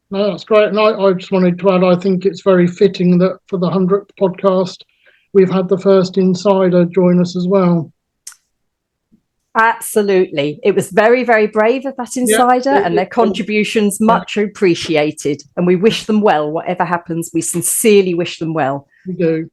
No, that's great. And I just wanted to add, I think it's very fitting that for the 100th podcast, we've had the first insider join us as well. Absolutely. It was very, very brave of that insider, and their contributions much appreciated. And we wish them well, whatever happens. We sincerely wish them well. We do.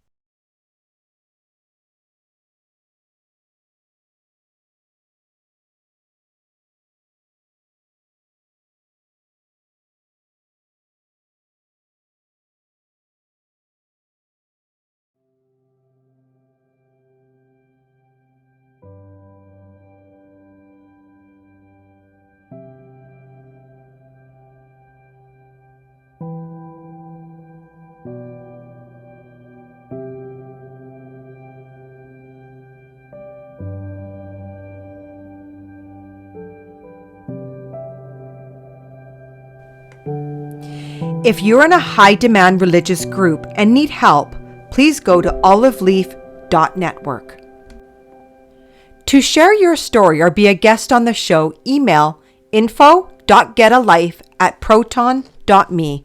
If you're in a high-demand religious group and need help, please go to oliveleaf.network. To share your story or be a guest on the show, email info.getalife@proton.me.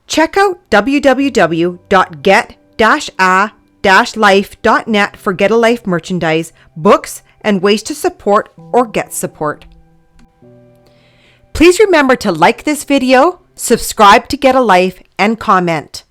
Check out www.get-a-life.net for Get a Life merchandise, books, and ways to support or get support. Please remember to like this video, subscribe to Get a Life, and comment.